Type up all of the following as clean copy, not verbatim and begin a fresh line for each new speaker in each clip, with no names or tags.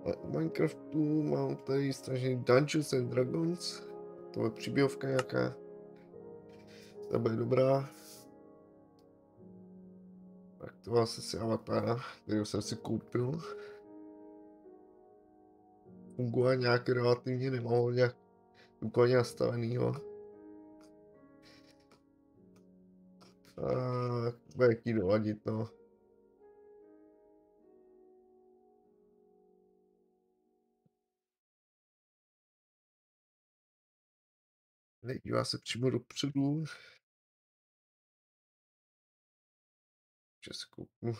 V Minecraftu mám tady strašně Dungeons and Dragons. To je příběhovka nějaká. Ta bude dobrá. Tak to asi si avatára, kterého jsem si koupil. Funguje nějak relativně, nemám ho nějak úplně nastavenýho. A bude chtít doladit, no. Nedívá se přímo dopředu. Že se kouknu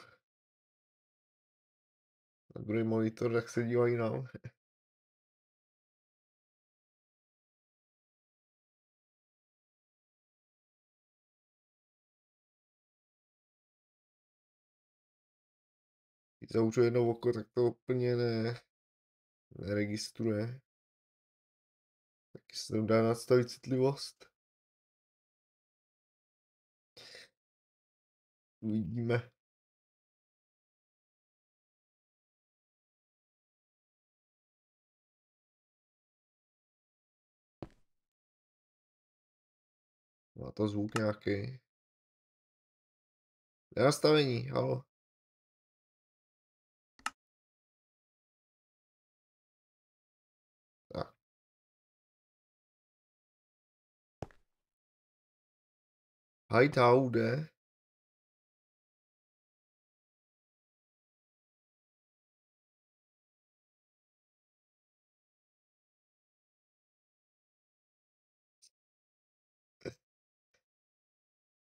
na druhý monitor, tak se dívají nám. Když zavřu jedno oko, tak to úplně neregistruje. Taky se tam dá nastavit citlivost. Uvidíme. Má to zvuk nějaký. Nastavení, halo. Tak. Hideout.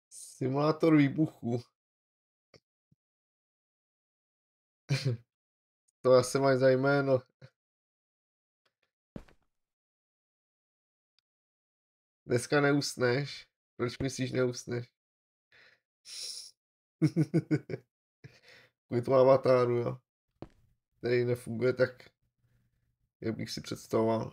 Simulátor výbuchu. To asi mají za jméno. Dneska neusneš. Proč myslíš neusneš? Kvůli tomu avatáru, jo. Který nefunguje tak, jak bych si představoval.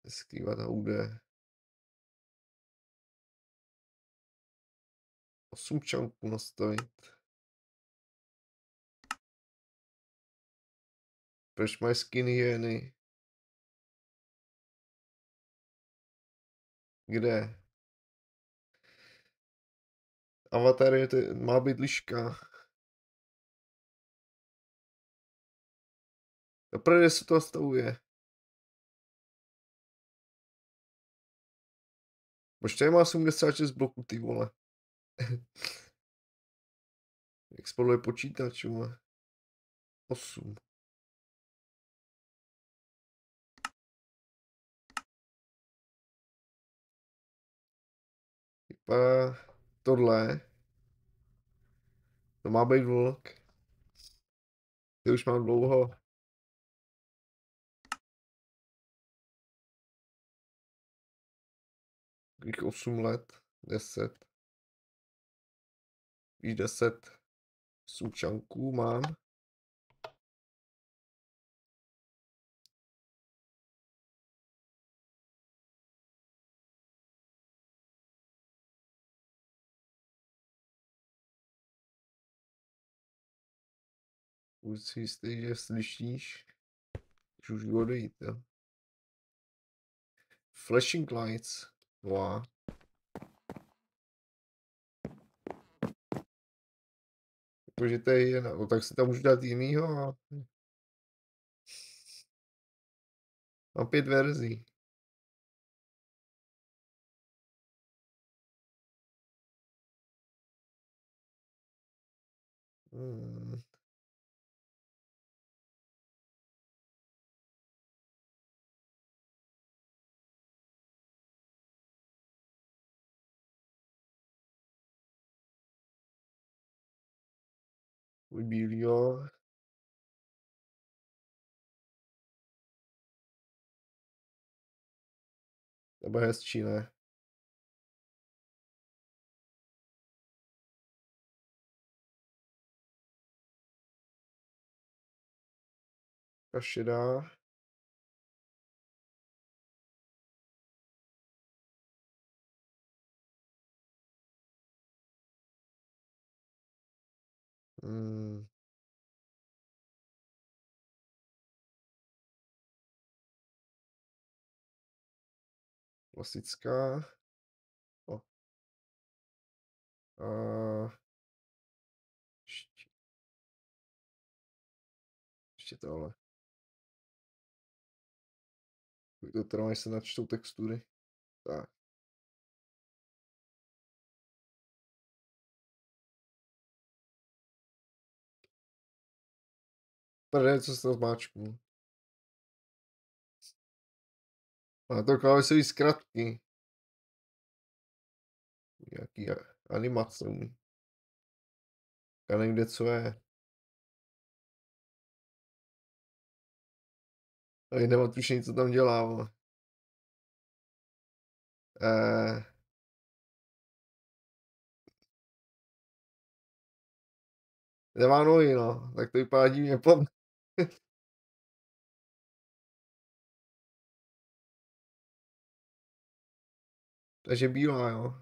Skrývat na UD. 8 čanků nastavit. Proč mají skin hyeny? Kde? Avatar má být liška. A proč se to nastavuje? Proč tady má 76 bloků, ty vole? Exploduje počítač, vole. 8. Vypadá tohle. To má být vlk. Ty už mám dlouho. Když 8 let. 10. Víš 10 součanků mám. Už si jistý, že slyšíš. Už odejít, jo. Flashing lights. Wow. Jakože to je jedna, no, tak si tam můžu dát jinýho. A... Mám 5 verzí. Hmm. Bílý, jo. Nebo hezčí, ne? šedá. Klasická. O. A ještě tohle. To trvá, než se načtou textury. Tak. Prdele, co se to zmáčknu. Má to klávesový zkratky. Nějaký animace. Já nevím, kde co je. Ale nemám tušení, co tam dělá. Ale. Nemá nohy, no. Tak to vypadá divně. Takže bílá, jo.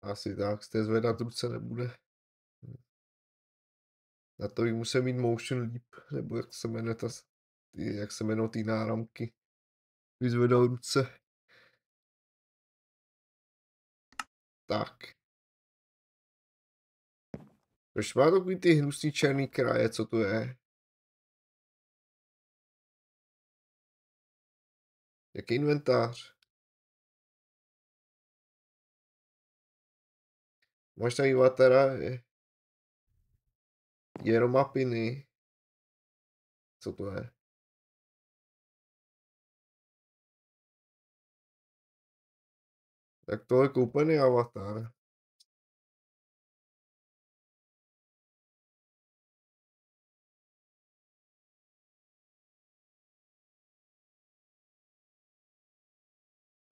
Asi tak, z té zvedat ruce nebude. Na to bych musel mít motion leap, nebo jak se jmenuje jak se jmenují ty náramky. Vyzvedal ruce. Tak. Proč má takový ty hnusný černý kraje, co to je? Jaký inventář? Máš tady vatera, jenom mapiny. Co to je? Tak tohle koupený avatar.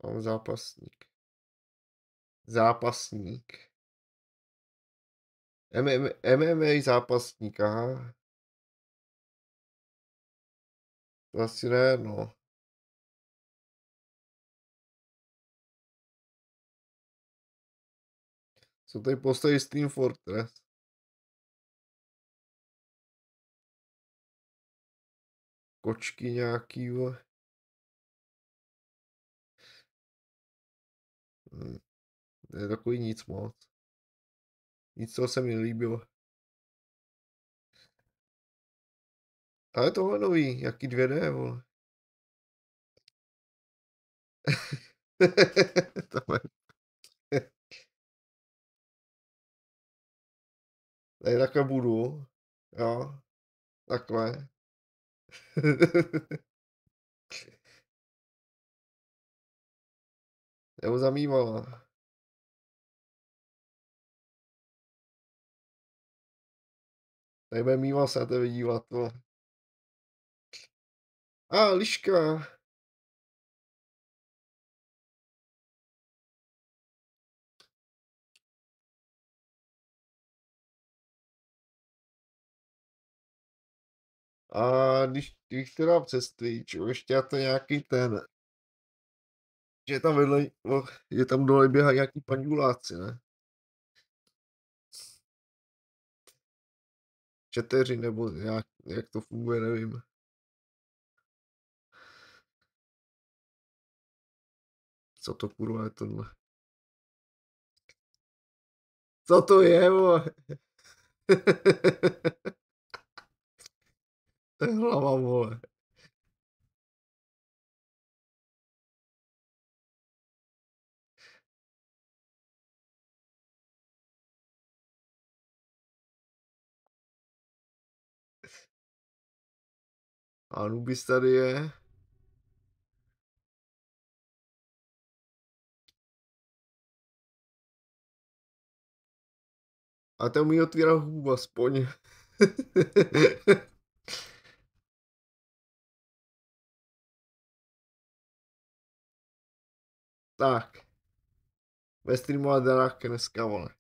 Mám zápasník. Zápasník. MMA zápasník, aha. To asi ne, no. Co tady postaví Steam Fortress? Kočky nějaký, vole. To je takový nic moc. Nic, co se mi nelíbilo. Ale tohle nový, jaký 2D, vole. Tady takhle budu. Jo, takhle. Nebo zamývala. Tady bude mýval se na tebe dívat, to. Liška. Když teda přes Twitch, ještě já to nějaký ten, že tam vedle, je tam dole běhají nějaký panduláci, ne? Četeři, nebo jak to funguje, nevím. Co to kurva je tohle? Co to je, vole? To je hlava, vole. Anubis tady je. A to mi otvírá hůb aspoň. Tak. Ve streamovacích dneska, vole.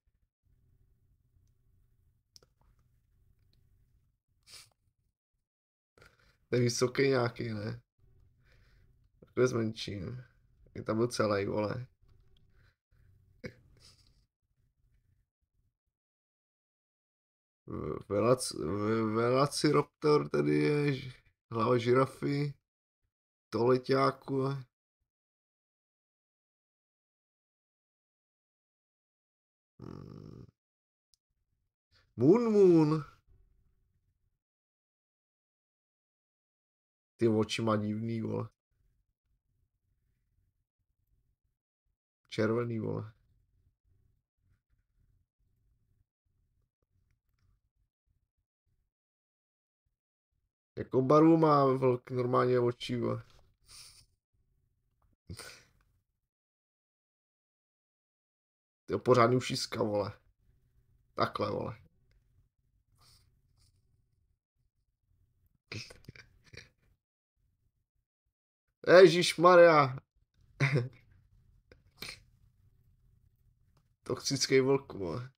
To je vysoký nějaký, ne? Takhle zmenším. Je tam byl celý, vole. Velociraptor tady je, hlava žirafy, toleťáku. Moon. Ty oči má divný, vole. Červený, vole. Jako barvu má vlk normálně oči, vole. To je pořádný ušiska, vole. Takhle, vole. Ježišmarja. Toxický vlk, vole.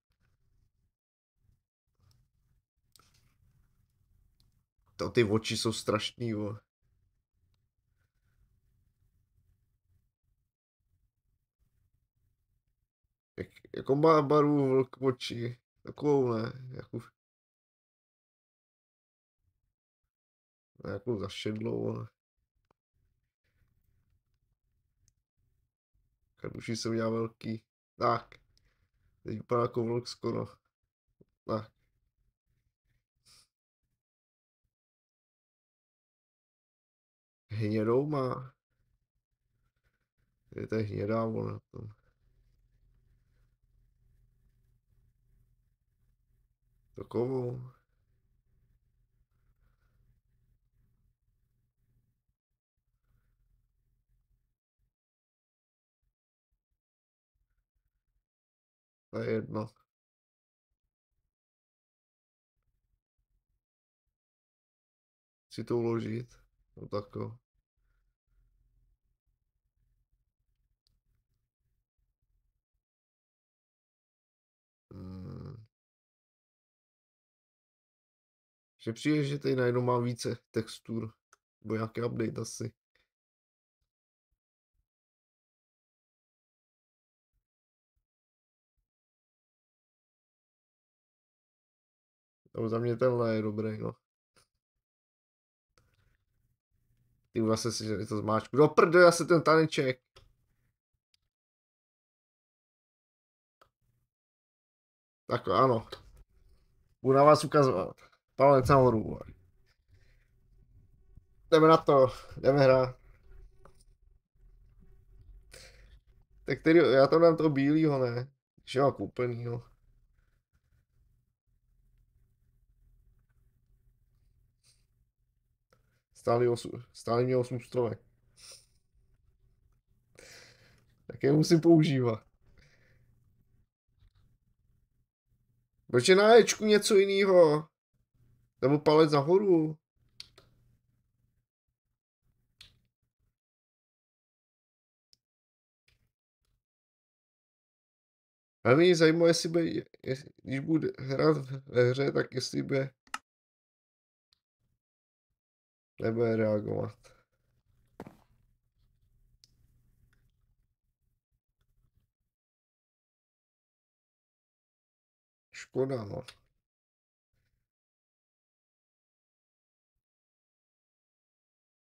To ty oči jsou strašný, vole. Jako má barvu vlk oči. Takovou ne. Jakou zašedlou, vole. Uši se udělá velký. Tak. Teď vypadá jako vlk skoro. Tak. Hnědou má. Je to hnědá, vole. Takovou. To je jedno. Chci to uložit. No tako. Že přijde, že tady najednou má více textur. Nebo nějaký update asi. No, za mě tenhle je dobrý, no. Ty zase si to zmáčku. Do prdele, asi ten taneček. Tak ano. Budu na vás ukazovat. Palec nahoru. Jdeme na to. Jdeme hrát. Tak který, já tam dám toho bílýho, ne? Když mám koupenýho. Stále mě 8 stovek. Tak je musím používat. Proč je na Ečku něco jiného? Nebo palec nahoru? Ale mě zajímá, jestli bude, když bude hrát ve hře, tak jestli bude nebude reagovat. Škoda, no.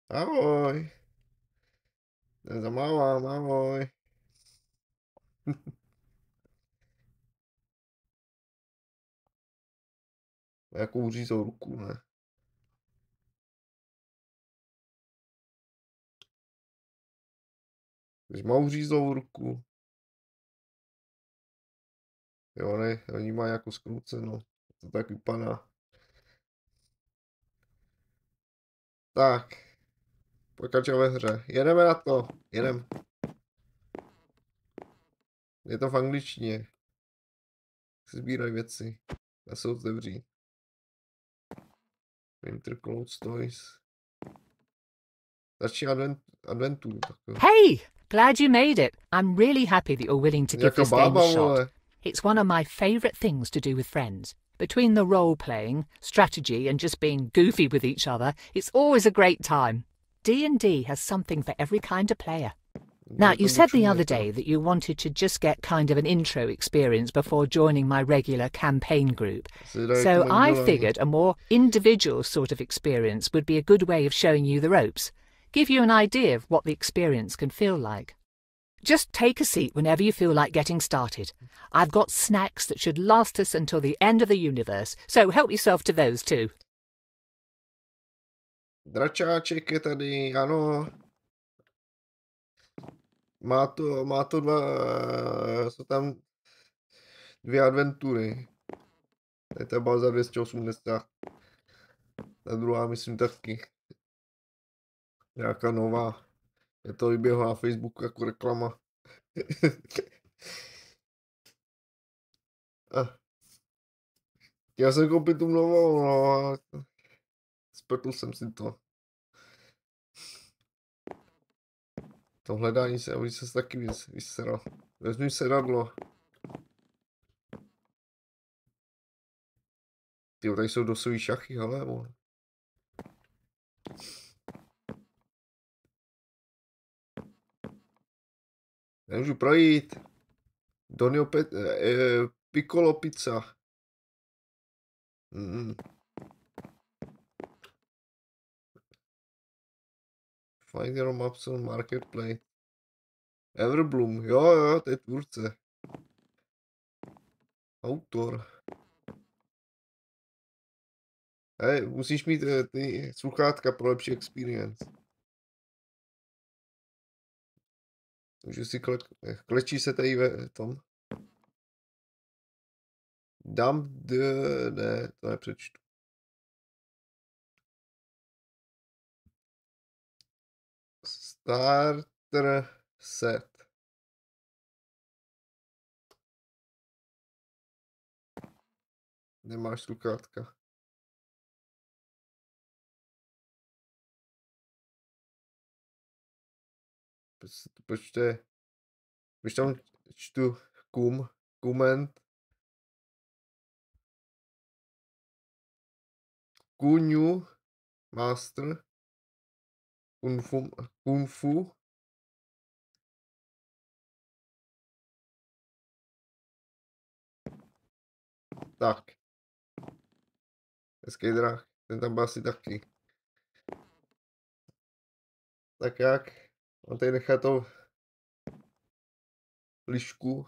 Ahoj. Zamávám, ahoj. Jakou uřízou ruku, ne? Když má uřízlou ruku. Jo, ne, oni mají jako skruceno. To tak vypadá. Tak. Pokračujeme ve hře. Jedeme na to. Jedem. Je to v angličtině. Si sbírají věci. Já se otevří. Winter Clothes Toys. Začí adventu.
Hey! Glad you made it. I'm really happy that you're willing to give this game a shot. It's one of my favourite things to do with friends. Between the role-playing, strategy and just being goofy with each other, it's always a great time. D&D has something for every kind of player. Now, you said the other day that you wanted to just get kind of an intro experience before joining my regular campaign group. So I figured a more individual sort of experience would be a good way of showing you the ropes, give you an idea of what the experience can feel like. Just take a seat whenever you feel like getting started. I've got snacks that should last us until the end of the universe, so help yourself to those too.
Dračáček je tady, ano. Má to jsou tam 2 adventury. Je to byla za 280. Ta druhá myslím taky. Nějaká nová. Je to vyběhlo na Facebooku jako reklama. Já jsem koupil tu novou, no a spletl jsem si to. To hledání se, aby se taky vyseral. Vezmi sedadlo. Tyjo, tady jsou dosový šachy, hele, vole. Nemůžu projít. Donio Piccolo pizza. Find your maps on Marketplace. Everbloom, jo, to je tvůrce. Autor. Hej, musíš mít ty sluchátka pro lepší experience. Takže si klečí se tady ve tom. Ne, to nepřečtu. Starter set. Nemáš sluchátka. Počte. Když tam čtu comment. Kuňu master. Kung fu. Tak. Hezký drah. Ten tam byl asi taky. Tak jak? On tady nechá to lišku.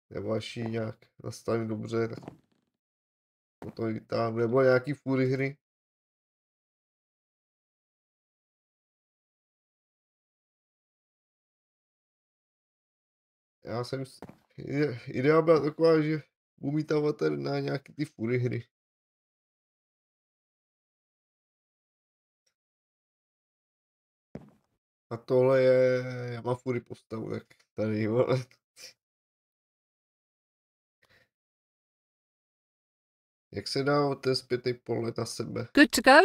Nebo až ji nějak nastavím dobře, tak potom vytáhnu. Nebo nějaký fury hry. Já jsem... Idea byla taková, že umítávat na nějaký ty fury hry. A tohle je... Já mám fury postavu, tak tady, vole. Jak se dá ten zpětný pohled na sebe?
Good to go?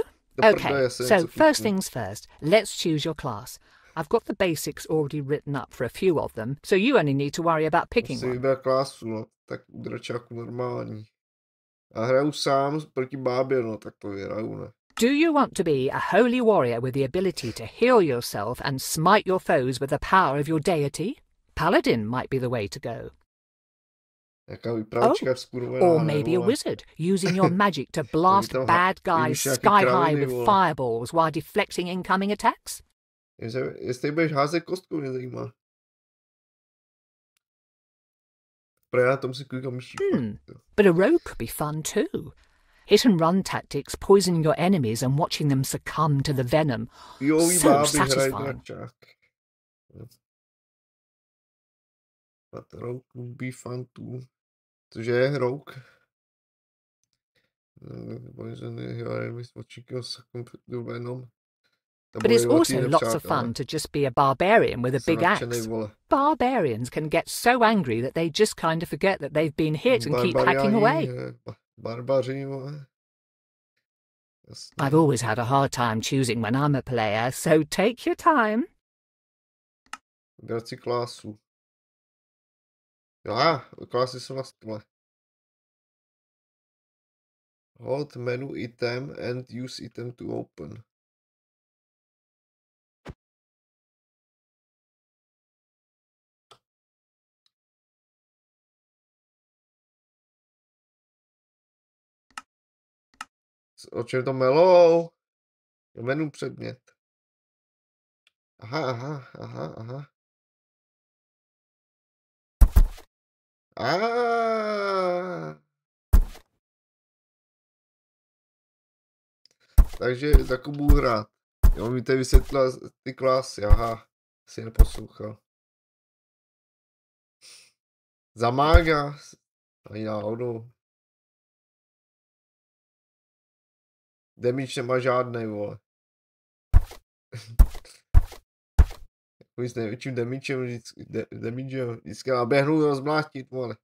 Okay, so first things first, let's choose your class. I've got the basics already written up for a few of them, so you only need to worry about picking one.
Vybrat klásu, no, tak u dračáku normální. A hraju sám proti bábě, no, tak to vyhraju, ne.
Do you want to be a holy warrior with the ability to heal yourself and smite your foes with the power of your deity? Paladin might be the way to go. Or maybe a wizard, using your magic to blast bad guys sky high with fireballs while deflecting incoming attacks.
Jestli budeš házet kostkou, mě zajímá.
But a rogue could be fun too. Hit and run tactics, poisoning your enemies and watching them succumb to the venom. So satisfying.
But rogue would be fun too. Cože je rogue?
But it's also lots of fun to just be a barbarian with a big axe. Barbarians can get so angry that they just kind of forget that they've been hit and keep hacking away. I've always had a hard time choosing when I'm a player, so take your time.
Graci klásu. Aha, klásy jsou na stole. Hold menu item and use item to open. O čem to melou? Menu předmět. Aha. Takže tak budu hrát. Jo, mi tady vysvětlila ty klasy, aha. Si neposlouchal. Zamága. Ani náhodou. Damage nemá žádnej, vole. S největším damagem vždycky naběhnu rozmlátit, vole.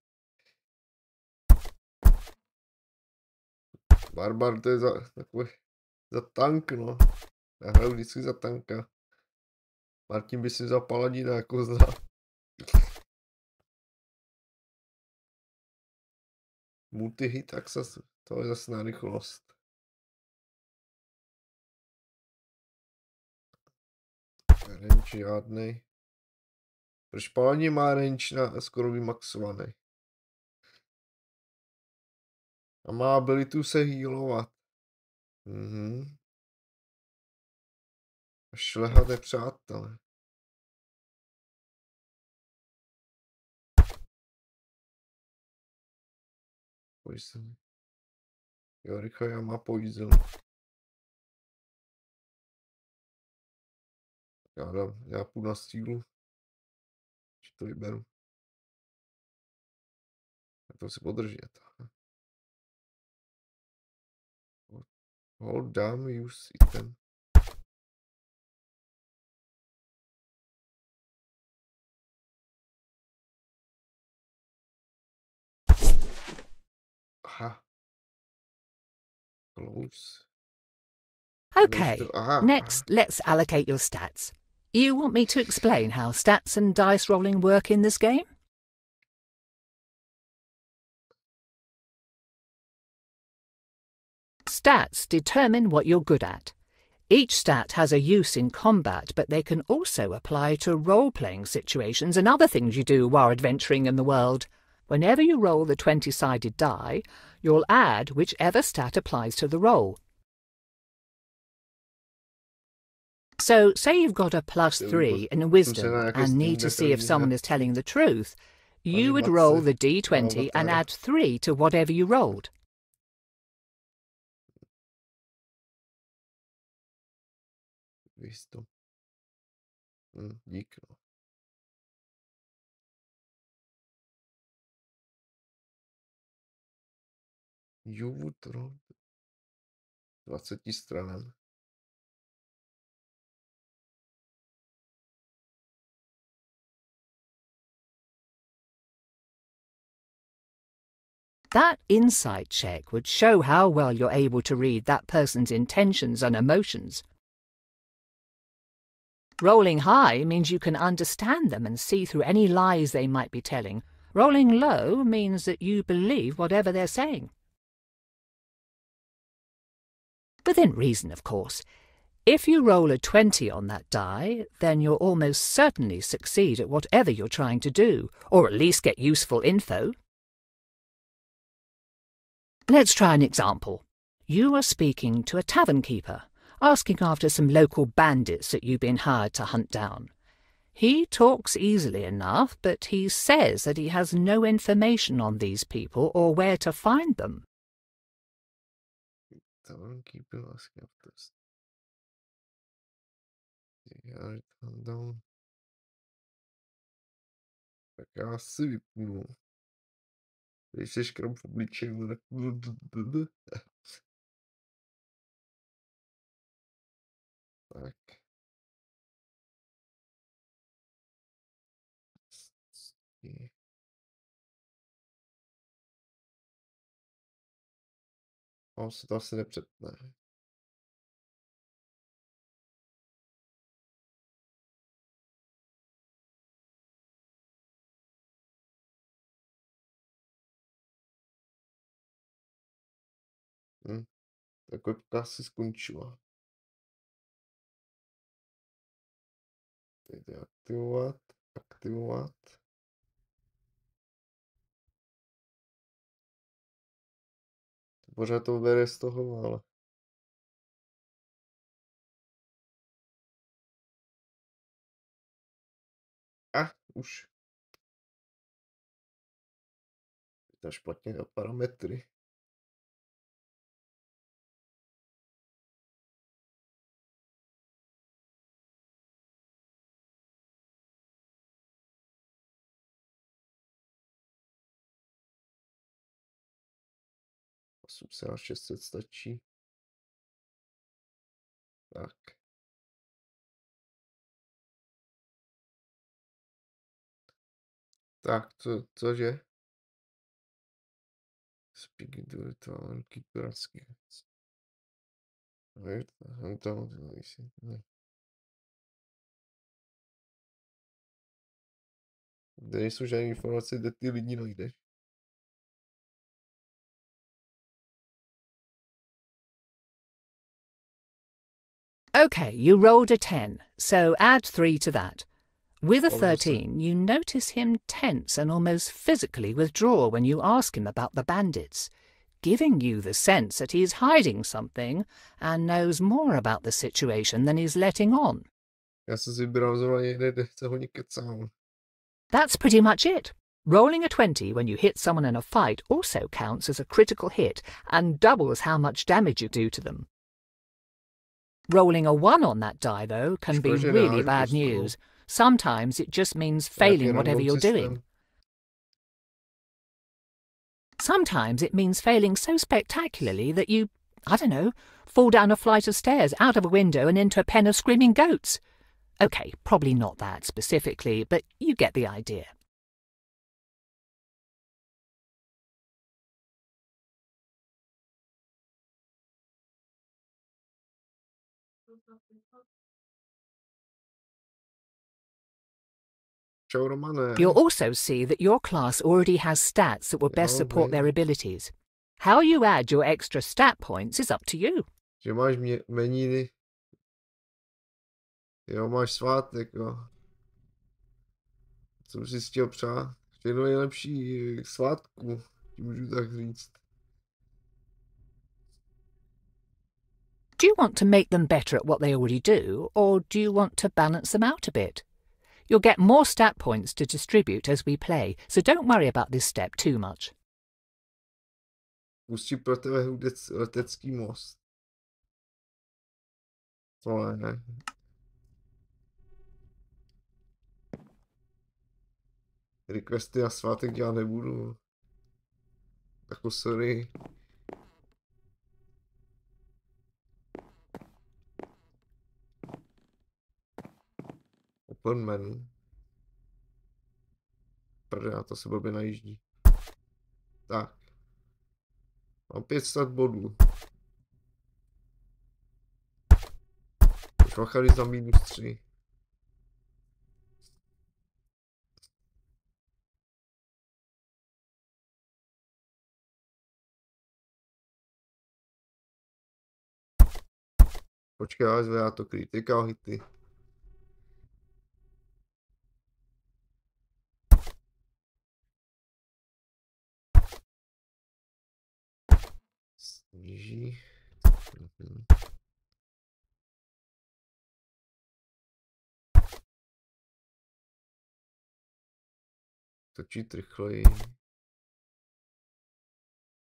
Barbar, to je takový za tank, no. Já hraju vždycky za tanka. Martin by si vzal paladina jako za... Multihit, tak to je zase na rychlost. Range žádnej. Proč paladin má range na skoro vymaxovaný? A má abilitu se healovat. A šlehat nepřátelé. Poison. Jo, rychle já má poison. Já půjdu na sílu. Či to vyberu. A to si podržet. Hold down, use item. Aha. Close.
Okay, next let's allocate your stats. You want me to explain how stats and dice rolling work in this game? Stats determine what you're good at. Each stat has a use in combat, but they can also apply to role-playing situations and other things you do while adventuring in the world. Whenever you roll the 20-sided die, you'll add whichever stat applies to the roll. So, say you've got a +3 in wisdom and need to see if someone is telling the truth, you would roll the d20 and add 3 to whatever you rolled.
Wisdom. Dík, no. You would roll 20 stranám.
That insight check would show how well you're able to read that person's intentions and emotions. Rolling high means you can understand them and see through any lies they might be telling. Rolling low means that you believe whatever they're saying. Within reason, of course. If you roll a 20 on that die, then you'll almost certainly succeed at whatever you're trying to do, or at least get useful info. Let's try an example. You are speaking to a tavern keeper, asking after some local bandits that you've been hired to hunt down. He talks easily enough, but he says that he has no information on these people or where to find them.
Tavern keeper asking after us. Já tam dám. Tak já si vypnu. Když se škram v obličeji, tak... Tak. On se to asi nepřepne. Tak webka asi skončila. Teď aktivovat, aktivovat. Pořád to bere z toho, ale... Už. To špatně na parametry. Se na 600 stačí. Tak. Tak, cože? Speak into it, velký pirátský. Kde nejsou žádné informace, kde ty lidi najdeš.
Okay, you rolled a 10, so add 3 to that. With a 13, you notice him tense and almost physically withdraw when you ask him about the bandits, giving you the sense that he's hiding something and knows more about the situation than he's letting on. That's pretty much it. Rolling a 20 when you hit someone in a fight also counts as a critical hit and doubles how much damage you do to them. Rolling a 1 on that die, though, can be really bad news. Sometimes it just means failing whatever you're doing. Sometimes it means failing so spectacularly that you, I don't know, fall down a flight of stairs, out of a window and into a pen of screaming goats. OK, probably not that specifically, but you get the idea. You'll also see that your class already has stats that will best support their abilities. How you add your extra stat points is up to you.
Že máš meniny. Jo, máš svátek, jo. Co bych si chtěl přát? Všechno nejlepší svátku, ti můžu tak říct.
Do you want to make them better at what they already do, or do you want to balance them out a bit? You'll get more stat points to distribute as we play, so don't worry about this step too much.
Pustí pro tebe letecký most. To ne. Requesty na svátek dělat nebudu. Jako sorry. Open menu. Prdá, to se blbě najíždí. Tak. Mám 500 bodů. Už machali za -3. Počkej, já to kritika hity. Sníží. Točit rychleji.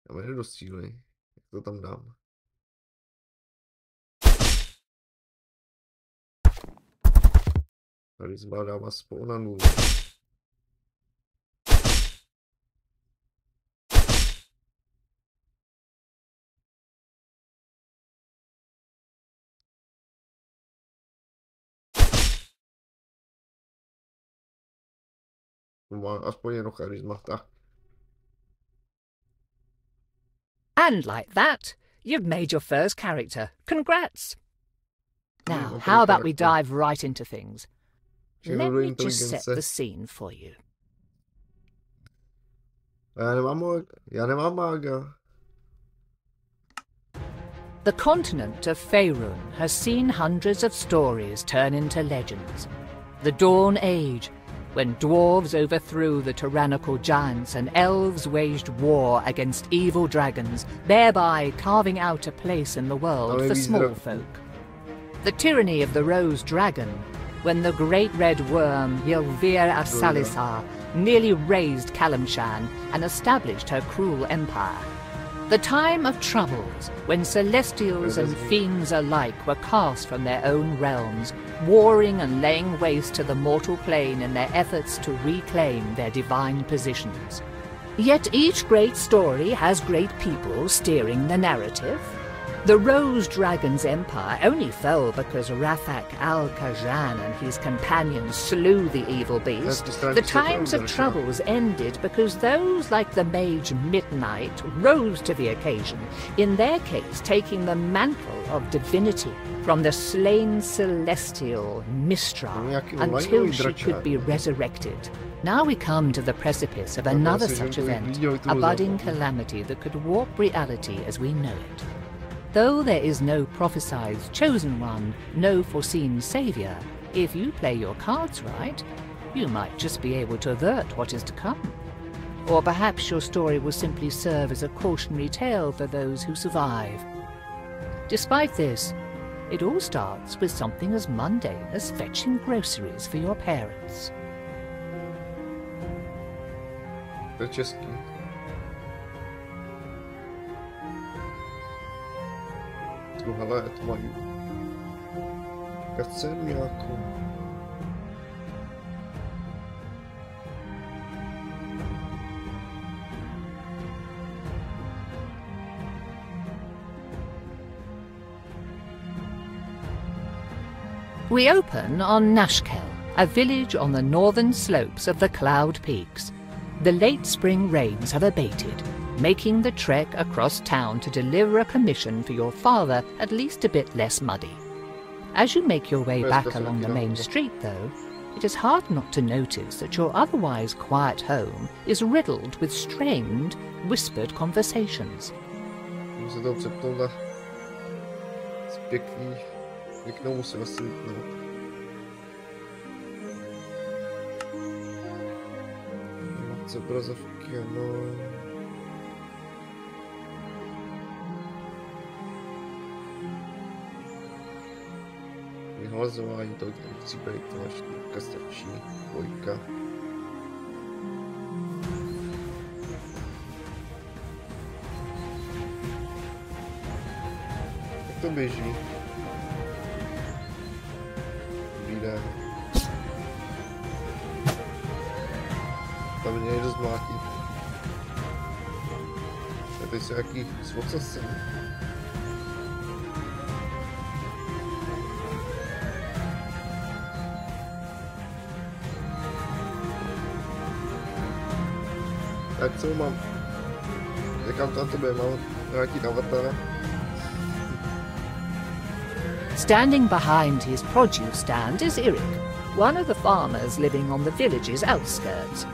Já jdu do síly. Jak to tam dám? Tady zvládám aspoň na 0. Aspoň jenom charisma, tak.
And like that, you've made your first character. Congrats! Now, how about we dive right into things? Let me just set the scene for you.
Já nemám mága.
The continent of Faerun has seen hundreds of stories turn into legends. The Dawn Age, when dwarves overthrew the tyrannical giants and elves waged war against evil dragons, thereby carving out a place in the world for small folk. The tyranny of the Rose Dragon, when the great red worm Ylvir of Salisar nearly razed Kalimshan and established her cruel empire. The time of troubles, when celestials and fiends alike were cast from their own realms, warring and laying waste to the mortal plane in their efforts to reclaim their divine positions. Yet each great story has great people steering the narrative. The Rose Dragon's empire only fell because Rafak al-Khajan and his companions slew the evil beast. The times of troubles ended because those like the mage Midnight rose to the occasion, in their case taking the mantle of divinity from the slain celestial Mistral until she could be resurrected. Now we come to the precipice of another such event, a budding calamity that could warp reality as we know it. Though there is no prophesied chosen one, no foreseen saviour, if you play your cards right, you might just be able to avert what is to come. Or perhaps your story will simply serve as a cautionary tale for those who survive. Despite this, it all starts with something as mundane as fetching groceries for your parents.
To český. Hele, to mají scénu nějakou.
We open on Nashkel, a village on the northern slopes of the Cloud Peaks. The late spring rains have abated, making the trek across town to deliver a commission for your father at least a bit less muddy. As you make your way back along the main street, though, it is hard not to notice that your otherwise quiet home is riddled with strained, whispered conversations.
Vyhlazování, to musí být tohle 4 stačí, 2. Jak to běží? Dobrý den. Tam mě někdo zmlátit. A teď jsou jaký svocasy. Tak co mám? Říkám to na tebe, mám vrátit avatara.
Standing behind his produce stand is Eric, one of the farmers living on the village's outskirts.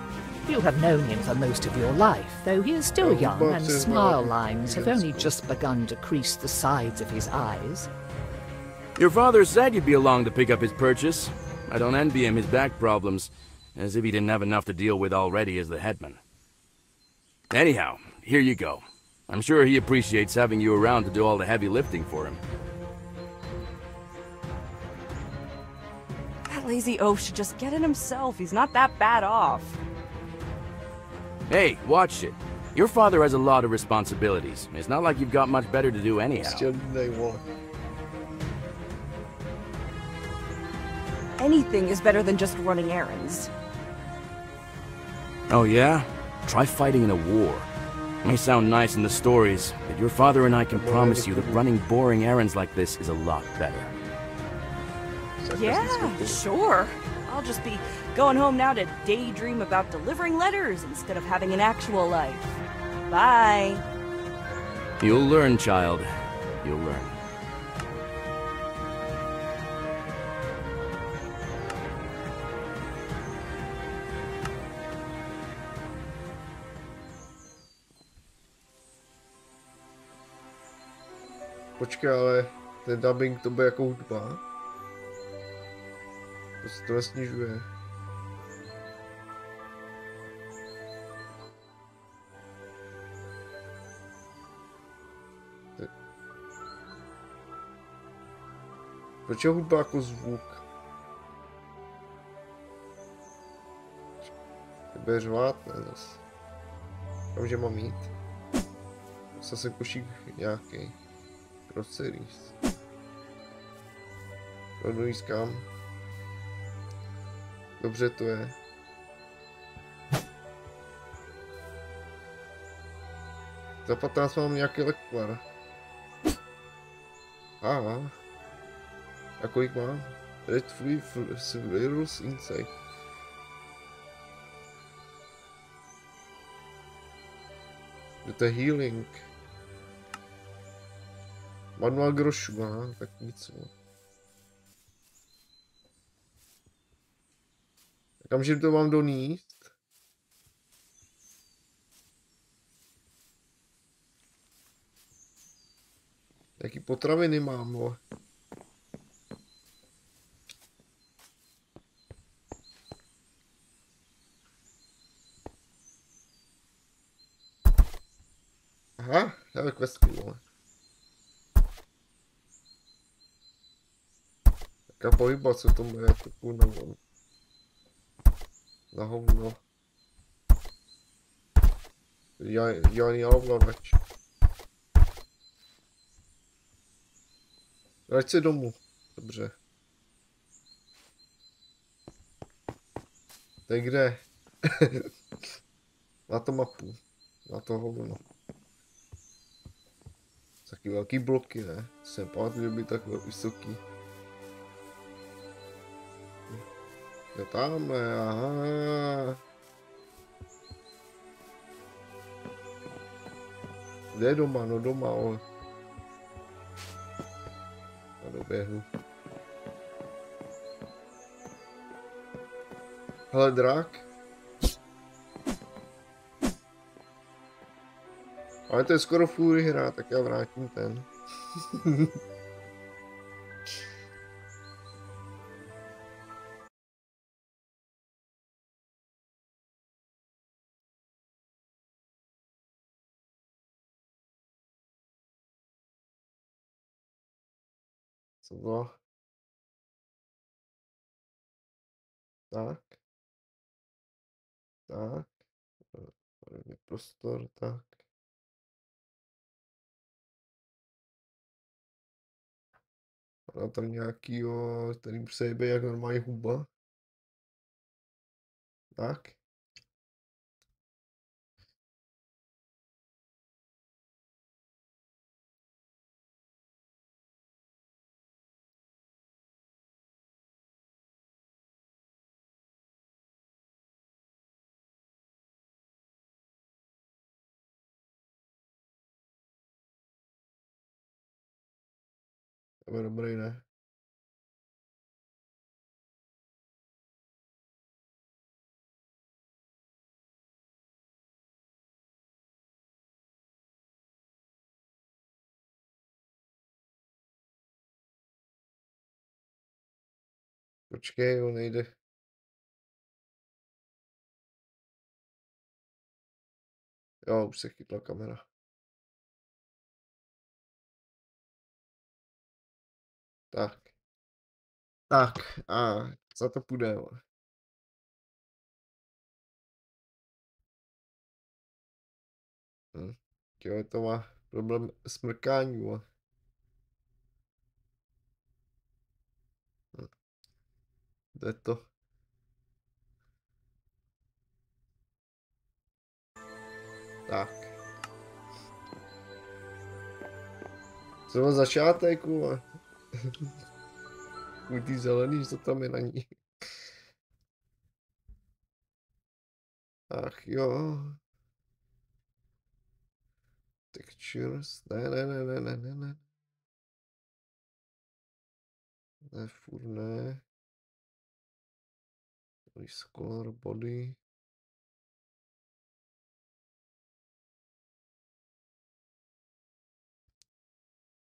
You have known him for most of your life, though he is still young and smile lines have only just begun to crease the sides of his eyes.
Your father said you'd be along to pick up his purchase. I don't envy him his back problems, as if he didn't have enough to deal with already as the headman. Anyhow, here you go. I'm sure he appreciates having you around to do all the heavy lifting for him.
That lazy oaf should just get it himself. He's not that bad off.
Hey, watch it. Your father has a lot of responsibilities. It's not like you've got much better to do anyhow.
Anything is better than just running errands.
Oh yeah? Try fighting in a war. It may sound nice in the stories, but your father and I can promise you that running boring errands like this is a lot better.
Yeah, sure. I'll just be going home now to daydream about delivering letters instead of having an actual life. Bye.
You'll learn, child. You'll learn.
Počkej, ale ten dubbing to bude jako hudba. To se to nesnižuje. Proč je hudba jako zvuk? Bude řvát, ne zase. Kamže mám jít? Zase košík nějaký. Groceries. Rodný kam. Dobře to je. Za 15 mám nějaký lekvar. Aha. A kolik mám? Red free virus inside. To je healing. Manuál grošů, aha, tak nic. Kamže to mám doníst? Jaký potraviny mám, no? Aha, já questky, vole. Taká pohyba, co to bude, takovou na hovno. Já ovladač. Vrať se domů. Dobře. Tak kde? Na to mapu. Na to hovno. Taky velký bloky, ne? Jsem pamatuju, že by tak vysoký. Je tamhle, aha. Kde je doma? No doma, ale. A doběhnu. Hele, drak. Ale to je skoro fury hra, tak já vrátím ten. Co bylo? Tak. Tak. Prostor, tak. A tam nějakýho, který se jebe jak normální huba. Tak. To je dobrý, ne? Počkej, on nejde. Jo, už se chytla kamera. Tak. Tak, a za to půjde, jo. Jo, to má problém s mrkání, jo. Jde to. Tak. Co má začátek, jo. Ty zelený, co tam je na ní. Ach jo. Textures. Ne. Ne, furt ne. Color body.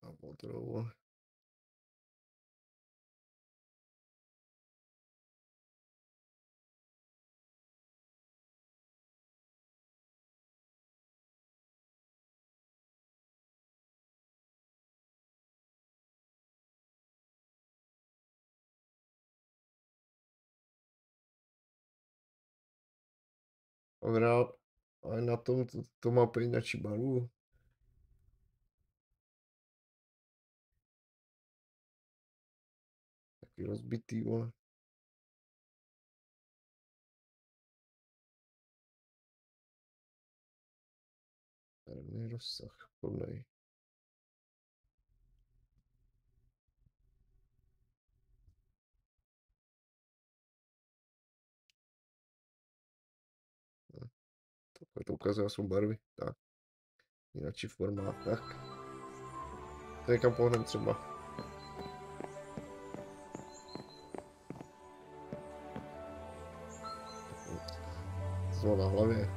A kontrolu. Ale na tom to má prýnačí barvu. Taky rozbitý, vole. Barevný rozsah, plnej. To ukazuje jsou barvy, tak. Jináčí formát, tak. To někam pohnem třeba. To na hlavě.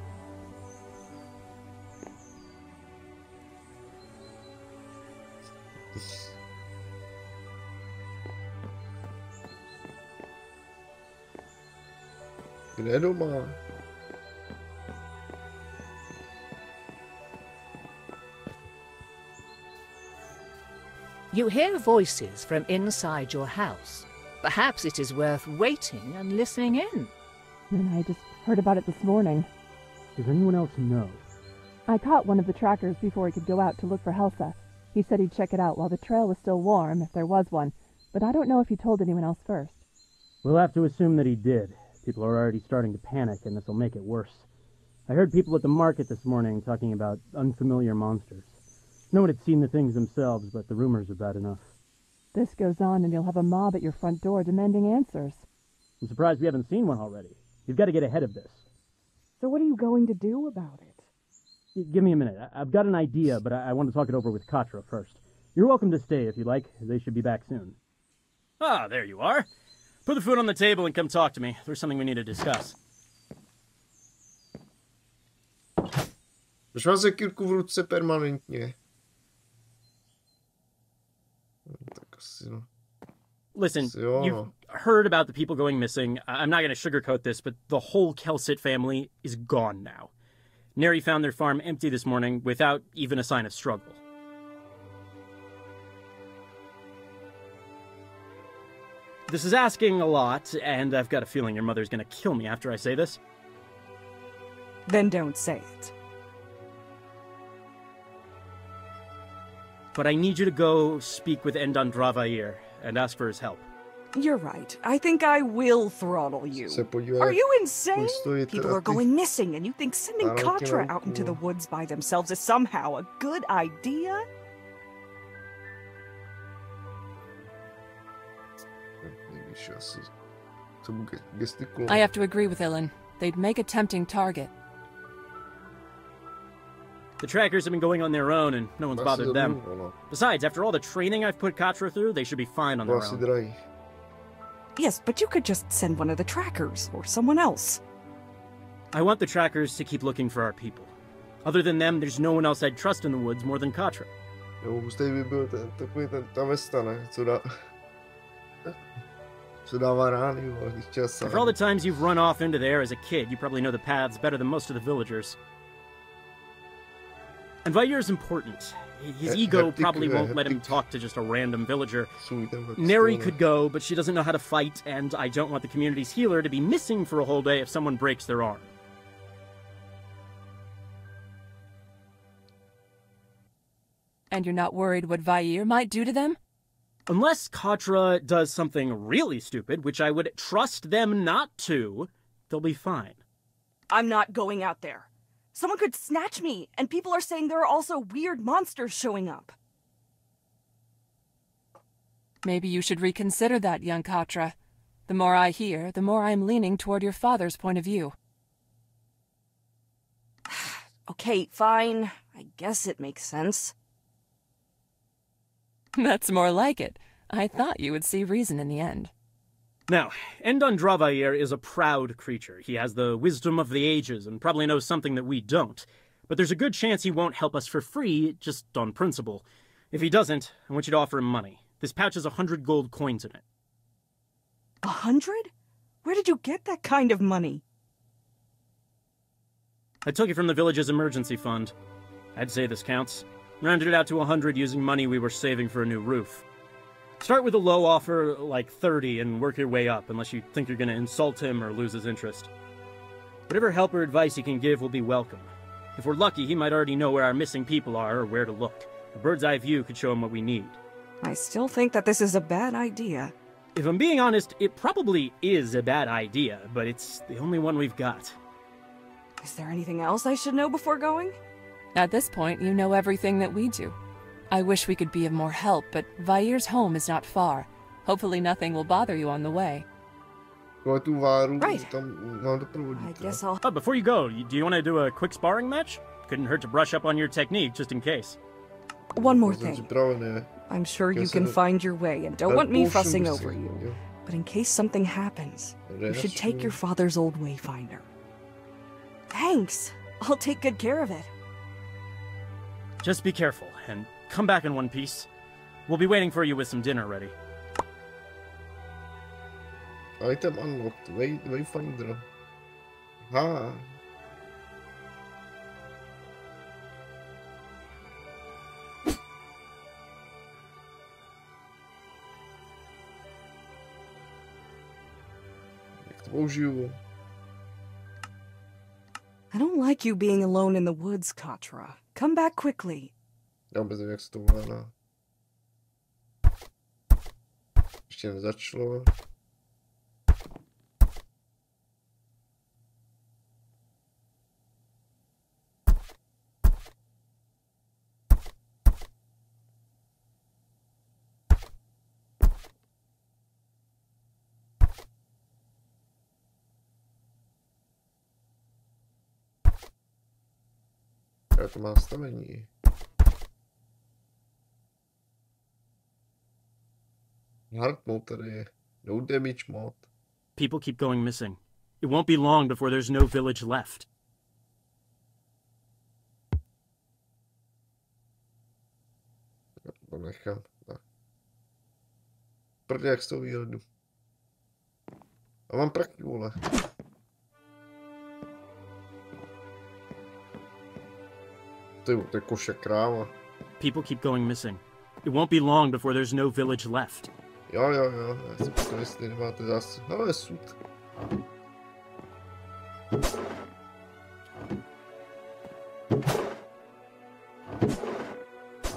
Kde je doma?
You hear voices from inside your house. Perhaps it is worth waiting and listening in.
And I just heard about it this morning.
Does anyone else know?
I caught one of the trackers before he could go out to look for Helsa. He said he'd check it out while the trail was still warm, if there was one, but I don't know if he told anyone else first.
We'll have to assume that he did. People are already starting to panic, and this'll make it worse. I heard people at the market this morning talking about unfamiliar monsters. No one had seen the things themselves, but the rumors are bad enough.
This goes on and you'll have a mob at your front door demanding answers.
I'm surprised we haven't seen one already. You've got to get ahead of this.
So what are you going to do about it?
Give me a minute. I've got an idea, but I want to talk it over with Katra first. You're welcome to stay if you like. They should be back soon.
Ah, there you are. Put the food on the table and come talk to me. There's something we need to discuss.
Proč mám sekírku v ruce permanentně? Tak asi no.
Listen, you've heard about the people going missing. I'm not going to sugarcoat this, but the whole Kelsit family is gone now. Neri found their farm empty this morning without even a sign of struggle. This is asking a lot, and I've got a feeling your mother's going to kill me after I say this.
Then don't say it.
But I need you to go speak with Endan Dravair and ask for his help.
You're right. I think I will throttle you. Are you insane? People are going missing, and you think sending Katra out into the woods by themselves is somehow a good idea?
I have to agree with Ilan. They'd make a tempting target.
The trackers have been going on their own, and no one's bothered them. Besides, after all the training I've put Katra through, they should be fine on their own.
Yes, but you could just send one of the trackers, or someone else.
I want the trackers to keep looking for our people. Other than them, there's no one else I'd trust in the woods more than Katra. For all the times you've run off into there as a kid, you probably know the paths better than most of the villagers. And Vair's important. His ego probably won't let him talk to just a random villager. Neri could go, but she doesn't know how to fight, and I don't want the community's healer to be missing for a whole day if someone breaks their arm.
And you're not worried what Vair might do to them?
Unless Katra does something really stupid, which I would trust them not to, they'll be fine.
I'm not going out there. Someone could snatch me, and people are saying there are also weird monsters showing up.
Maybe you should reconsider that, young Katra. The more I hear, the more I'm leaning toward your father's point of view.
Okay, fine. I guess it makes sense.
That's more like it. I thought you would see reason in the end.
Now, Endan Dravair is a proud creature. He has the wisdom of the ages and probably knows something that we don't. But there's a good chance he won't help us for free, just on principle. If he doesn't, I want you to offer him money. This pouch has 100 gold coins in it.
100? Where did you get that kind of money?
I took it from the village's emergency fund. I'd say this counts. Rounded it out to 100 using money we were saving for a new roof. Start with a low offer, like 30, and work your way up, unless you think you're gonna insult him or lose his interest. Whatever help or advice he can give will be welcome. If we're lucky, he might already know where our missing people are or where to look. A bird's eye view could show him what we need.
I still think that this is a bad idea.
If I'm being honest, it probably is a bad idea, but it's the only one we've got.
Is there anything else I should know before going?
At this point, you know everything that we do. I wish we could be of more help, but Vair's home is not far. Hopefully nothing will bother you on the way.
Right. I guess I'll...
Oh, before you go, do you want to do a quick sparring match? Couldn't hurt to brush up on your technique, just in case.
One more thing. I'm sure you can find your way and don't want me fussing over you. But in case something happens, you should take your father's old wayfinder. Thanks. I'll take good care of it.
Just be careful, and come back in one piece. We'll be waiting for you with some dinner ready.
Item unlocked. Wayfinder. Ha. Jak to použiju?
I don't like you being alone in the woods, Katra. Come back quickly.
Já vůbec nevím, jak se to vládá. Ještě nezačalo. Jak to má nastavení? Hard mode tady je. No damage mode.
People keep going missing. It won't be long before there's no village left.
To nechám. Tak. Prdě, jak z toho výhledu. A mám prachy, vole. To je koše kráva.
People keep going missing. It won't be long before there's no village left.
Jo. Já si potom, jestli nemáte zase. Ale sud.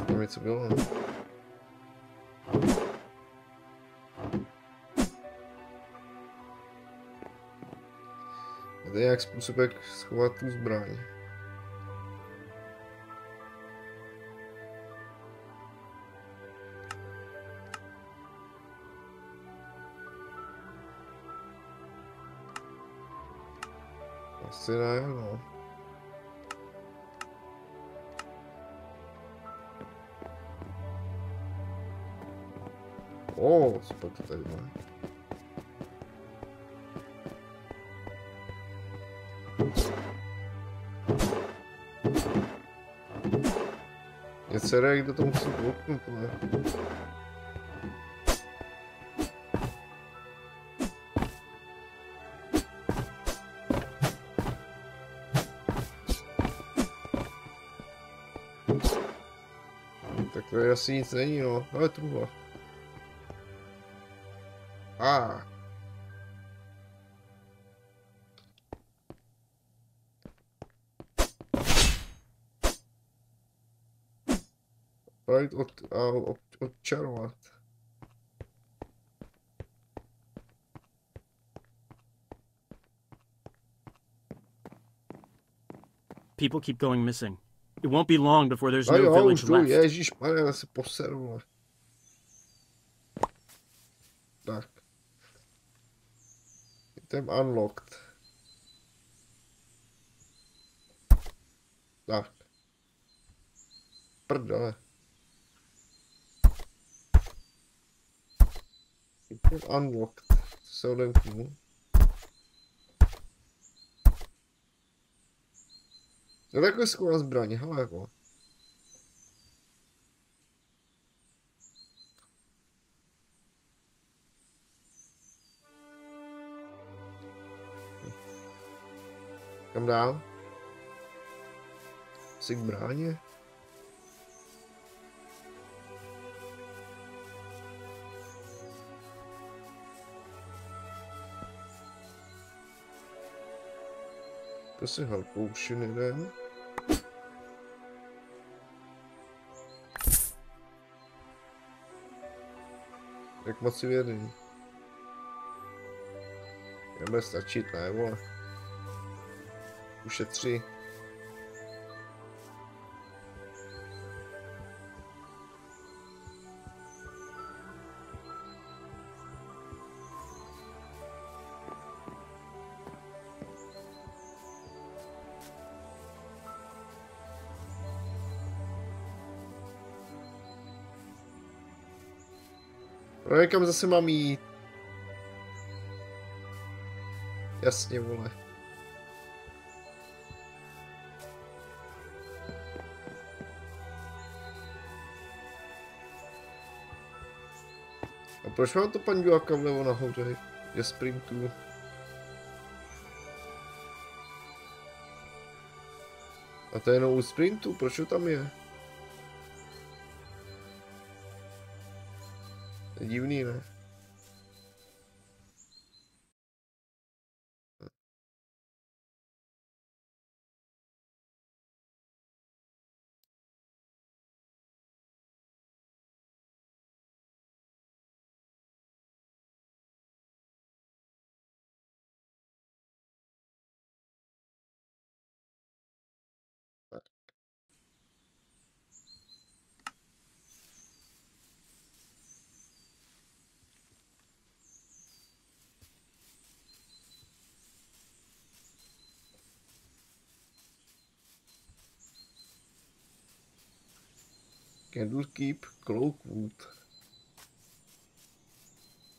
Nevím, co bylo. Je to nějak způsob, jak schovat tu zbraň. Asi ne, no. Co pak to tady má? Něco jak do toho musím kouknout, ne? Tady asi nic není, no. Ale truhla. Pojď odčarovat.
People keep going missing. It won't be long before there's no village left.
Ježišmarja, se poseru. Tak. Item unlocked. Tak. Prdele. Item unlocked. Co se odemknu? To je takové skvělá zbraně, hele jako. Kam dál? Jsi k bráně? To si halpoušin jeden. Jak moc si věrný? Nebude stačit, ne vole. Ušetří. No, kam zase mám jít? Jasně, vole. A proč mám to panduáka vlevo nahoře? Je sprintů. A to je jenom u sprintu, proč to tam je? To je divný, ne? Candlekeep Cloakwood.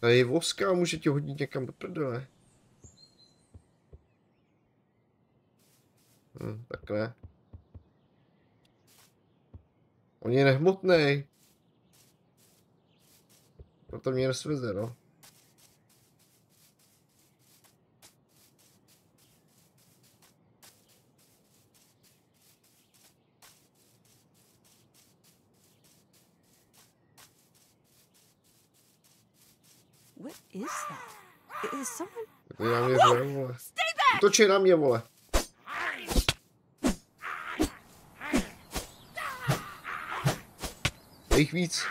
Tady je voska, může tě hodit někam do prdele. Takhle. On je nehmotnej. Proto mě nesveze, no.
What is that? Is someone?
To je na mě zle, vole. Točí na mě, vole. Je jich víc.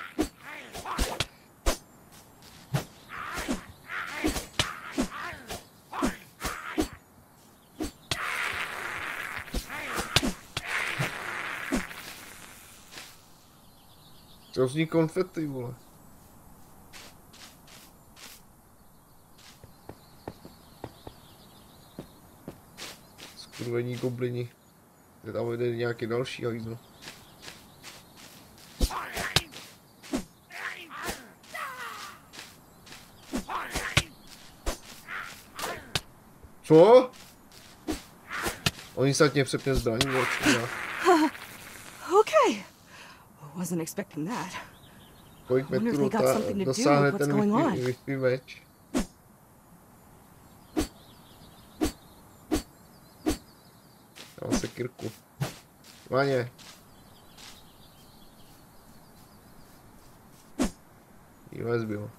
To zní konfety, vole. Skurvení goblini. Je tam jde nějaký další hajzl. Co? Oni se tě přepně zbraní,
Okay. Wasn't expecting that.
Kolik metrů dosáhne ten Wi-Fi meč? Dám se kirku. Váně. USB.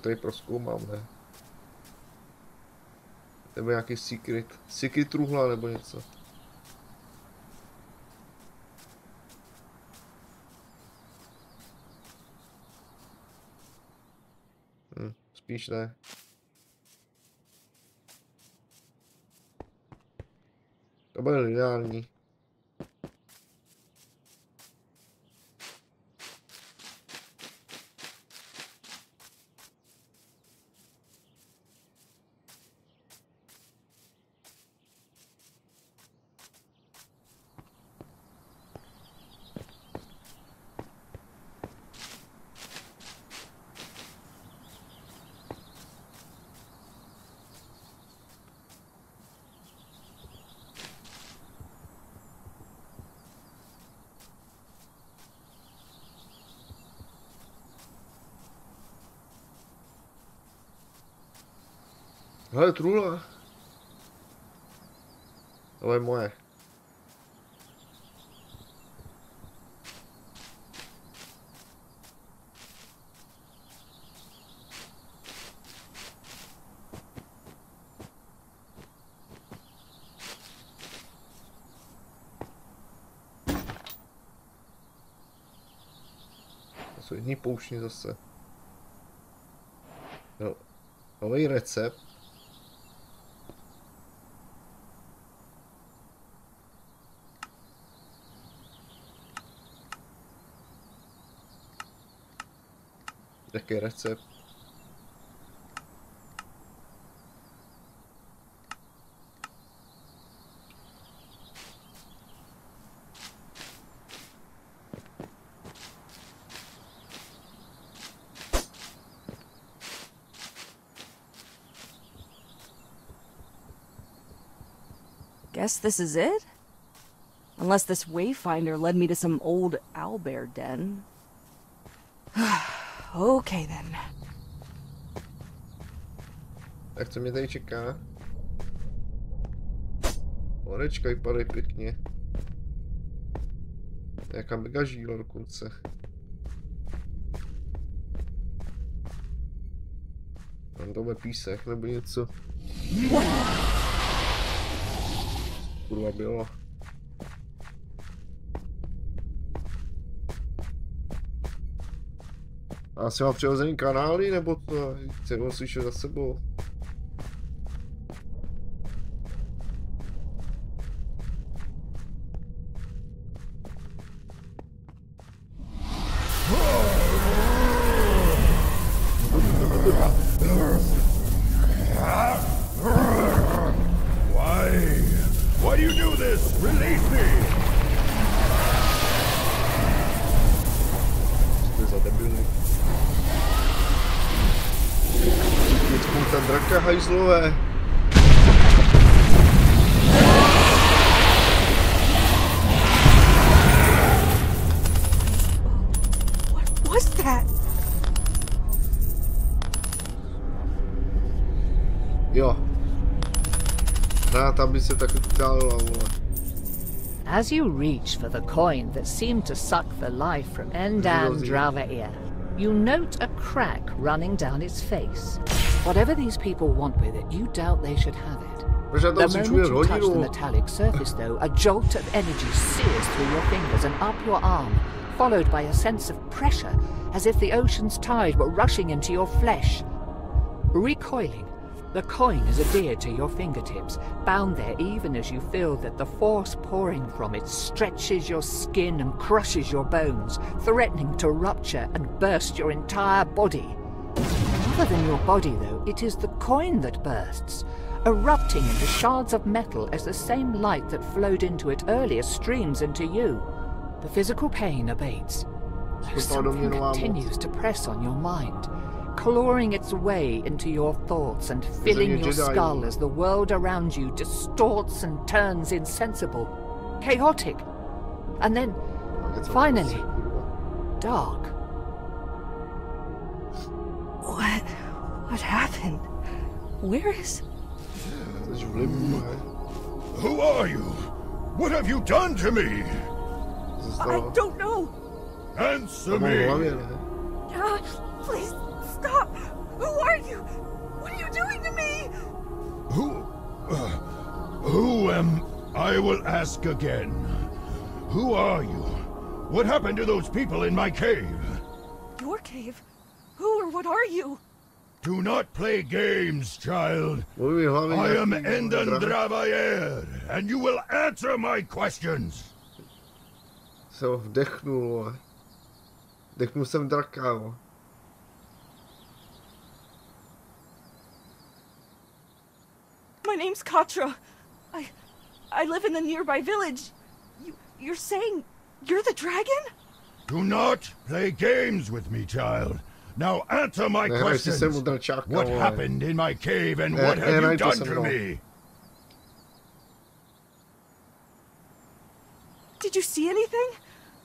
Tady prozkoumám, ne? Nebo nějaký secret truhla nebo něco. Spíš ne. To bude lineární. Hele, truhla. To je moje. To jsou jiný pouštní zase. No, nový recept. Jaký recept?
Guess this is it? Unless this wayfinder led me to some old owlbear den. Okay then.
Tak co mě tady čeká? Horečka vypadají pěkně. Nějaká mega žíla dokonce. Tam to bude písek nebo něco. Kurva bylo. Asi mám přirozený kanály, nebo to chci ho slyšet za sebou?
Why do you do this? Release me!
Ta draka hajzlové.
What was that?
Jo. Tam by se tak utálila, vole.
As you reach for the coin that seemed to suck the life from Endandrava, you note a crack running down its face. Whatever these people want with it, you doubt they should have it. The moment you touch the metallic surface, though, a jolt of energy sears through your fingers and up your arm, followed by a sense of pressure, as if the ocean's tide were rushing into your flesh. Recoiling, the coin is adhered to your fingertips, bound there even as you feel that the force pouring from it stretches your skin and crushes your bones, threatening to rupture and burst your entire body. Other than your body, though, it is the coin that bursts, erupting into shards of metal as the same light that flowed into it earlier streams into you. The physical pain abates, though something continues to press on your mind, clawing its way into your thoughts and filling your skull as the world around you distorts and turns insensible, chaotic, and then, finally, dark.
What happened? Where is...
Who are you? What have you done to me?
I don't know.
Answer me.
Please, stop. Who are you? What are you doing to me?
Who am... I will ask again. Who are you? What happened to those people in my cave?
Your cave? Who or what are you?
Do not play games, child. I am Endandrava, and you will answer my questions.
So vdechnul. Vdechnul jsem draka.
My name's Katra. I live in the nearby village. You're saying you're the dragon?
Do not play games with me, child. Now answer my questions. What happened in my cave and what have you done to me?
Did you see anything?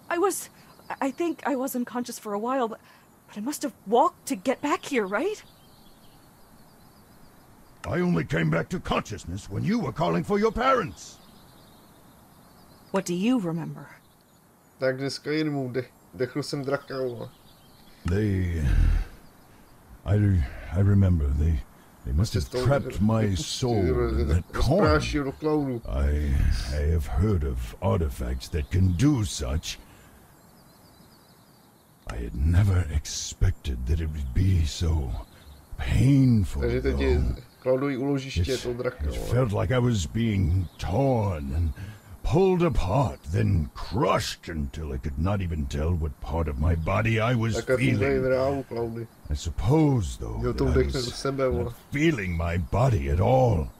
I think I was unconscious for a while, but I must have walked to get back here, right?
I only came back to consciousness when you were calling for your parents.
What do you remember?
Tak dneska jenom dechl jsem draka.
I remember they must have trapped my soul in that coin. I have heard of artifacts that can do such. I had never expected that it would be so painful. It felt like I was being torn and pulled apart, then crushed until I could not even tell what part of my body I was feeling. I suppose, though, that I was not feeling my body at all.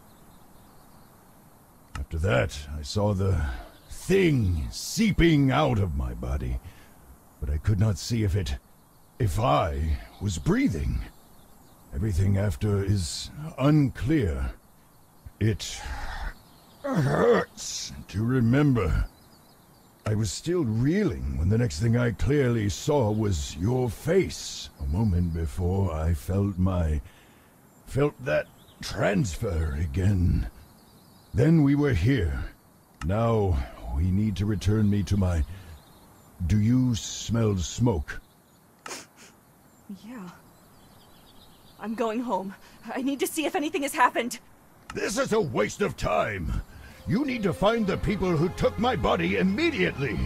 After that, I saw the thing seeping out of my body, but I could not see if I was breathing. Everything after is unclear. It hurts to remember. I was still reeling when the next thing I clearly saw was your face. A moment before I felt that transfer again. Then we were here. Now we need to return me to my... Do you smell smoke?
Yeah. I'm going home. I need to see if anything has happened.
This is a waste of time. You need to find the people who took my body immediately.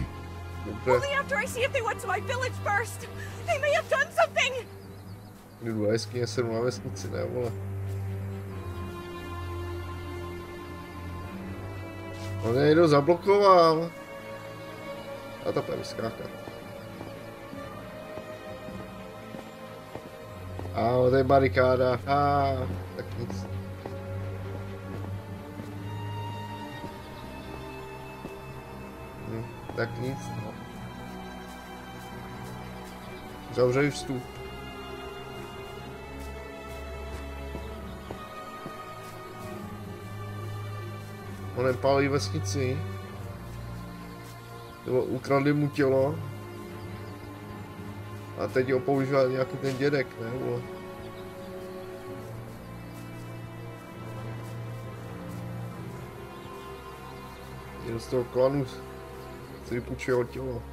Only after I see if they went to my village first. They may have done something.
GB SK Hynix ne, vole. On je někdo zablokoval. A to půjde vyskákat. A to je barikáda. Tak nic. Tak nic, no. Zavřej vstup. On pálí vesnici. Ukradli mu tělo. A teď ho používá nějaký ten dědek, ne? Vole. Jen z toho klanu si vypůjčuje ho tělo.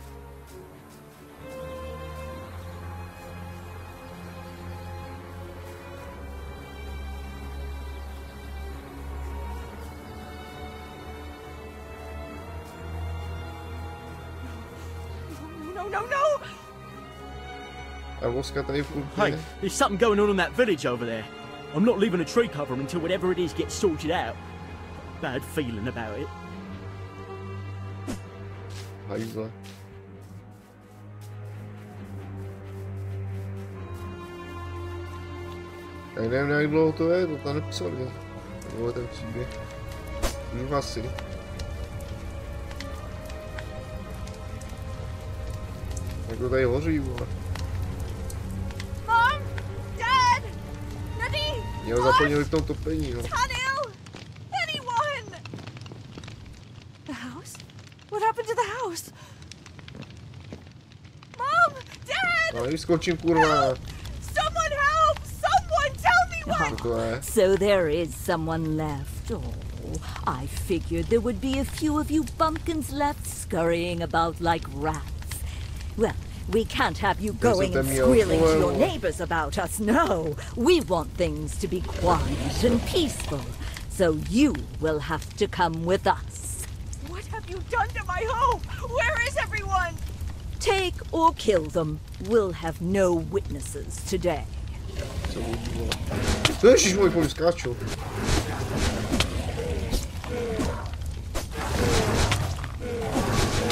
Hey, there's something going on in that village over there. I'm not leaving a tree cover until whatever it is gets sorted out. Bad feeling about it.
Hajzle. Já nevím, jak dlouho to je, to tam nepsali. Tohle ten příběh. Už asi. Jak to tady hoří, vole.
Mom! Dad! Nadine!
Mě ho zaplnili v tom topení, no.
Anyone! The house? What happened to the house? Mom! Dad!
No, vyskočím, kurva.
Someone help! Someone tell me what!
So there is someone left. Oh, I figured there would be a few of you bumpkins left scurrying about like rats. Well, we can't have you going and squealing to your neighbors about us, no. We want things to be quiet and peaceful, so you will have to come with us.
What have you done to my home? Where is everyone?
Take or kill them. We'll have no witnesses today.
Ježiš môj, poli skáču.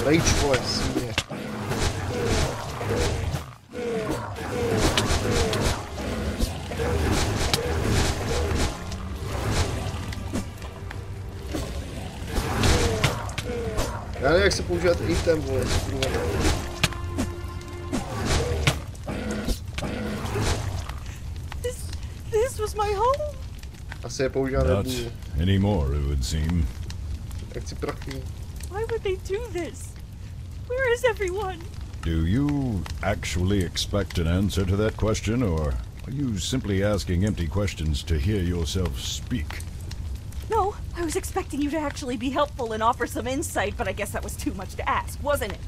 Rage, vole, síně. Já nevím, jak se používat item, vole,
This was my home.
Asi je používat nebudu.
Not anymore, it would seem.
Jak si prachy.
Why would they do this? Where is everyone?
Do you actually expect an answer to that question, or Are you simply asking empty questions to hear yourself speak?
No, I was expecting you to actually be helpful and offer some insight, but I guess that was too much to ask, wasn't it?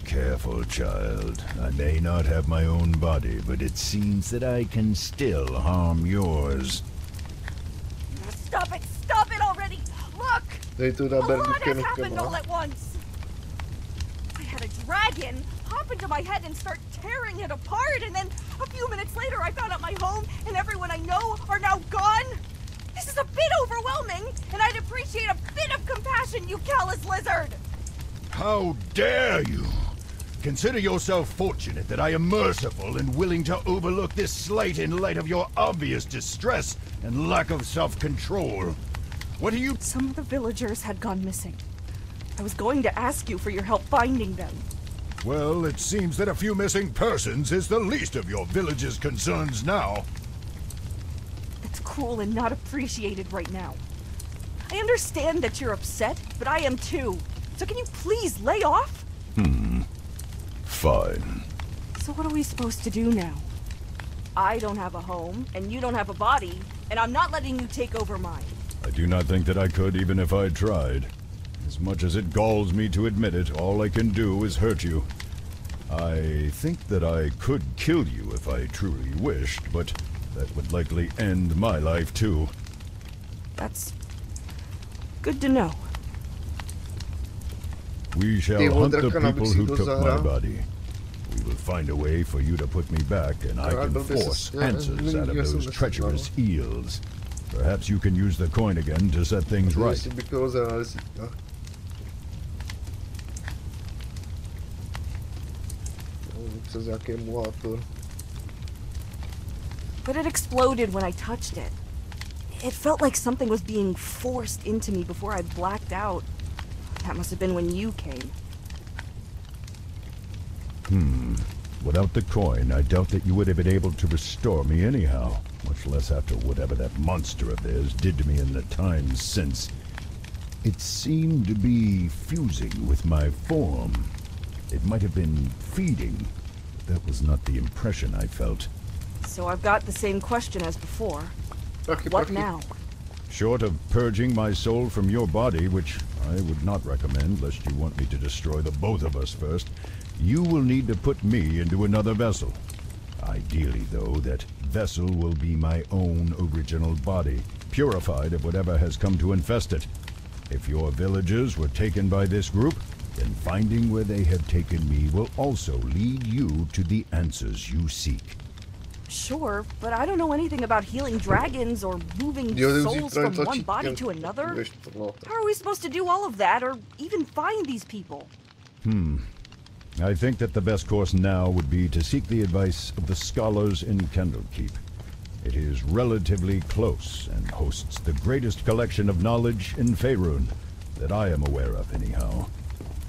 Careful, child. I may not have my own body, but it seems that I can still harm yours.
Stop it! Stop it already! Look! A lot has happened all at once! I had a dragon hop into my head and start tearing it apart, and then a few minutes later I found out my home and everyone I know are now gone! This is a bit overwhelming, and I'd appreciate a bit of compassion, you callous lizard!
How dare you! Consider yourself fortunate that I am merciful and willing to overlook this slight in light of your obvious distress and lack of self-control. What are you—
Some of the villagers had gone missing. I was going to ask you for your help finding them.
Well, it seems that a few missing persons is the least of your village's concerns now.
It's cool and not appreciated right now. I understand that you're upset, but I am too. So can you please lay off?
Fine.
So what are we supposed to do now? I don't have a home, and you don't have a body, and I'm not letting you take over mine.
I do not think that I could, even if I tried. As much as it galls me to admit it, all I can do is hurt you. I think that I could kill you if I truly wished, but that would likely end my life too.
That's good to know.
We shall hunt the people who took my body. We will find a way for you to put me back, and I can force answers out of those treacherous eels. Perhaps you can use the coin again to set things right.
But it exploded when I touched it. It felt like something was being forced into me before I blacked out. That must have been when you came.
Without the coin, I doubt that you would have been able to restore me anyhow, much less after whatever that monster of theirs did to me in the times since. It seemed to be fusing with my form. It might have been feeding. That was not the impression I felt.
So I've got the same question as before. What now?
Short of purging my soul from your body, which I would not recommend lest you want me to destroy the both of us first, you will need to put me into another vessel. Ideally, though, that vessel will be my own original body, purified of whatever has come to infest it. If your villagers were taken by this group, then finding where they have taken me will also lead you to the answers you seek.
Sure, but I don't know anything about healing dragons or moving souls from one body to another. How are we supposed to do all of that, or even find these people?
I think that the best course now would be to seek the advice of the scholars in Candlekeep. It is relatively close and hosts the greatest collection of knowledge in Faerun that I am aware of anyhow.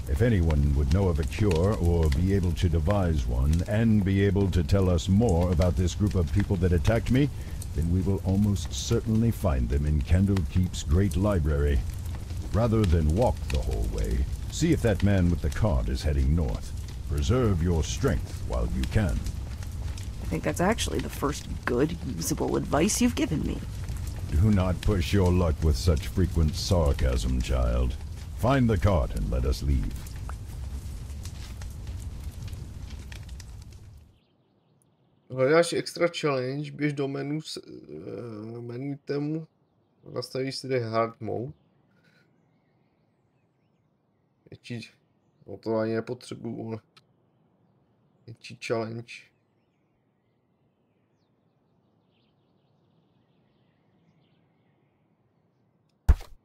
If anyone would know of a cure or be able to devise one and be able to tell us more about this group of people that attacked me, then we will almost certainly find them in Candlekeep's great library. Rather than walk the whole way, see if that man with the card is heading north. Preserve your strength while you can.
I think that's actually the first good, usable advice you've given me.
Do not push your luck with such frequent sarcasm, child. Find the cart and let us leave.
Hledáš extra challenge, běž do menu, menu temu, nastavíš si tady hard mode. Větší, no to ani nepotřebuju, ale větší challenge.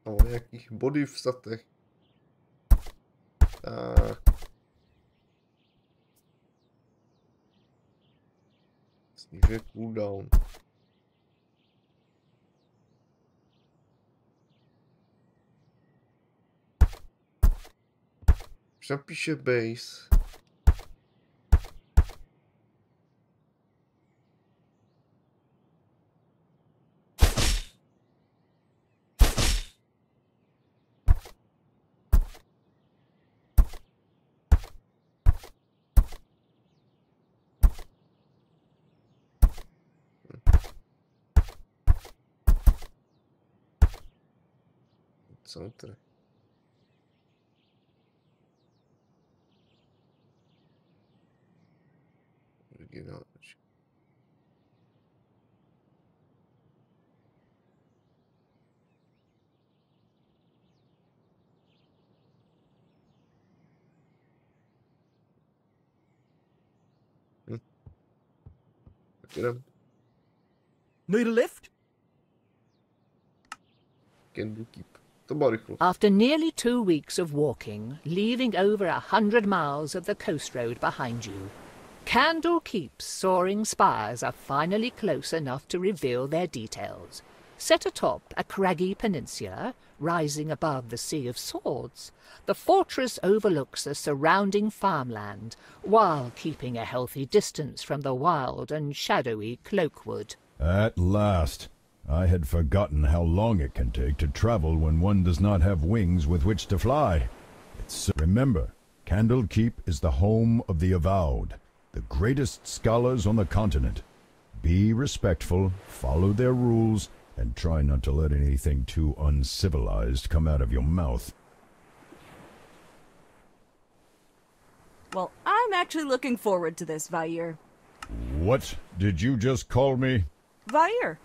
No, nějakých body v statech. Tak. Snižuje cooldown. Už napíše base. soundtrack. Originál.
Need a lift?
After nearly 2 weeks of walking, leaving over 100 miles of the coast road behind you, Candle Keep's soaring spires are finally close enough to reveal their details. Set atop a craggy peninsula, rising above the Sea of Swords, the fortress overlooks the surrounding farmland, while keeping a healthy distance from the wild and shadowy Cloakwood.
At last! I had forgotten how long it can take to travel when one does not have wings with which to fly. Remember, Candle Keep is the home of the Avowed, the greatest scholars on the continent. Be respectful, follow their rules, and try not to let anything too uncivilized come out of your mouth.
Well, I'm actually looking forward to this, Vair.
What did you just call me?
Vair.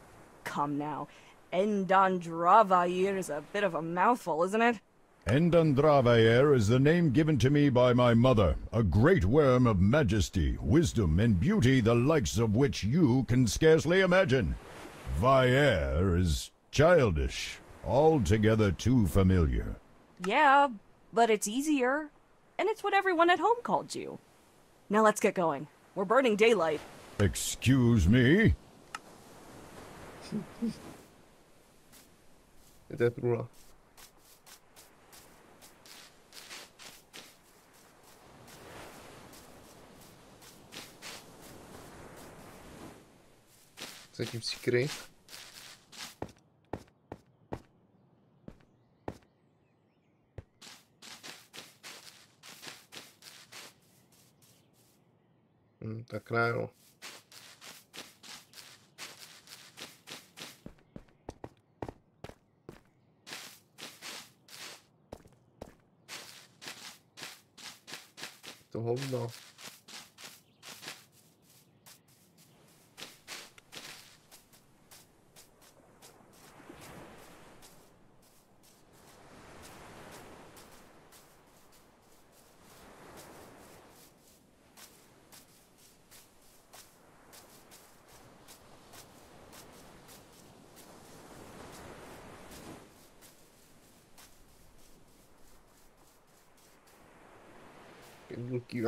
Come now. Endandravair is a bit of a mouthful, isn't it?
Endandravair is the name given to me by my mother, a great worm of majesty, wisdom, and beauty, the likes of which you can scarcely imagine. Vair is childish, altogether too familiar.
Yeah, but it's easier. And it's what everyone at home called you. Now let's get going. We're burning daylight.
Excuse me?
Zatím si kryj. Tak ne, no. To hovno.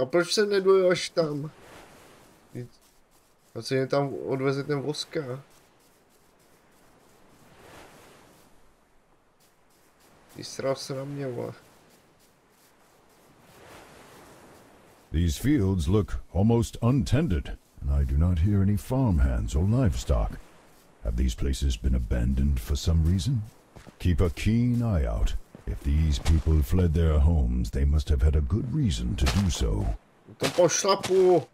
A proč se nedojel až tam? A co je tam odveze ten voska? Vysral se na mě, vole.
These fields look almost untended, and I do not hear any farmhands or livestock. Have these places been abandoned for some reason? Keep a keen eye out. If these people fled their homes, they must have had a good reason to do so.
To pošlapu!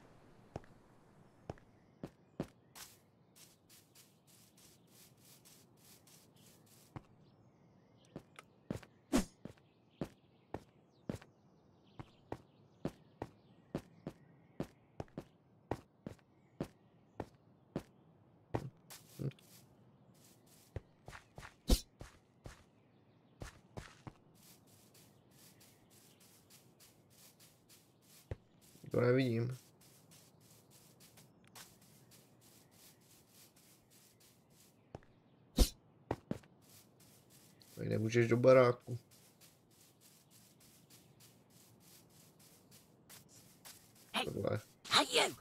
To nevidím. Tady nemůžeš do baráku.
Hey you!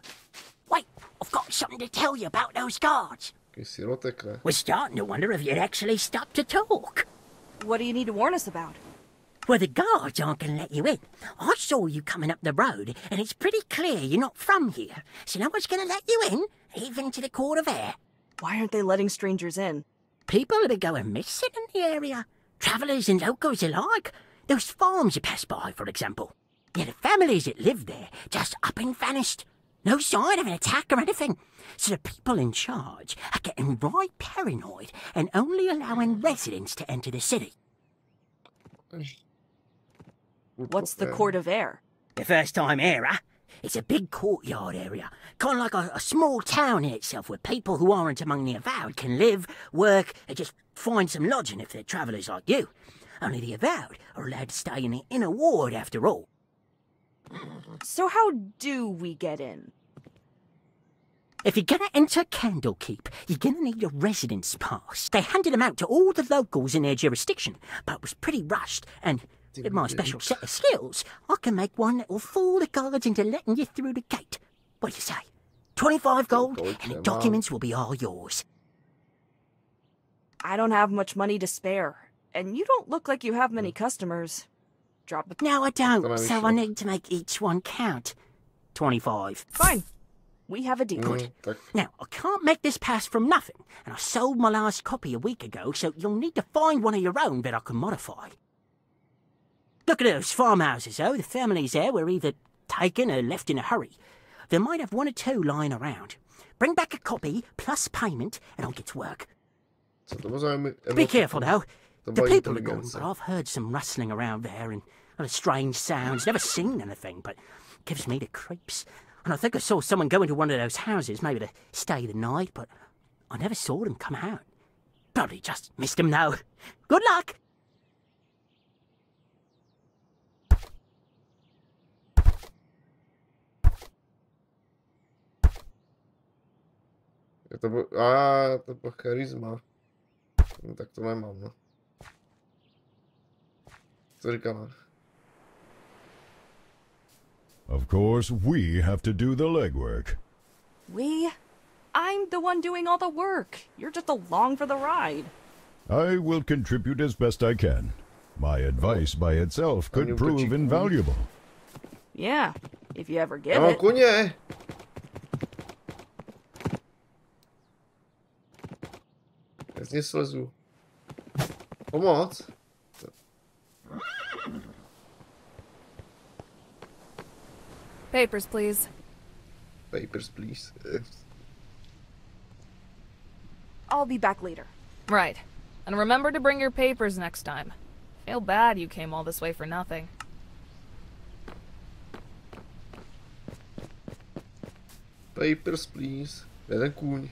Wait, I've got something to tell you about those guards. We're starting to wonder if you'd actually stop to talk.
What do you need to warn us about?
Well, the guards aren't going to let you in. I saw you coming up the road, and it's pretty clear you're not from here. So no one's going to let you in, even to the Court of Air.
Why aren't they letting strangers in?
People that are going missing in the area. Travellers and locals alike. Those farms you pass by, for example. Yeah, the families that live there just up and vanished. No sign of an attack or anything. So the people in charge are getting right paranoid and only allowing residents to enter the city.
What's the court of air?
The first-time era. It's a big courtyard area, kind of like a small town in itself where people who aren't among the avowed can live, work, and just find some lodging if they're travellers like you. Only the avowed are allowed to stay in the inner ward after all.
So how do we get in?
If you're gonna enter Candlekeep, you're gonna need a residence pass. They handed them out to all the locals in their jurisdiction, but it was pretty rushed, and with my special set of skills, I can make one that will fool the guards into letting you through the gate. What do you say? 25 gold, and the documents will be all yours.
I don't have much money to spare, and you don't look like you have many customers. Drop the...
No, I don't, so I need to make each one count. 25.
Fine. We have a deal.
Good. Now, I can't make this pass from nothing, and I sold my last copy a week ago, so you'll need to find one of your own that I can modify. Look at those farmhouses, though. The families there were either taken or left in a hurry. They might have one or two lying around. Bring back a copy, plus payment, and I'll get to work. Be careful, though. The people are gone, but I've heard some rustling around there and other strange sounds. Never seen anything, but it gives me the creeps. And I think I saw someone go into one of those houses, maybe to stay the night, but I never saw them come out. Probably just missed them, though. Good luck!
To bylo, to bylo charisma. No, tak to nemám, no. Co říkáme?
Of course, we have to do the legwork.
We? I'm the one doing all the work. You're just along for the ride.
I will contribute as best I can. My advice by itself could prove invaluable.
Yeah, if you ever get it.
Koně! Já z něj slezu. Pomoc?
Papers, please.
Papers, please.
I'll be back later.
Right. And remember to bring your papers next time. Feel bad you came all this way for nothing.
Papers, please. Jeden kůň.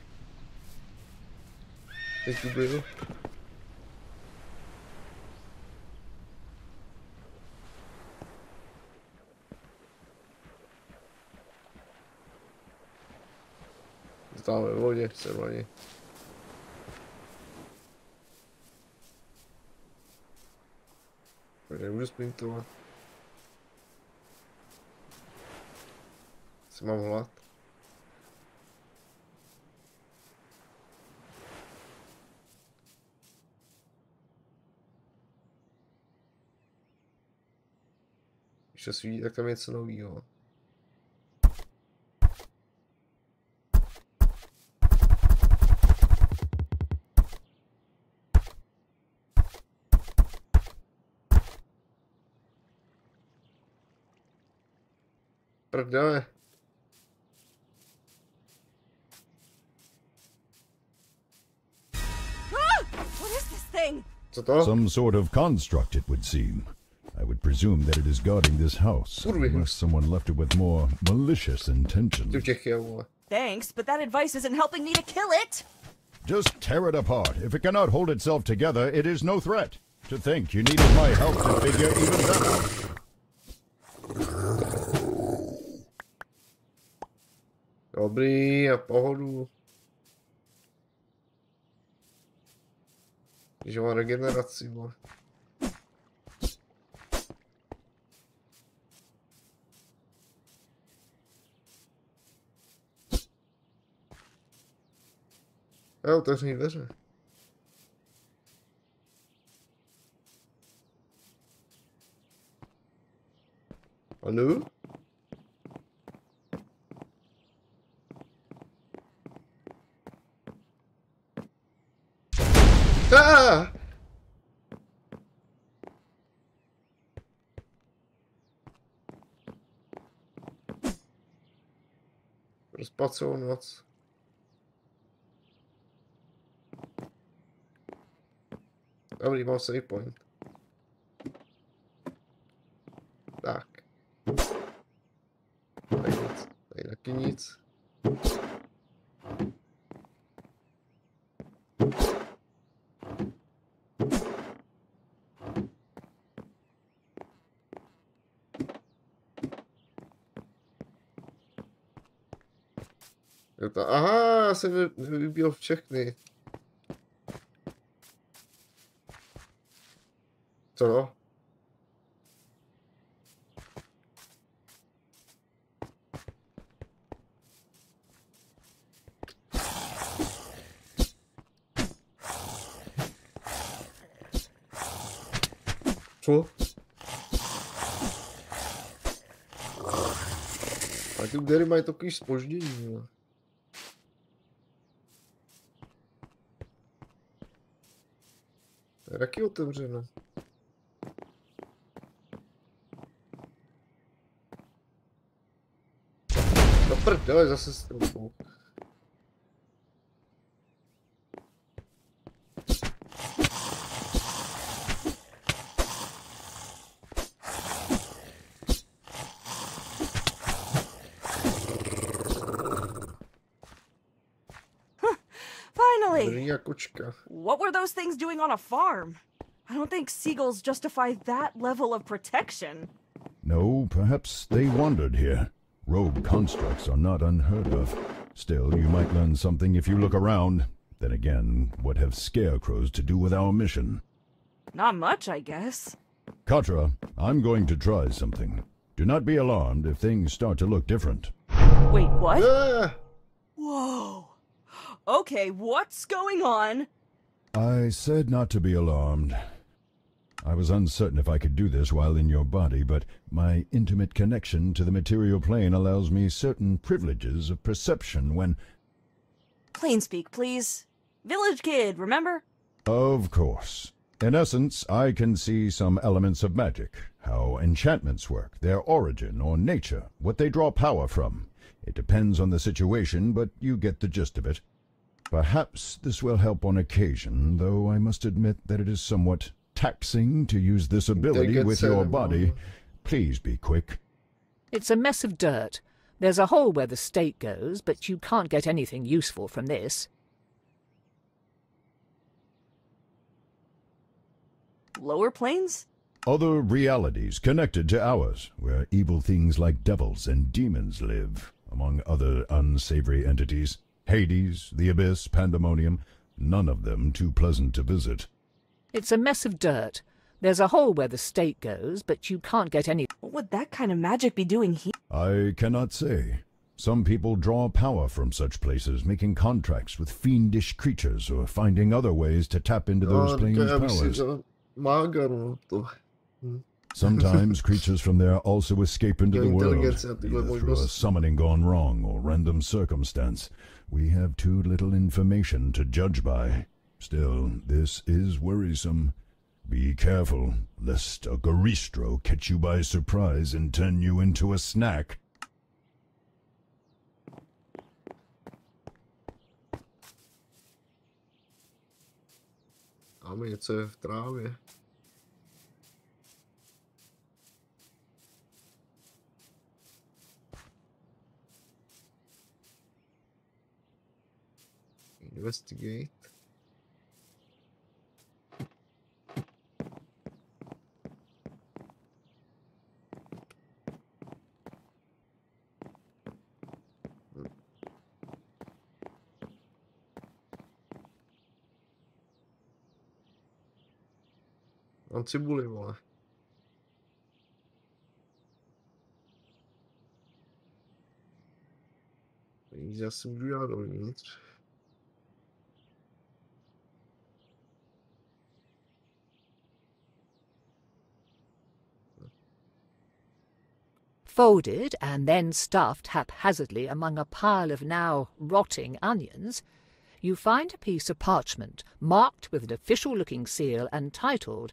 Teď tu byl. Tam ve vodě, servaně. Nemůžu sprintovat. Si mám hlad. Když se svítí, tak tam je něco novýho. Prdele.
What is this thing?
Some sort of construct, it would seem. I would presume that it is guarding this house, unless someone left it with more malicious intentions.
Thanks, but that advice isn't helping me to kill it.
Just tear it apart. If it cannot hold itself together, it is no threat. To think you needed my help to figure even that out.
Dobrý, a pohodu. Že mám regeneraci, bo. Jo, otevřený dveře. Ano? Ah! Rozpad celou noc. Dobrý, mám save point. Aha, já jsem vybíl všechny. Co? Co? A ty údery mají takový zpoždění. Ne? To je taky otevřeno. No prdele, zase s trubou.
What were those things doing on a farm? I don't think seagulls justify that level of protection.
No, perhaps they wandered here. Rogue constructs are not unheard of. Still, you might learn something if you look around. Then again, what have scarecrows to do with our mission?
Not much, I guess.
Katra, I'm going to try something. Do not be alarmed if things start to look different.
Wait, what? Whoa. Okay, what's going on?
I said not to be alarmed. I was uncertain if I could do this while in your body, but my intimate connection to the material plane allows me certain privileges of perception when...
Plain speak, please. Village kid, remember?
Of course. In essence, I can see some elements of magic, how enchantments work, their origin or nature, what they draw power from. It depends on the situation, but you get the gist of it. Perhaps this will help on occasion, though I must admit that it is somewhat taxing to use this ability with your body. Please be quick.
It's a mess of dirt. There's a hole where the stake goes, but you can't get anything useful from this.
Lower planes?
Other realities connected to ours, where evil things like devils and demons live, among other unsavory entities. Hades, the Abyss, Pandemonium, none of them too pleasant to visit.
It's a mess of dirt. There's a hole where the stake goes, but you can't get any...
What would that kind of magic be doing here?
I cannot say. Some people draw power from such places, making contracts with fiendish creatures or finding other ways to tap into those planes' powers. Sometimes creatures from there also escape into the world, either through a summoning gone wrong or random circumstance. We have too little information to judge by. Still, this is worrisome. Be careful, lest a Garistro catch you by surprise and turn you into a snack.
Máme něco v trávě. Investigate. Mám cibuli, vole. Já si můžu ját dovnitř.
Folded and then stuffed haphazardly among a pile of now rotting onions, you find a piece of parchment marked with an official-looking seal and titled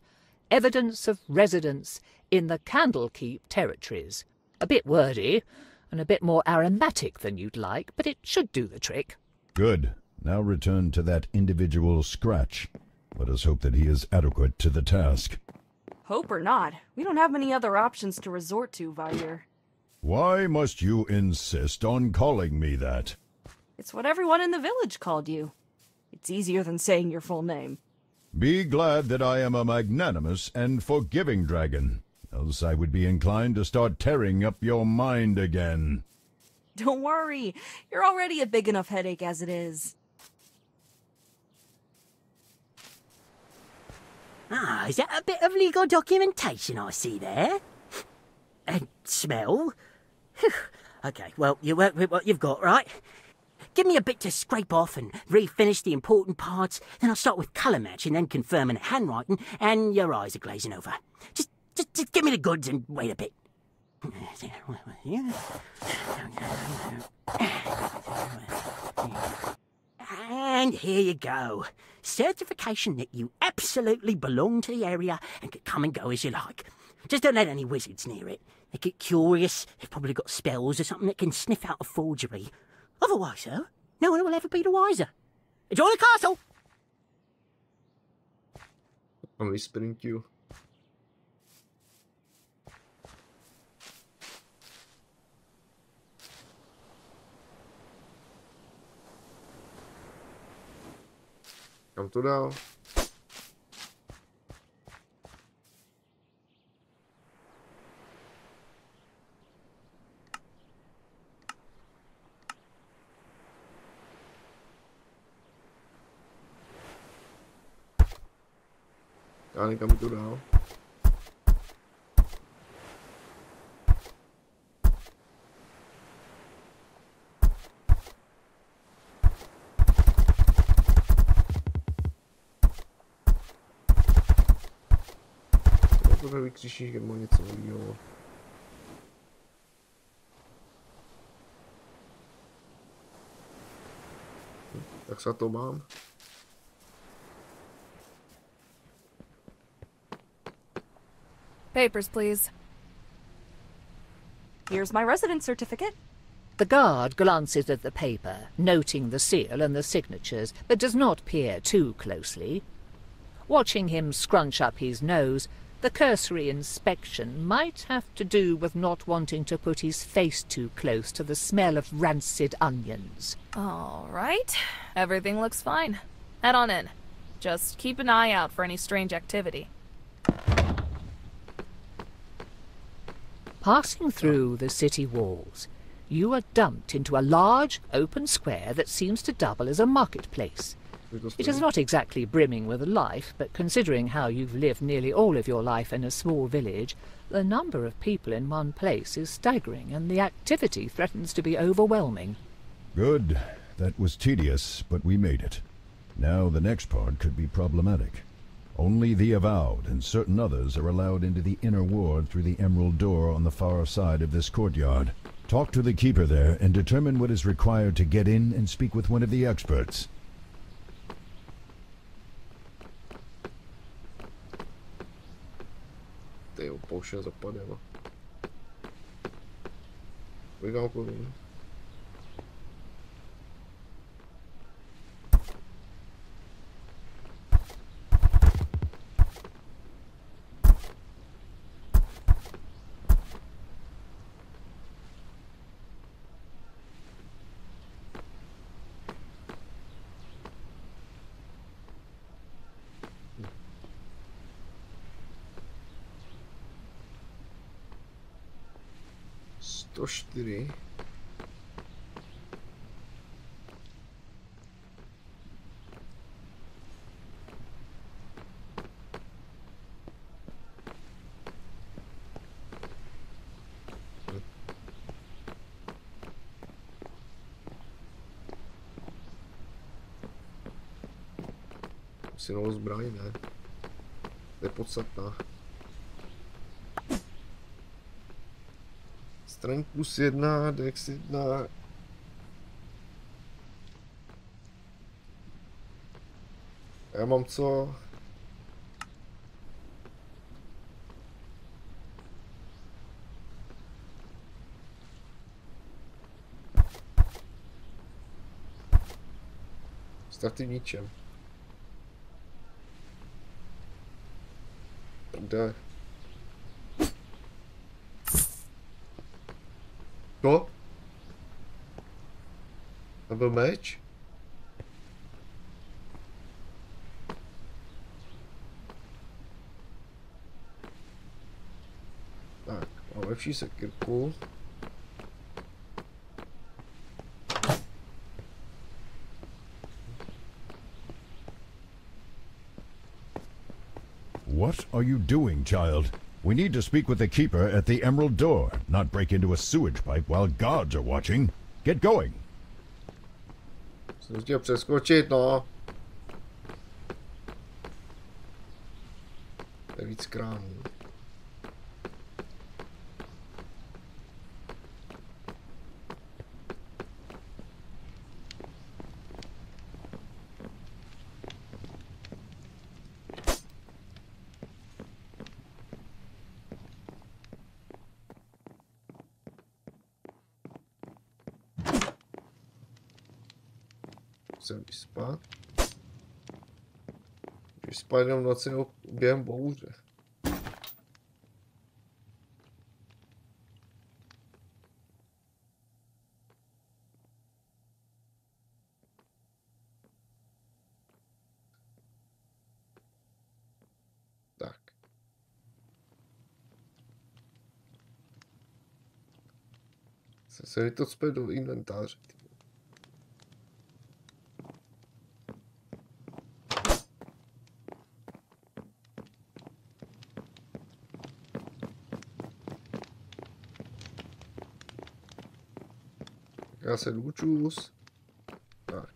Evidence of Residence in the Candlekeep Territories. A bit wordy and a bit more aromatic than you'd like, but it should do the trick.
Good. Now return to that individual Scratch. Let us hope that he is adequate to the task.
Hope or not, we don't have many other options to resort to, Vair.
Why must you insist on calling me that?
It's what everyone in the village called you. It's easier than saying your full name.
Be glad that I am a magnanimous and forgiving dragon, else I would be inclined to start tearing up your mind again.
Don't worry. You're already a big enough headache as it is.
Ah, is that a bit of legal documentation I see there? And smell? Whew. Okay, well, you work with what you've got, right? Give me a bit to scrape off and refinish the important parts, then I'll start with colour matching, then confirming the handwriting, and your eyes are glazing over. Just give me the goods and wait a bit. And here you go. Certification that you absolutely belong to the area and can come and go as you like. Just don't let any wizards near it. They get curious, they've probably got spells or something that can sniff out a forgery. Otherwise, though, no one will ever be the wiser. Enjoy the castle!
I'm whispering to you. Kam to dál? Já někam to dál. Vykřičník nebo něco nového. Tak se to mám.
Papers, please.
Here's my residence certificate.
The guard glances at the paper, noting the seal and the signatures, but does not peer too closely. Watching him scrunch up his nose, the cursory inspection might have to do with not wanting to put his face too close to the smell of rancid onions.
All right. Everything looks fine. Head on in. Just keep an eye out for any strange activity.
Passing through the city walls, you are dumped into a large, open square that seems to double as a marketplace. It is not exactly brimming with life, but considering how you've lived nearly all of your life in a small village, the number of people in one place is staggering, and the activity threatens to be overwhelming.
Good. That was tedious, but we made it. Now the next part could be problematic. Only the avowed and certain others are allowed into the inner ward through the emerald door on the far side of this courtyard. Talk to the keeper there and determine what is required to get in and speak with one of the experts.
Ty pouště zapadlo. Vygal povím. To 4. Si novou zbraň, ne? To je podstatná. Strength +1, Dex 1. Já mám co? Starty v ničem. Kde? To? To byl meč? Tak, mám lepší sekirku.
What are you doing, child? We need to speak with the keeper at the Emerald Door, not break into a sewage pipe while guards are watching. Get going.
Jsem chtěl přeskočit, no. To je víc kránů. Musím vyspat. Vyspat jenom v noci během bouře. Tak. Se mi to zpět do inventáře. Já se důčus. Tak.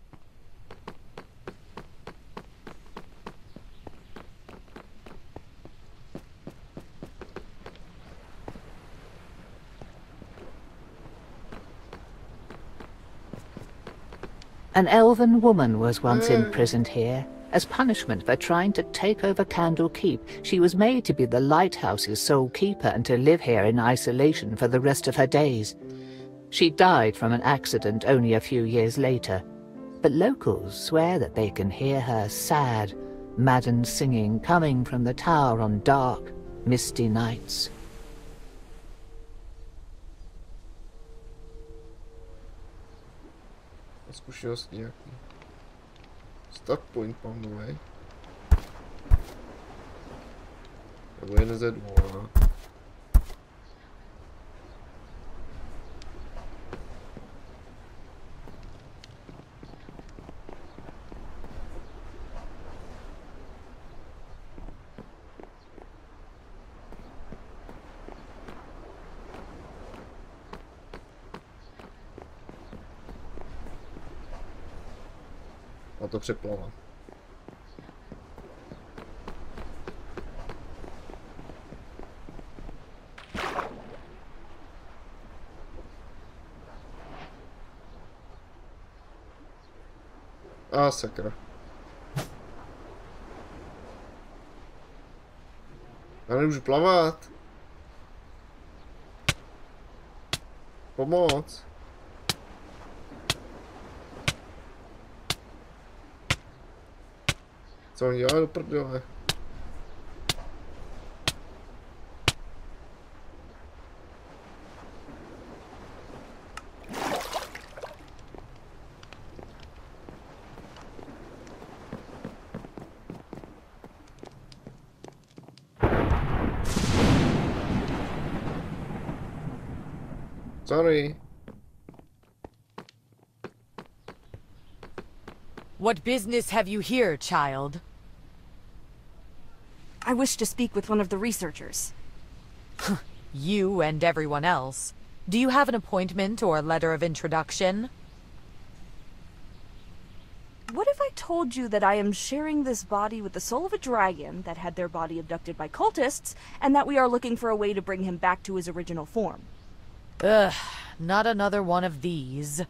An elven woman was once imprisoned here. As punishment for trying to take over Candle Keep, she was made to be the lighthouse's sole keeper and to live here in isolation for the rest of her days. She died from an accident only a few years later, but locals swear that they can hear her sad, maddened singing coming from the tower on dark, misty nights.
Zkušenost nějaký. Start point mám nový. Nebo jen Z2. A to přeplava. A sakra. Já nemůžu plavat. Pomoc. Co on dělá do prdele? Sorry.
What business have you here, child?
I wish to speak with one of the researchers.
You and everyone else. Do you have an appointment or a letter of introduction?
What if I told you that I am sharing this body with the soul of a dragon that had their body abducted by cultists, and that we are looking for a way to bring him back to his original form?
Ugh, not another one of these.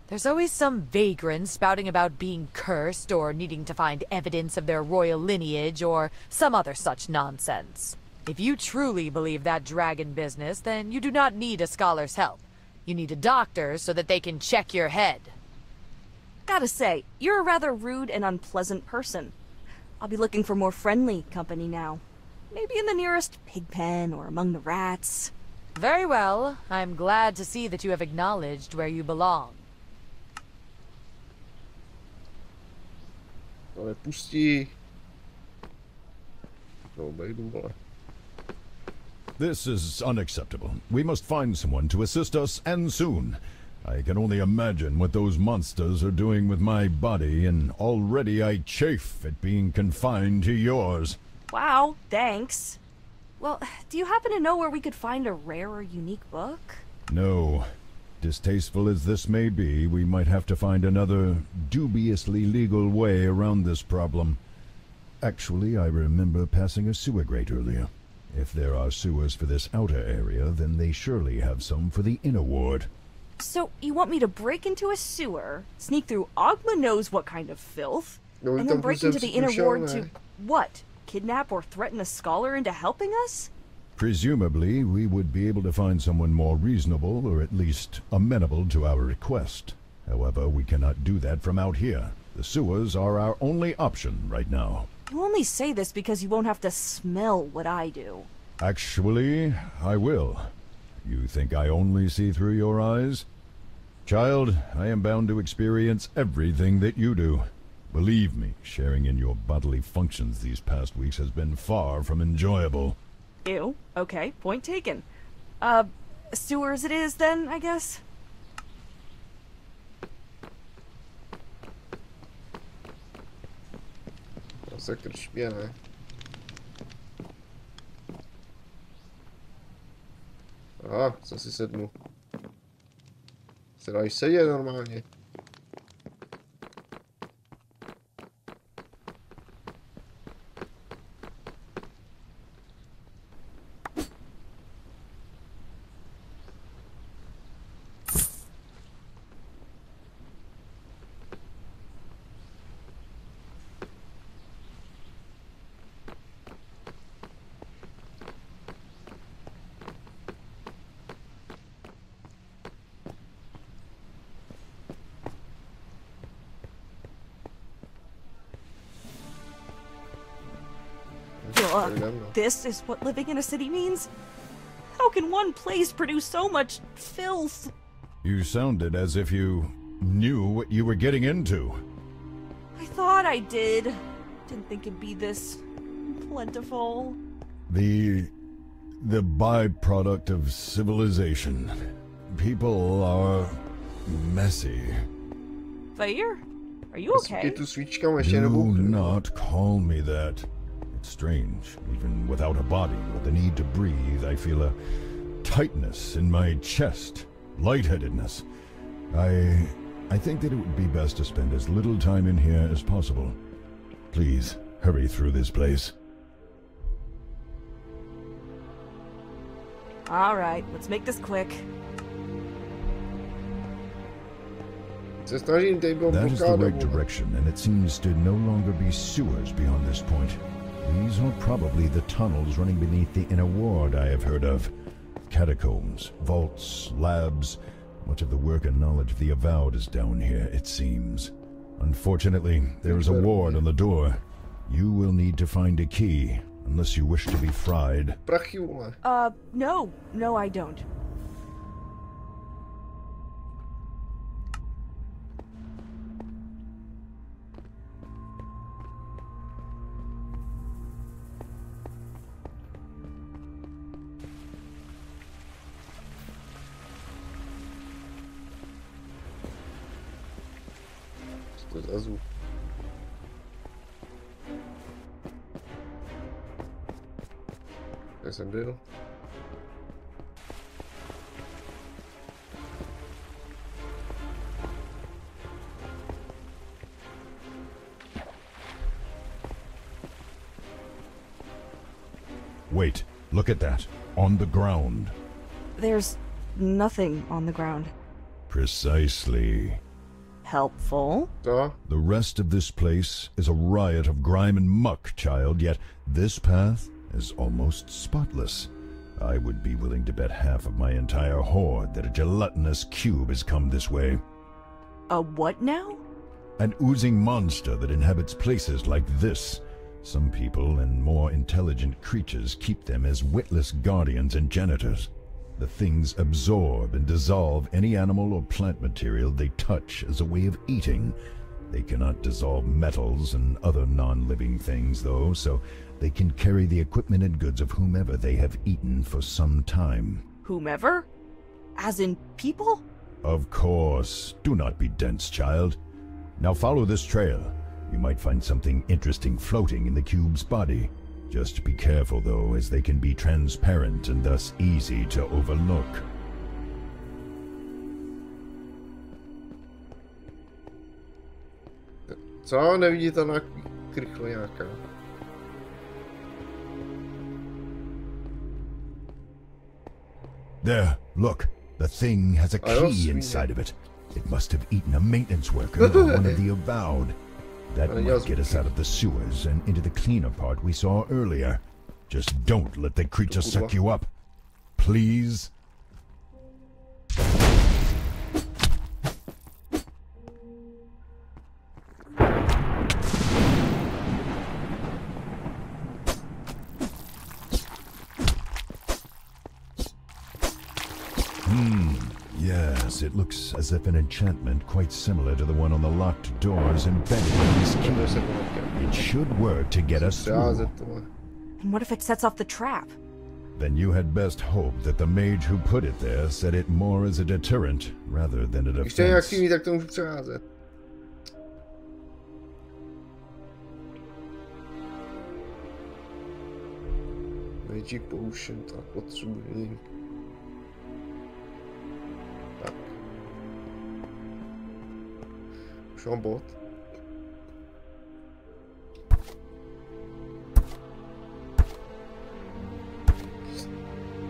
There's always some vagrant spouting about being cursed or needing to find evidence of their royal lineage or some other such nonsense. If you truly believe that dragon business, then you do not need a scholar's help. You need a doctor so that they can check your head.
Gotta say, you're a rather rude and unpleasant person. I'll be looking for more friendly company now. Maybe in the nearest pig pen or among the rats.
Very well. I'm glad to see that you have acknowledged where you belong.
Ale pustí.
This is unacceptable. We must find someone to assist us, and soon. I can only imagine what those monsters are doing with my body, and already I chafe at being confined to yours.
Wow, thanks. Well, do you happen to know where we could find a rare or unique book?
No. Distasteful as this may be, we might have to find another dubiously legal way around this problem. Actually, I remember passing a sewer grate earlier. If there are sewers for this outer area, then they surely have some for the inner ward.
So, you want me to break into a sewer, sneak through Ogma knows what kind of filth, and then break into the inner ward to, what, kidnap or threaten a scholar into helping us?
Presumably, we would be able to find someone more reasonable, or at least amenable to our request. However, we cannot do that from out here. The sewers are our only option right now.
You only say this because you won't have to smell what I do.
Actually, I will. You think I only see through your eyes? Child, I am bound to experience everything that you do. Believe me, sharing in your bodily functions these past weeks has been far from enjoyable.
Ew. Okay, point taken. Sewers it is then, I guess?
Sakra špěné. Aha, co si sednu. Se dají sedět normálně.
This is what living in a city means? How can one place produce so much filth?
You sounded as if you knew what you were getting into.
I thought I did. Didn't think it'd be this plentiful.
The byproduct of civilization. People are messy.
Vair? Are you okay?
Do not call me that. Strange, even without a body or the need to breathe, I feel a tightness in my chest, lightheadedness. I think that it would be best to spend as little time in here as possible. Please, hurry through this place.
All right, let's make this quick.
That is the right direction, and it seems to no longer be sewers beyond this point. These are probably the tunnels running beneath the inner ward I have heard of. Catacombs, vaults, labs. Much of the work and knowledge of the Avowed is down here, it seems. Unfortunately, there is a ward on the door. You will need to find a key, unless you wish to be fried.
No, I don't.
Azul. Encenderam.
Wait, look at that. On the ground.
There's nothing on the ground.
Precisely.
Helpful.
The rest of this place is a riot of grime and muck, child, yet this path is almost spotless. I would be willing to bet half of my entire horde that a gelatinous cube has come this way.
A what now?
An oozing monster that inhabits places like this. Some people and more intelligent creatures keep them as witless guardians and janitors. The things absorb and dissolve any animal or plant material they touch as a way of eating. They cannot dissolve metals and other non-living things, though, so they can carry the equipment and goods of whomever they have eaten for some time.
Whomever? As in people?
Of course. Do not be dense, child. Now follow this trail. You might find something interesting floating in the cube's body. Just be careful though, as they can be transparent and thus easy to overlook.
Co, nevidíte na krychle nějaká?
There, look. The thing has a key inside of it. It must have eaten a maintenance worker or one of the avowed. That might get us out of the sewers and into the cleaner part we saw earlier. Just don't let the creature suck you up. Please? Yes, it looks as if an enchantment quite similar to the one on the locked doors embedded in this key. It should work to get us through.
And what if it sets off the trap?
Then you had best hope that the mage who put it there set it more as a deterrent rather than a defense.
Magic potion, tak potřebuji. Tak. Už mám bod.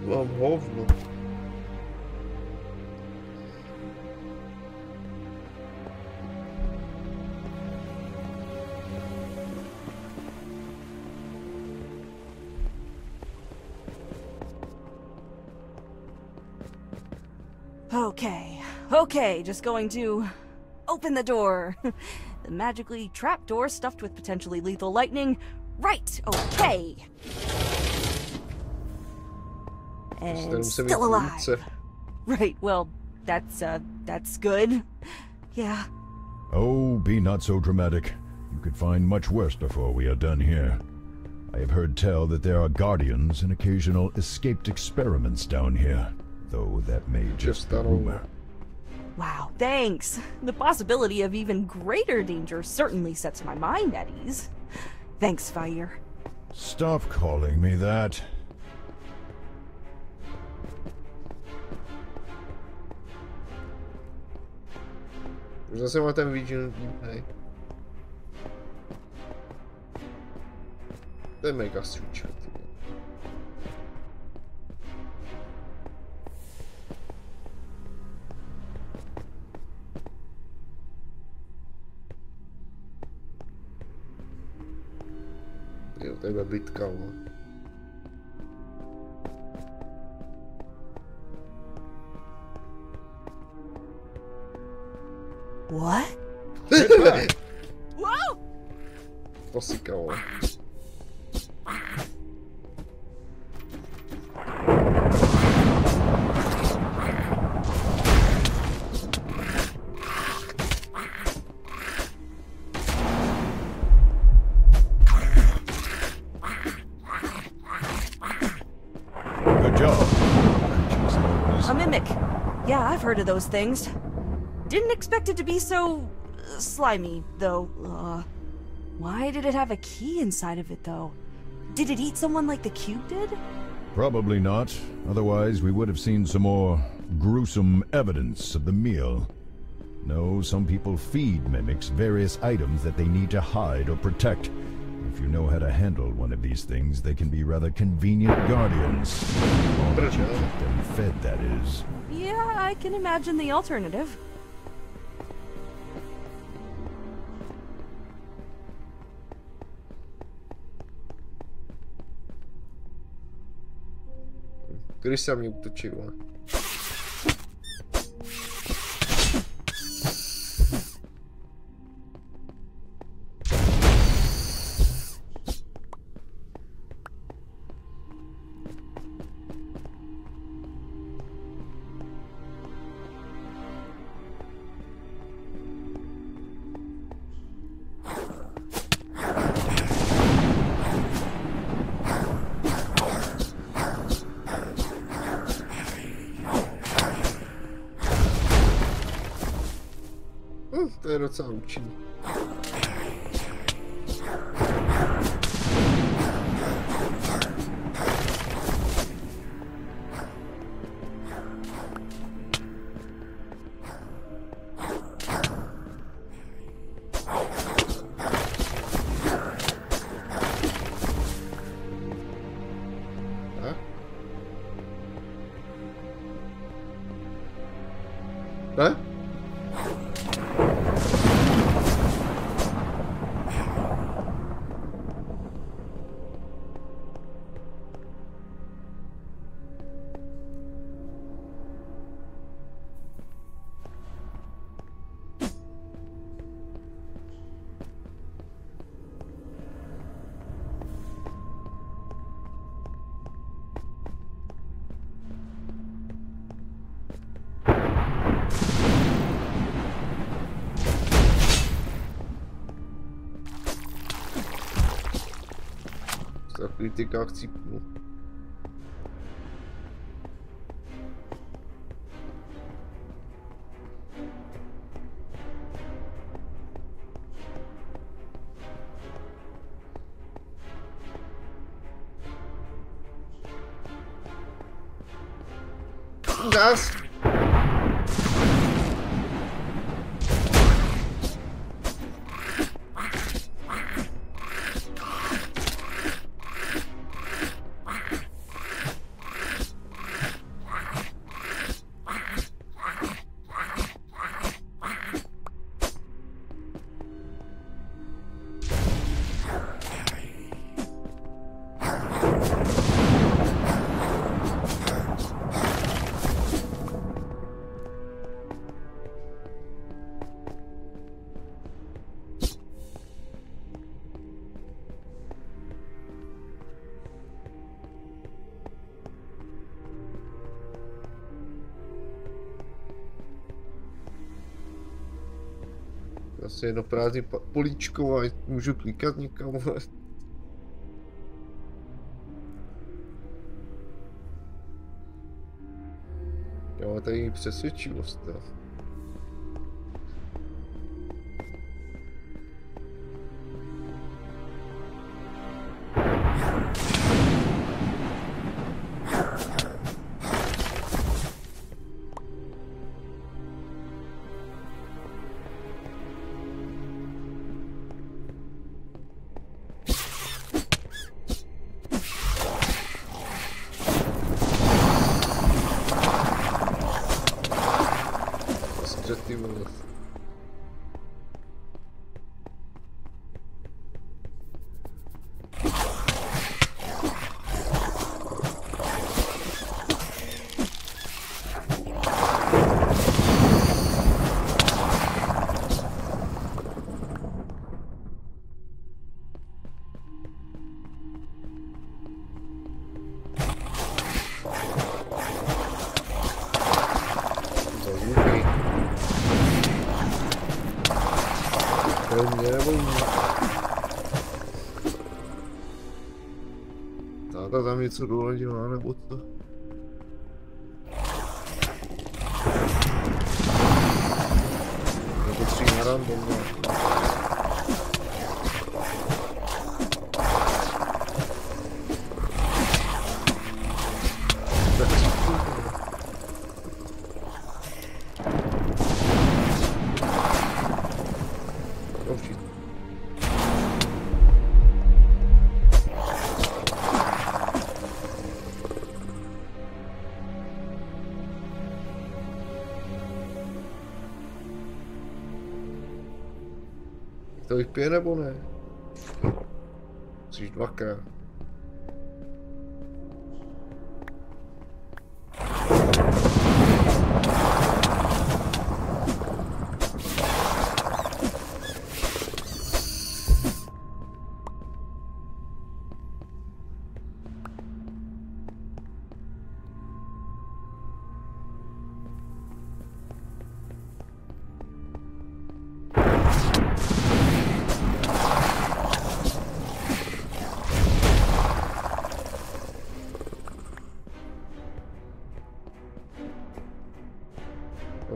Mám hovno.
Okay, just going to open the door. The magically trapped door stuffed with potentially lethal lightning. Right, okay. And still alive. Right, well, that's good. Yeah.
Oh, be not so dramatic. You could find much worse before we are done here. I have heard tell that there are guardians and occasional escaped experiments down here, though that may just be rumor.
Wow, thanks. The possibility of even greater danger certainly sets my mind at ease. Thanks, Fire.
Stop calling me that.
Zase má ten Vision gameplay. To je mega stručný. Jo, to je bitka, no.
What? Whoa!
To si kalo.
Heard of those things. Didn't expect it to be so slimy, though. Why did it have a key inside of it, though? Did it eat someone like the cube did?
Probably not. Otherwise, we would have seen some more gruesome evidence of the meal. No, some people feed mimics various items that they need to hide or protect. If you know how to handle one of these things, they can be rather convenient guardians. Long as you keep them fed, that is.
Yeah, I can imagine the alternative.
Když se mě utočila. To je docela účinný. Ne? Kritika chcípnu. Zas. Asi jedno prázdný políčko a můžu klíkat někam. Já mám tady přesvědčivost. Táta tam něco doladila, nebo to? Nebo 3 na random, no. To vypije nebo ne? Musíš 2krát.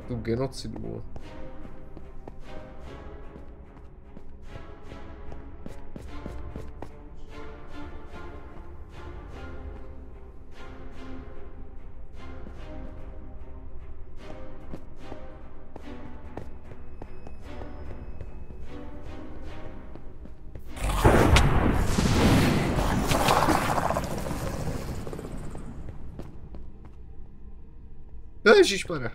Tu genocidu. Ježišmarja.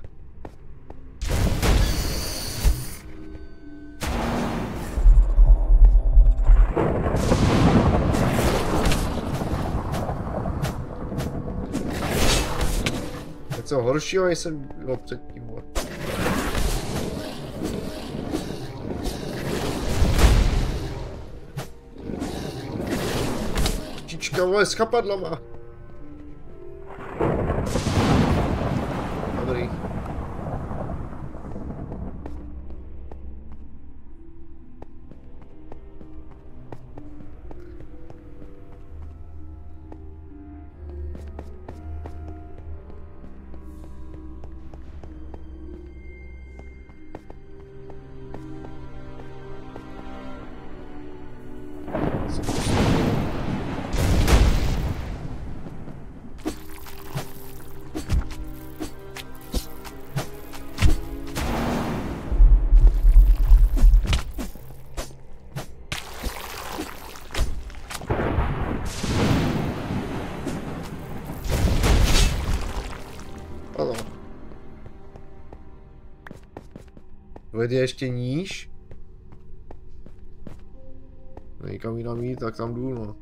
něco horšího, než jsem byl předtím. Čička, vole, s chapadlama. Dobrý. Vede ještě níž. Někam jinam jít, tak tam jdu, no.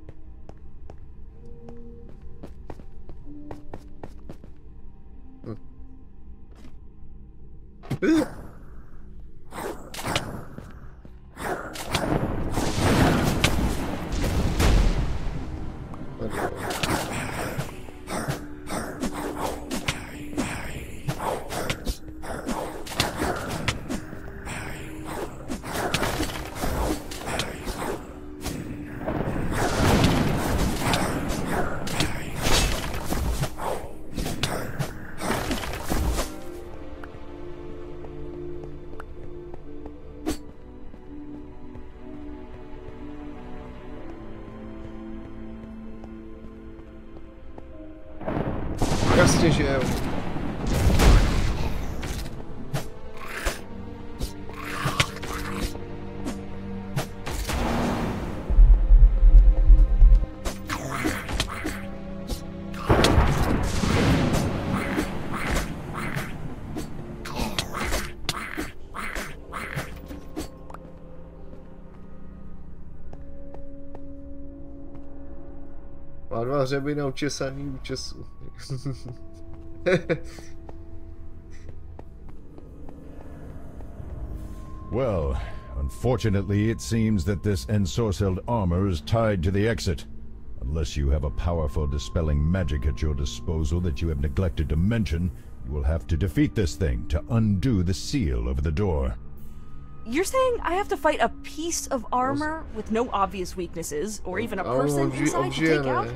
Jasně, že jo. Má dva hřeby na učesaný účesu.
Well, unfortunately it seems that this ensorcelled armor is tied to the exit. Unless you have a powerful dispelling magic at your disposal that you have neglected to mention, you will have to defeat this thing to undo the seal over the door.
You're saying I have to fight a piece of armor with no obvious weaknesses, or even a person inside to take out?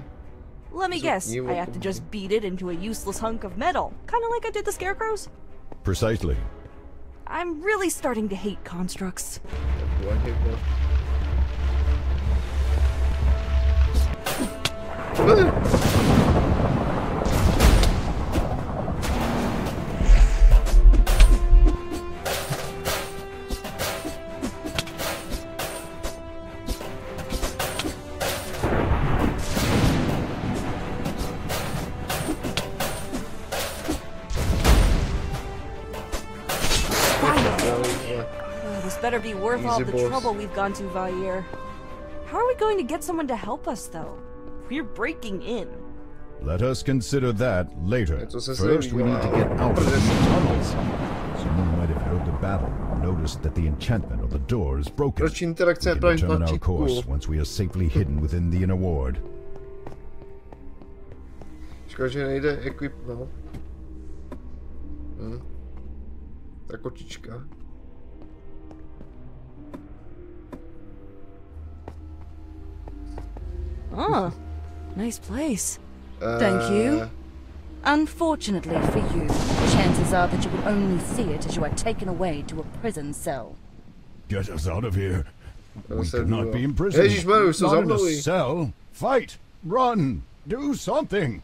Let me guess, I have to just beat it into a useless hunk of metal, kinda like I did the scarecrows?
Precisely.
I'm really starting to hate constructs. Better be worth all the trouble we've gone to, Vair. How are we going to get someone to help us, though? We're breaking in.
Let us consider that later. First, we need to get out of these tunnels. Someone might have heard the battle and noticed that the enchantment on the door is broken. We can determine our course once we are safely hidden within the inner ward.
Škoda, že nejde equip, no. Ta kočička.
Oh, nice place.
Thank you. Unfortunately for you, chances are that you will only see it as you are taken away to a prison cell.
Get us out of here. We could not be imprisoned. Not in a cell. Fight! Run! Do something!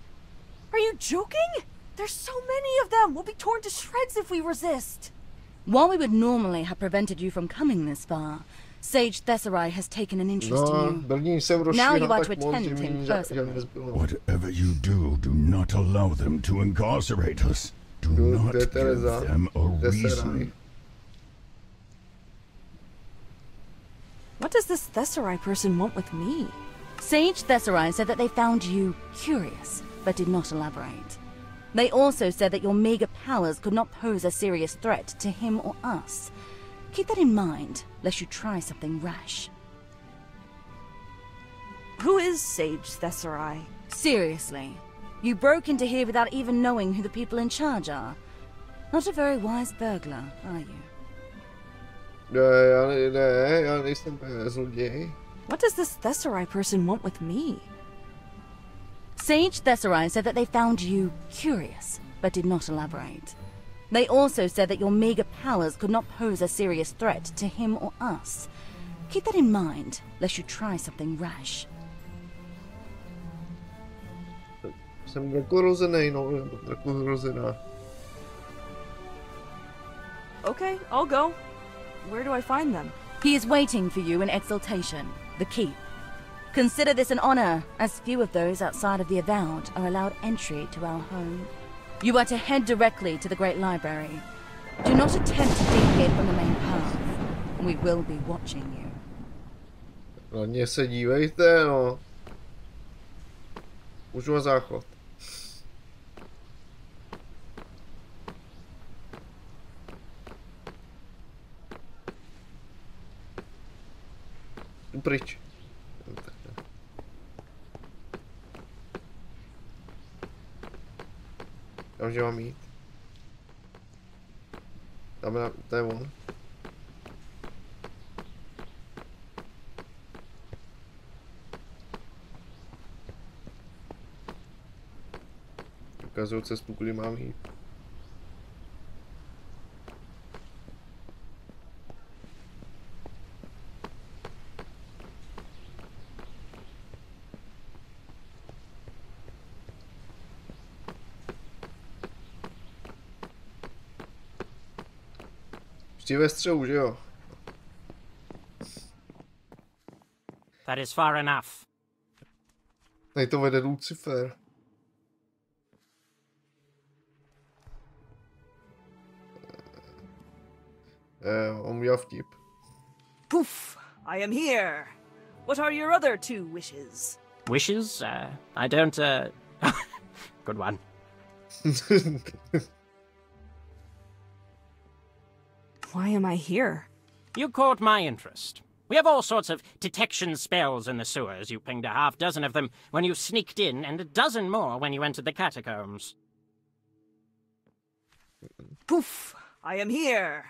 Are you joking? There's so many of them. We'll be torn to shreds if we resist.
While we would normally have prevented you from coming this far, Sage Thesserai has taken an interest in you. Now you are to attend him personally.
Whatever you do, do not allow them to incarcerate us. Do not give them a reason.
What does this Thesserai person want with me?
Sage Thesserai said that they found you curious, but did not elaborate. They also said that your meager powers could not pose a serious threat to him or us. Keep that in mind, lest you try something rash.
Who is Sage Thessarai?
Seriously, you broke into here without even knowing who the people in charge are. Not a very wise burglar, are you?
What does this Thessarai person want with me?
Sage Thessarai said that they found you curious, but did not elaborate. They also said that your meager powers could not pose a serious threat to him or us. Keep that in mind, lest you try something rash.
Jsem drakorozený, no, drakorozená.
Okay, I'll go. Where do I find them?
He is waiting for you in Exaltation, the Keep. Consider this an honor, as few of those outside of the Avowed are allowed entry to our home. You are to head directly to the Great Library. Do not attempt to deviate from the main path. We will be watching you.
Na mě se dívejte, no. Už má záchod. Jdu pryč. Kamže mám jít? Dáme na... to je on. Ukazuju cestu, kudy mám jít. Ve střehu, že jo?
That is far enough.
Tady to vede Lucifer. On udělal vtip.
Poof! I am here. What are your other two wishes?
Wishes? I don't, Good one.
Why am I here?
You caught my interest. We have all sorts of detection spells in the sewers. You pinged a half-dozen of them when you sneaked in, and a dozen more when you entered the catacombs.
Poof! I am here.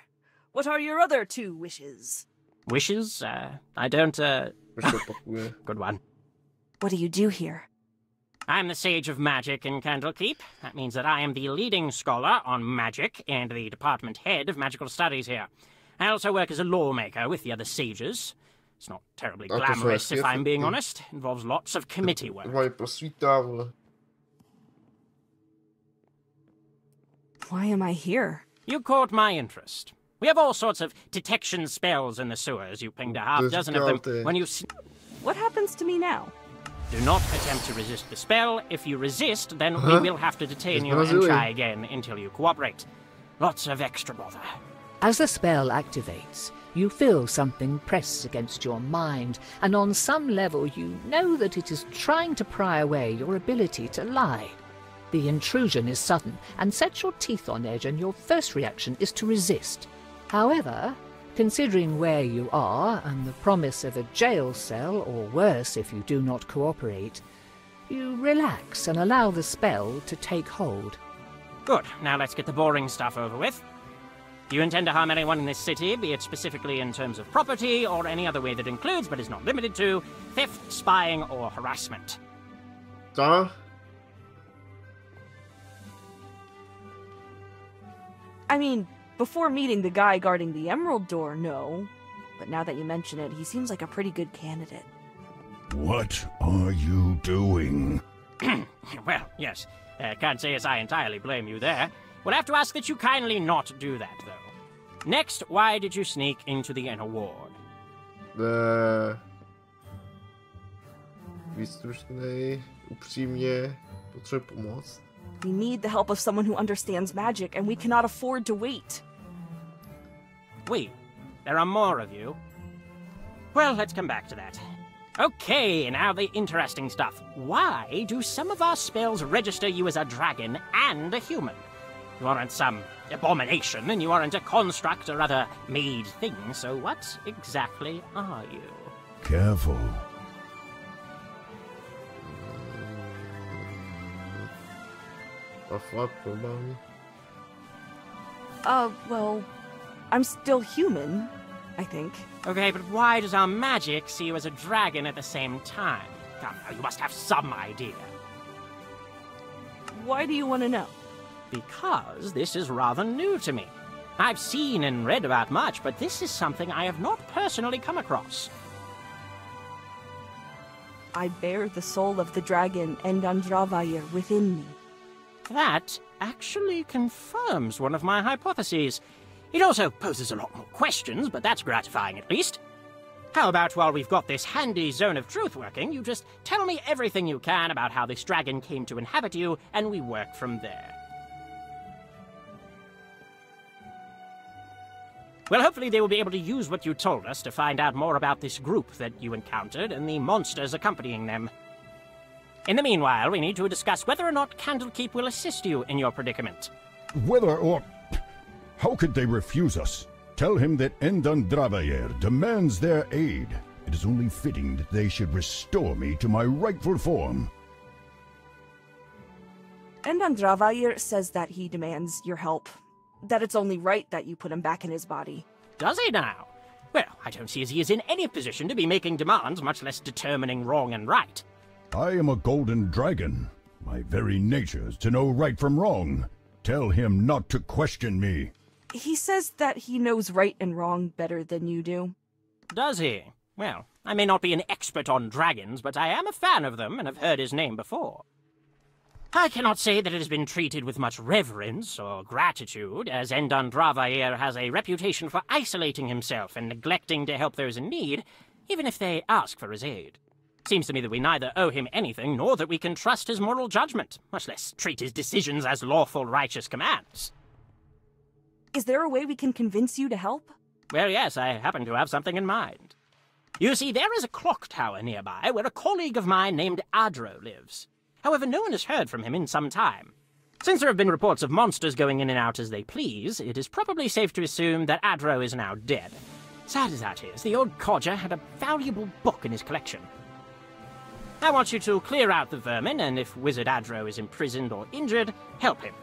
What are your other two wishes?
Wishes? I don't, Good one.
What do you do here?
I'm the Sage of Magic in Candlekeep. That means that I am the leading scholar on magic and the department head of magical studies here. I also work as a lawmaker with the other sages. It's not terribly glamorous, if I'm being honest. It involves lots of committee work.
Why am I here?
You caught my interest. We have all sorts of detection spells in the sewers. You pinged a half-dozen of them when you...
What happens to me now?
Do not attempt to resist the spell. If you resist, then we will have to detain you and try again until you cooperate. Lots of extra bother.
As the spell activates, you feel something press against your mind, and on some level you know that it is trying to pry away your ability to lie. The intrusion is sudden and sets your teeth on edge, and your first reaction is to resist. However, considering where you are and the promise of a jail cell, or worse if you do not cooperate, you relax and allow the spell to take hold.
Good. Now let's get the boring stuff over with. Do you intend to harm anyone in this city, be it specifically in terms of property or any other way that includes, but is not limited to, theft, spying, or harassment?
Duh.
I mean, before meeting the guy guarding the Emerald Door, no. But now that you mention it, he seems like a pretty good candidate.
What are you doing?
Well, yes. Can't say as I entirely blame you there. We'll have to ask that you kindly not do that, though. Next, why did you sneak into the inner ward?
Výstručnej, upřímně, potřebuji pomoct.
We need the help of someone who understands magic, and we cannot afford to wait.
Wait, there are more of you? Well, let's come back to that. Okay, now the interesting stuff. Why do some of our spells register you as a dragon and a human? You aren't some abomination, and you aren't a construct or other made thing, so what exactly are you?
Careful.
A fuck, probably.
Well, I'm still human, I think.
Okay, but why does our magic see you as a dragon at the same time? Come now, you must have some idea.
Why do you want to know?
Because this is rather new to me. I've seen and read about much, but this is something I have not personally come across.
I bear the soul of the dragon Endandravair within me.
That actually confirms one of my hypotheses. It also poses a lot more questions, but that's gratifying at least. How about while we've got this handy zone of truth working, you just tell me everything you can about how this dragon came to inhabit you, and we work from there. Well, hopefully they will be able to use what you told us to find out more about this group that you encountered and the monsters accompanying them. In the meanwhile, we need to discuss whether or not Candlekeep will assist you in your predicament.
Whether or... How could they refuse us? Tell him that Endandravair demands their aid. It is only fitting that they should restore me to my rightful form.
Endandravair says that he demands your help. That it's only right that you put him back in his body.
Does he now? Well, I don't see as he is in any position to be making demands, much less determining wrong and right.
I am a golden dragon. My very nature is to know right from wrong. Tell him not to question me.
He says that he knows right and wrong better than you do.
Does he? Well, I may not be an expert on dragons, but I am a fan of them and have heard his name before. I cannot say that it has been treated with much reverence or gratitude, as Endandravair has a reputation for isolating himself and neglecting to help those in need, even if they ask for his aid. Seems to me that we neither owe him anything, nor that we can trust his moral judgment, much less treat his decisions as lawful, righteous commands.
Is there a way we can convince you to help?
Well, yes, I happen to have something in mind. You see, there is a clock tower nearby where a colleague of mine named Adro lives. However, no one has heard from him in some time. Since there have been reports of monsters going in and out as they please, it is probably safe to assume that Adro is now dead. Sad as that is, the old codger had a valuable book in his collection. I want you to clear out the vermin, and if Wizard Adro is imprisoned or injured, help him.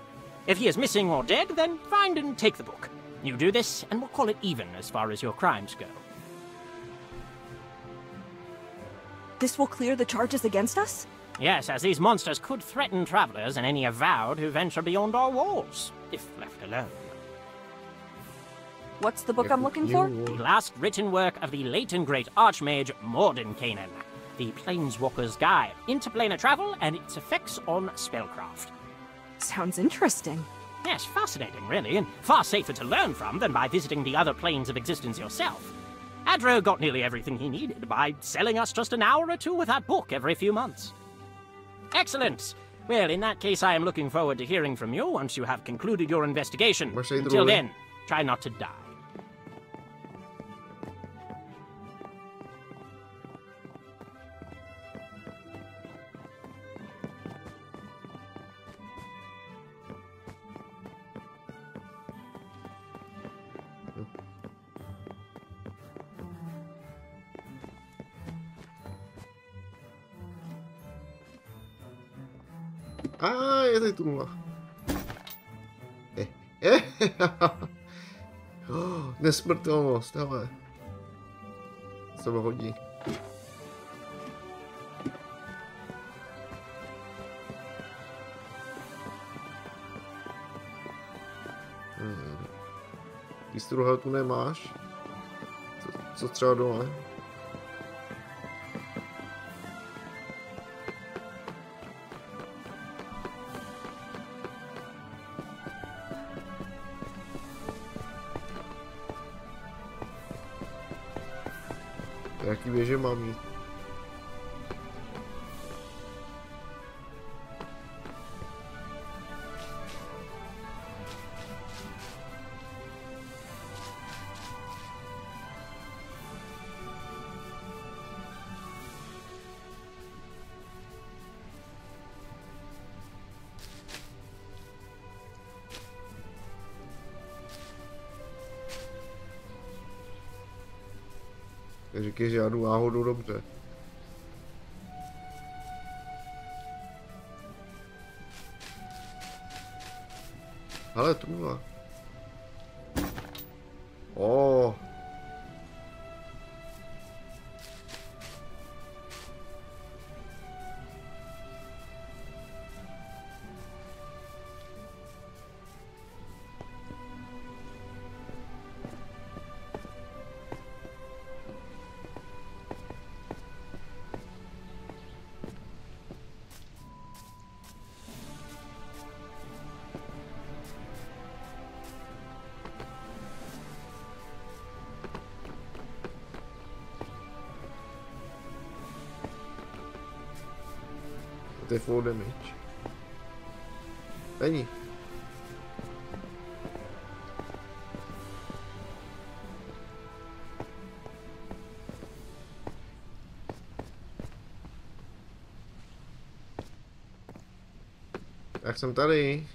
If he is missing or dead, then find and take the book. You do this, and we'll call it even as far as your crimes go.
This will clear the charges against us?
Yes, as these monsters could threaten travelers and any avowed who venture beyond our walls, if left alone.
What's the book I'm looking for?
The last written work of the late and great Archmage Mordenkainen, the Planeswalker's Guide, Interplanar Travel and its Effects on Spellcraft.
Sounds interesting.
Yes, fascinating, really, and far safer to learn from than by visiting the other planes of existence yourself. Adro got nearly everything he needed by selling us just an hour or two with that book every few months. Excellent! Well, in that case, I am looking forward to hearing from you once you have concluded your investigation. Until then, try not to die.
A je tady tunela. Nesmrtelnost, ale se to hodí. Pistru tu nemáš? Co třeba dole? Jaký věže mám jít? Říkej, že já jdu náhodou dobře. Ale trůva. Oh. To je full damage. Není. Jak jsem tady,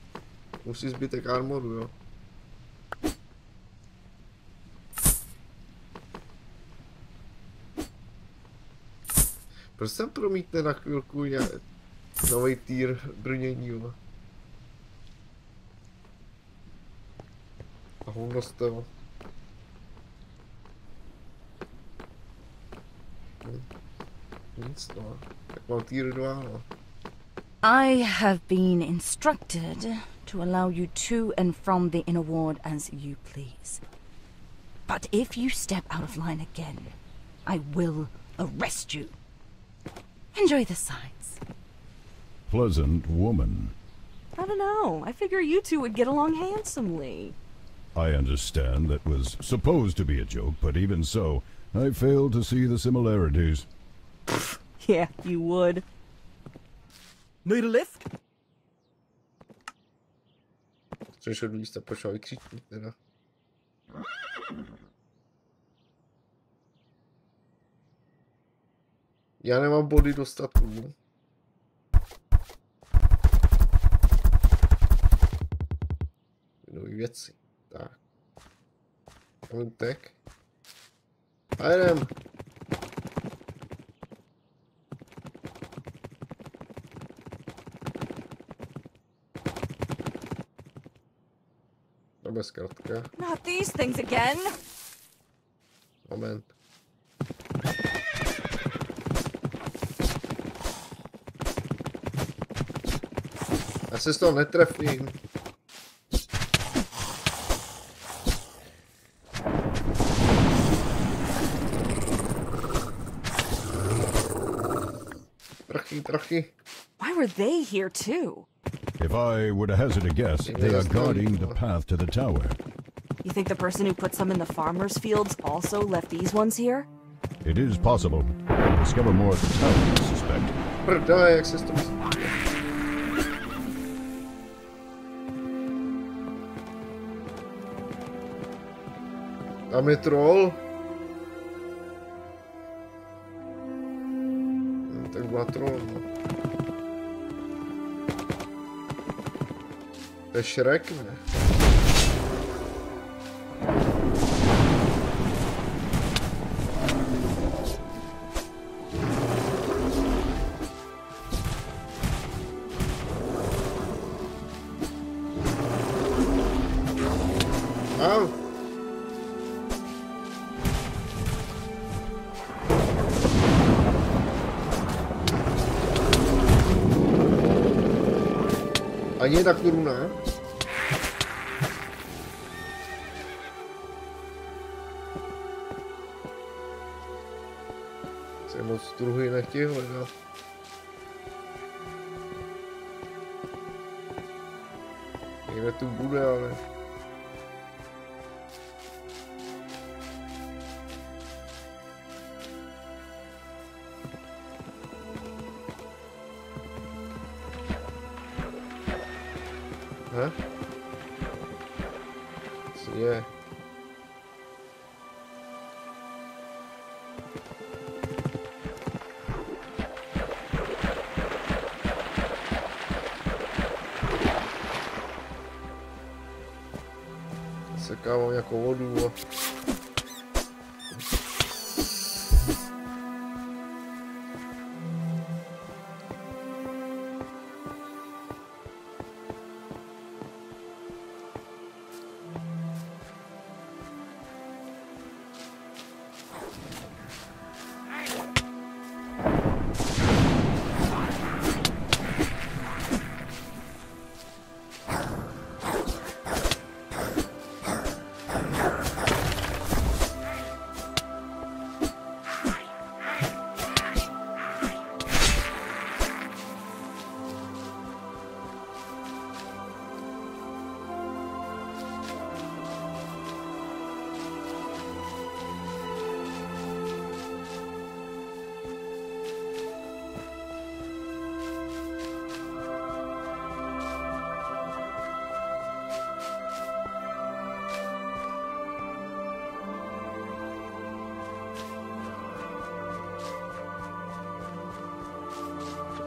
musí zbytek armoru, jo. Proč jsem promítne na chvilku nový týr brnění, jo. A hovno z toho. Nic, no. Tak mám týr 2, no.
I have been instructed to allow you to and from the inner ward as you please. But if you step out of line again, I will arrest you. Enjoy the sights.
Pleasant woman.
I don't know. I figure you two would get along handsomely.
I understand that was supposed to be a joke, but even so, I fail to see the similarities.
Yeah, you would.
Need a lift?
Což od místa počal vykřiknout teda. Já nemám body dostatku. Nový věci. Tak. Kontek. A jdem. Bez kartka.
Not these things again.
Moment. Já se z toho netrefím. Trachy.
Why were they here too?
If I were to hazard a guess, they are guarding the path to the tower.
You think the person who put some in the farmers' fields also left these ones here?
It is possible. We'll discover more at the tower, I suspect.
Prdele, jak se s tom... Tam je troll. Tak byla troll, no. To je Shrek, ne? Ani jedna koruna. Se moc druhý nechtěl hledat. Někde tu bude, ale... Huh? So yeah. Sekávám jako vodu a...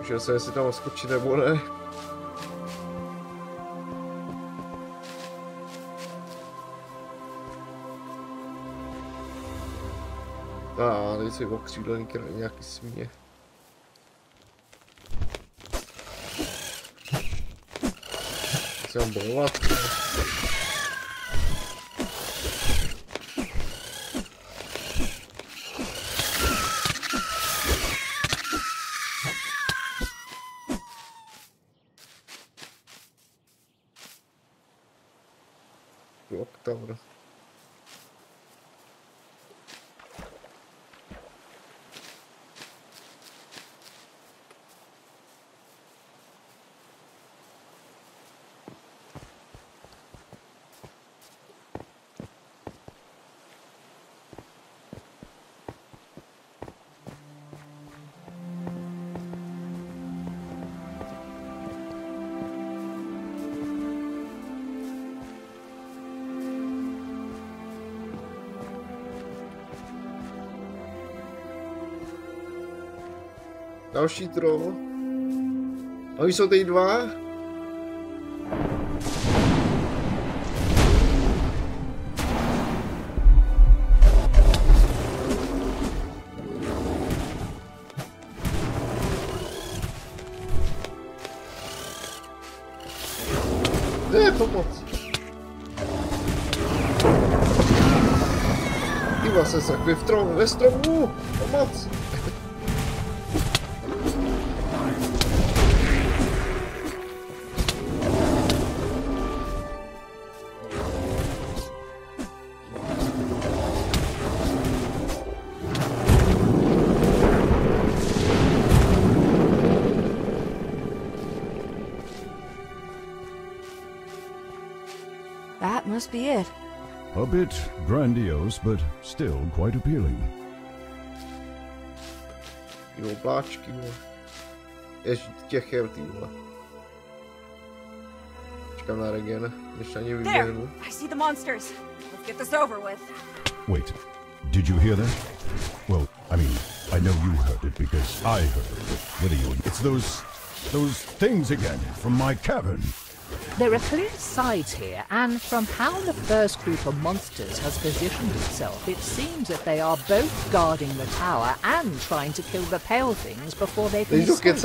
Že se jestli tam skočí nebo ne. Teď jsou okřídlený nějaký svině. Chci vám bojovat. Tower. Další troll. A oni jsou tady dva. Ne, pomoc. Díval se sakvě v troll, ve stromu. Pomoc.
Must be it.
A bit grandiose, but still quite appealing.
Jo, obláčky, ježí těchem, ty vole. Čekám na regen, než ani vyběhnu.
I see the monsters. Let's get this over with.
Wait, did you hear that? Well, I mean, I know you heard it because I heard it. Whether you... It's those things again from my cavern.
There are clear sides here, and from how the first group of monsters has positioned itself, it seems that they are both guarding the tower and trying to kill the pale things before they can escape.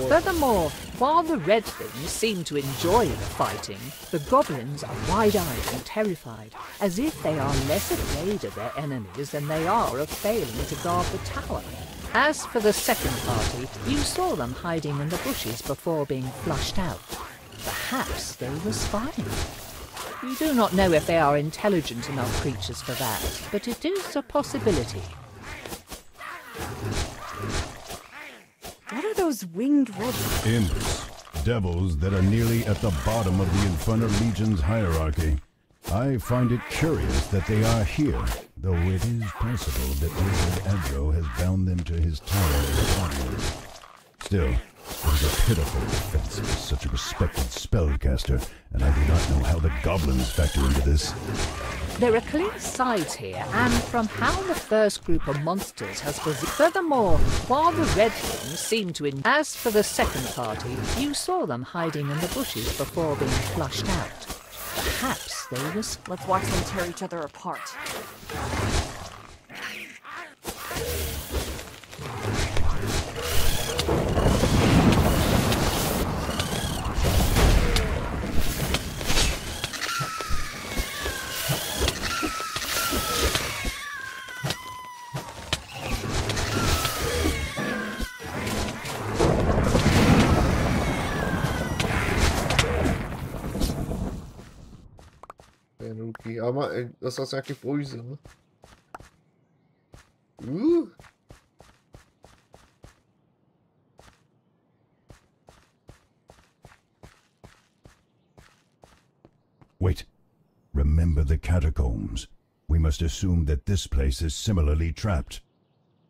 Furthermore, while the red things seem to enjoy the fighting, the goblins are wide-eyed and terrified, as if they are less afraid of their enemies than they are of failing to guard the tower. As for the second party, you saw them hiding in the bushes before being flushed out. Perhaps they were spying. You do not know if they are intelligent enough creatures for that, but it is a possibility.
What are those winged red...
Imps. Devils that are nearly at the bottom of the Infernal Legion's hierarchy. I find it curious that they are here, though it is possible that Wizard Adro has bound them to his tower. Still, it is a pitiful offense as such a respected spellcaster, and I do not know how the goblins factor into this.
There are clear sides here, and from how the first group of monsters has positioned. Furthermore, while the red things seem to... As for the second party, you saw them hiding in the bushes before being flushed out. Perhaps they were...
Let's watch them tear each other apart.
Ale dostal jsem nějaký poison.
Wait. Remember the catacombs. We must assume that this place is similarly trapped.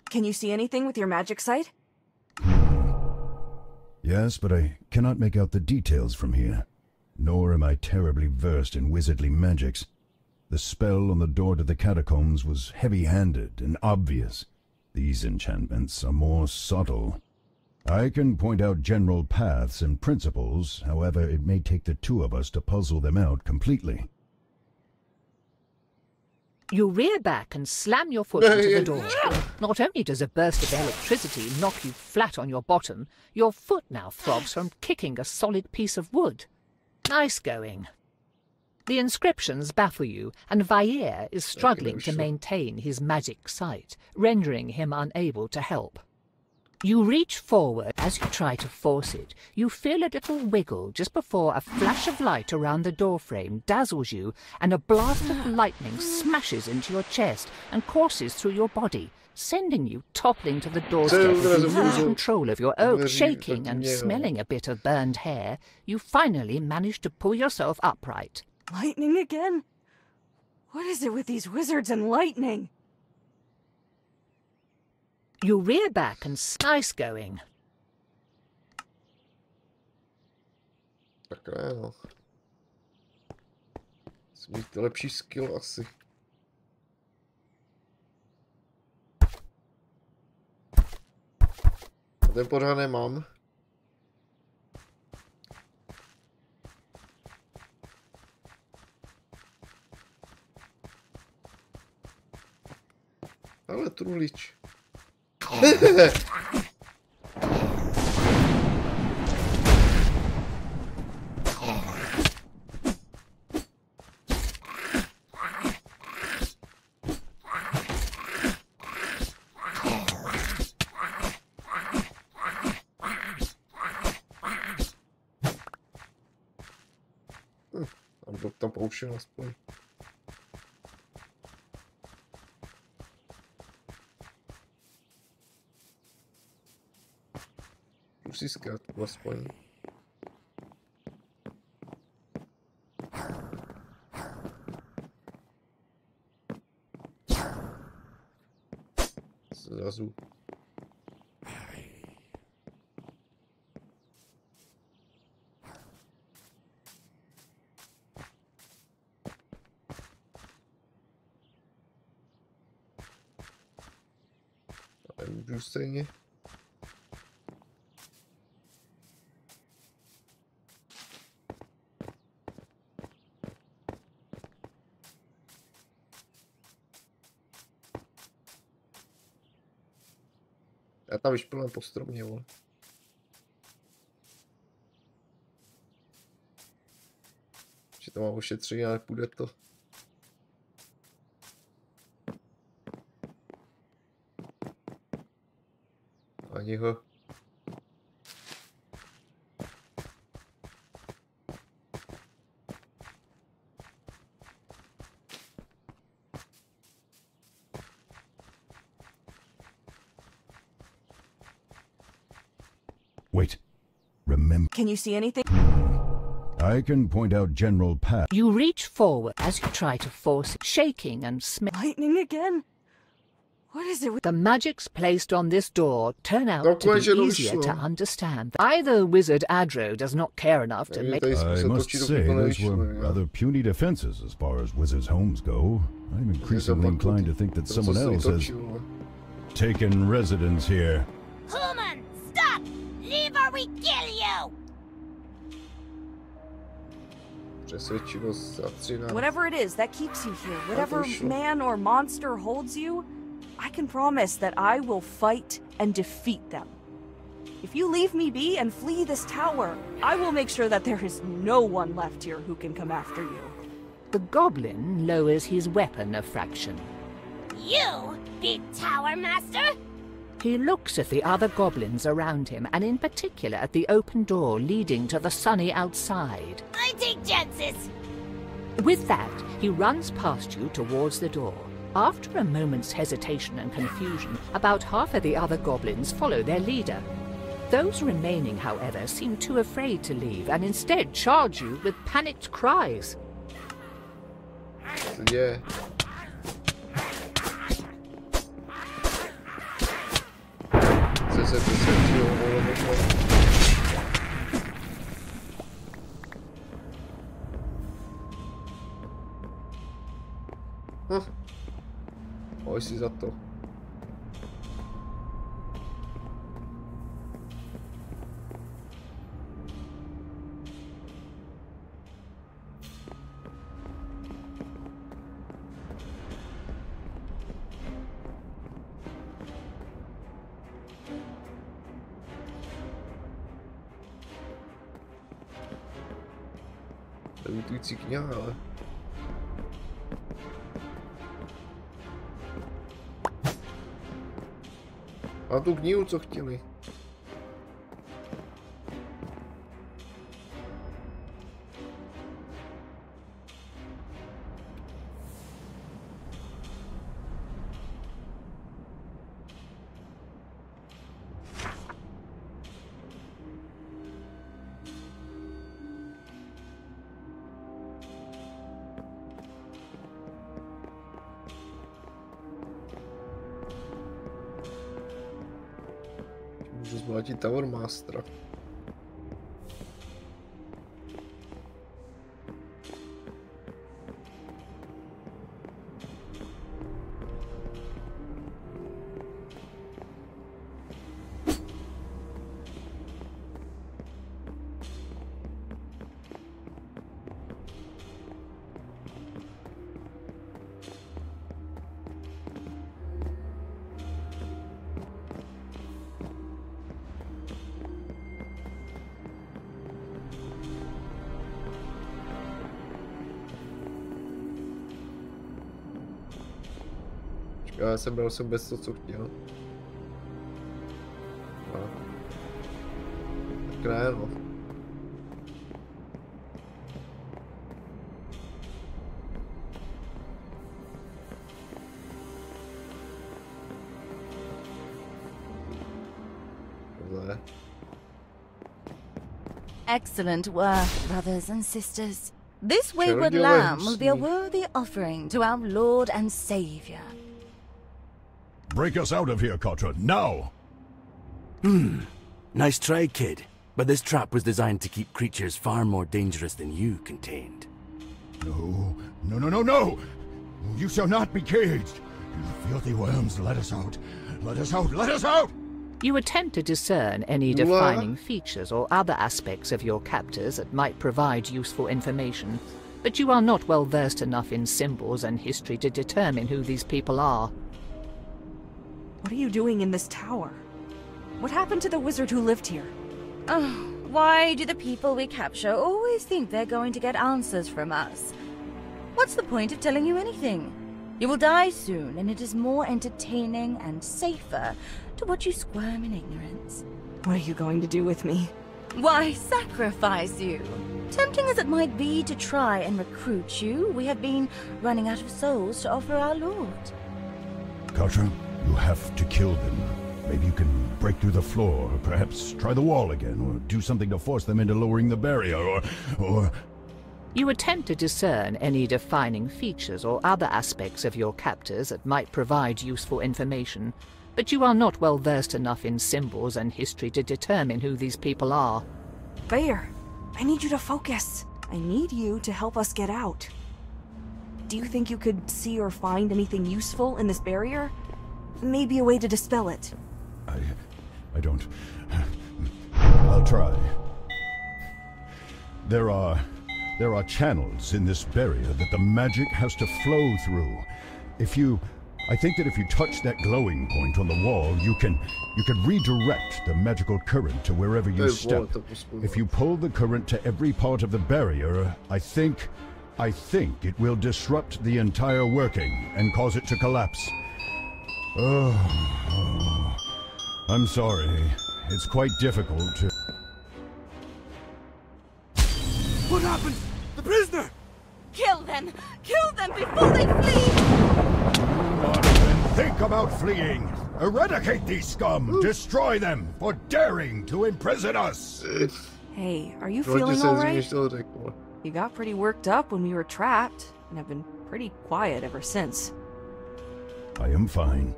Can you see anything with your magic sight?
Yes, but I cannot make out the details from here. Nor am I terribly versed in wizardly magics. The spell on the door to the catacombs was heavy-handed and obvious. These enchantments are more subtle. I can point out general paths and principles, however, it may take the two of us to puzzle them out completely.
You rear back and slam your foot into the door. Not only does a burst of electricity knock you flat on your bottom, your foot now throbs from kicking a solid piece of wood. Nice going. The inscriptions baffle you, and Vair is struggling to maintain his magic sight, rendering him unable to help. You reach forward. As you try to force it, you feel a little wiggle just before a flash of light around the doorframe dazzles you and a blast of lightning smashes into your chest and courses through your body, sending you toppling to the doorstep as you lose control of your oak. Shaking and smelling a bit of burned hair, you finally manage to pull yourself upright.
Lightning again? What is it with these wizards and lightning?
You rear back and nice going.
Takhle no. Musím mít lepší skill asi. A ten pořád nemám. Ale trulič. Tam poušel aspoň. Musí zkrátku aspoň. Zrazu. Ale můžu stejně. Já tam vyšpilám po stromě, vole. Že to mám ošetření, ale půjde to. Ani ho.
Wait. Remember.
Can you see anything?
I can point out general path.
You reach forward as you try to force it, shaking and
lightning again? What is it with
the magics placed on this door turn out to be easier to understand. Either Wizard Adro does not care enough to make...
I must say, those were rather puny defenses as far as wizards' homes go. I'm increasingly inclined to think that someone else has taken residence here.
Human, stop! Leave or we kill you!
Whatever it is that keeps you here, whatever man or monster holds you, I can promise that I will fight and defeat them. If you leave me be and flee this tower, I will make sure that there is no one left here who can come after you.
The goblin lowers his weapon a fraction.
You, big tower master?
He looks at the other goblins around him, and in particular at the open door leading to the sunny outside.
I take chances!
With that, he runs past you towards the door. After a moment's hesitation and confusion, about half of the other goblins follow their leader. Those remaining, however, seem too afraid to leave, and instead charge you with panicked cries.
Yeah. Oj si za to. Levitující kniha, ale... A tu knihu, co chtěli. Můžu zmlátit Tower Mastera. Já jsem bral jsem bez toho, co chtěl. No. Tak ne, no. Tohle.
Excellent work, brothers and sisters. This wayward lamb will be a worthy offering to our Lord and Savior.
Break us out of here, Kotra, now!
Nice try, kid. But this trap was designed to keep creatures far more dangerous than you contained.
No, no, no, no, no! You shall not be caged! You filthy worms, let us out! Let us out! Let us out!
You attempt to discern any defining features or other aspects of your captors that might provide useful information, but you are not well versed enough in symbols and history to determine who these people are.
What are you doing in this tower? What happened to the wizard who lived here?
Oh, why do the people we capture always think they're going to get answers from us? What's the point of telling you anything? You will die soon, and it is more entertaining and safer to watch you squirm in ignorance.
What are you going to do with me?
Why, sacrifice you. Tempting as it might be to try and recruit you, we have been running out of souls to offer our Lord.
Kotra, you have to kill them. Maybe you can break through the floor, or perhaps try the wall again, or do something to force them into lowering the barrier, or...
You attempt to discern any defining features or other aspects of your captors that might provide useful information, but you are not well versed enough in symbols and history to determine who these people are.
Bayer, I need you to focus. I need you to help us get out. Do you think you could see or find anything useful in this barrier? Maybe a way to dispel it.
I don't... I'll try. There are channels in this barrier that the magic has to flow through. I think that if you touch that glowing point on the wall, you can redirect the magical current to wherever you step. If you pull the current to every part of the barrier, I think it will disrupt the entire working and cause it to collapse. Oh, I'm sorry. It's quite difficult to...
What happened? The prisoner!
Kill them! Kill them before they flee!
Do not even think about fleeing! Eradicate these scum! Destroy them for daring to imprison us!
Hey, are you feeling alright? You got pretty worked up when we were trapped, and have been pretty quiet ever since.
I am fine.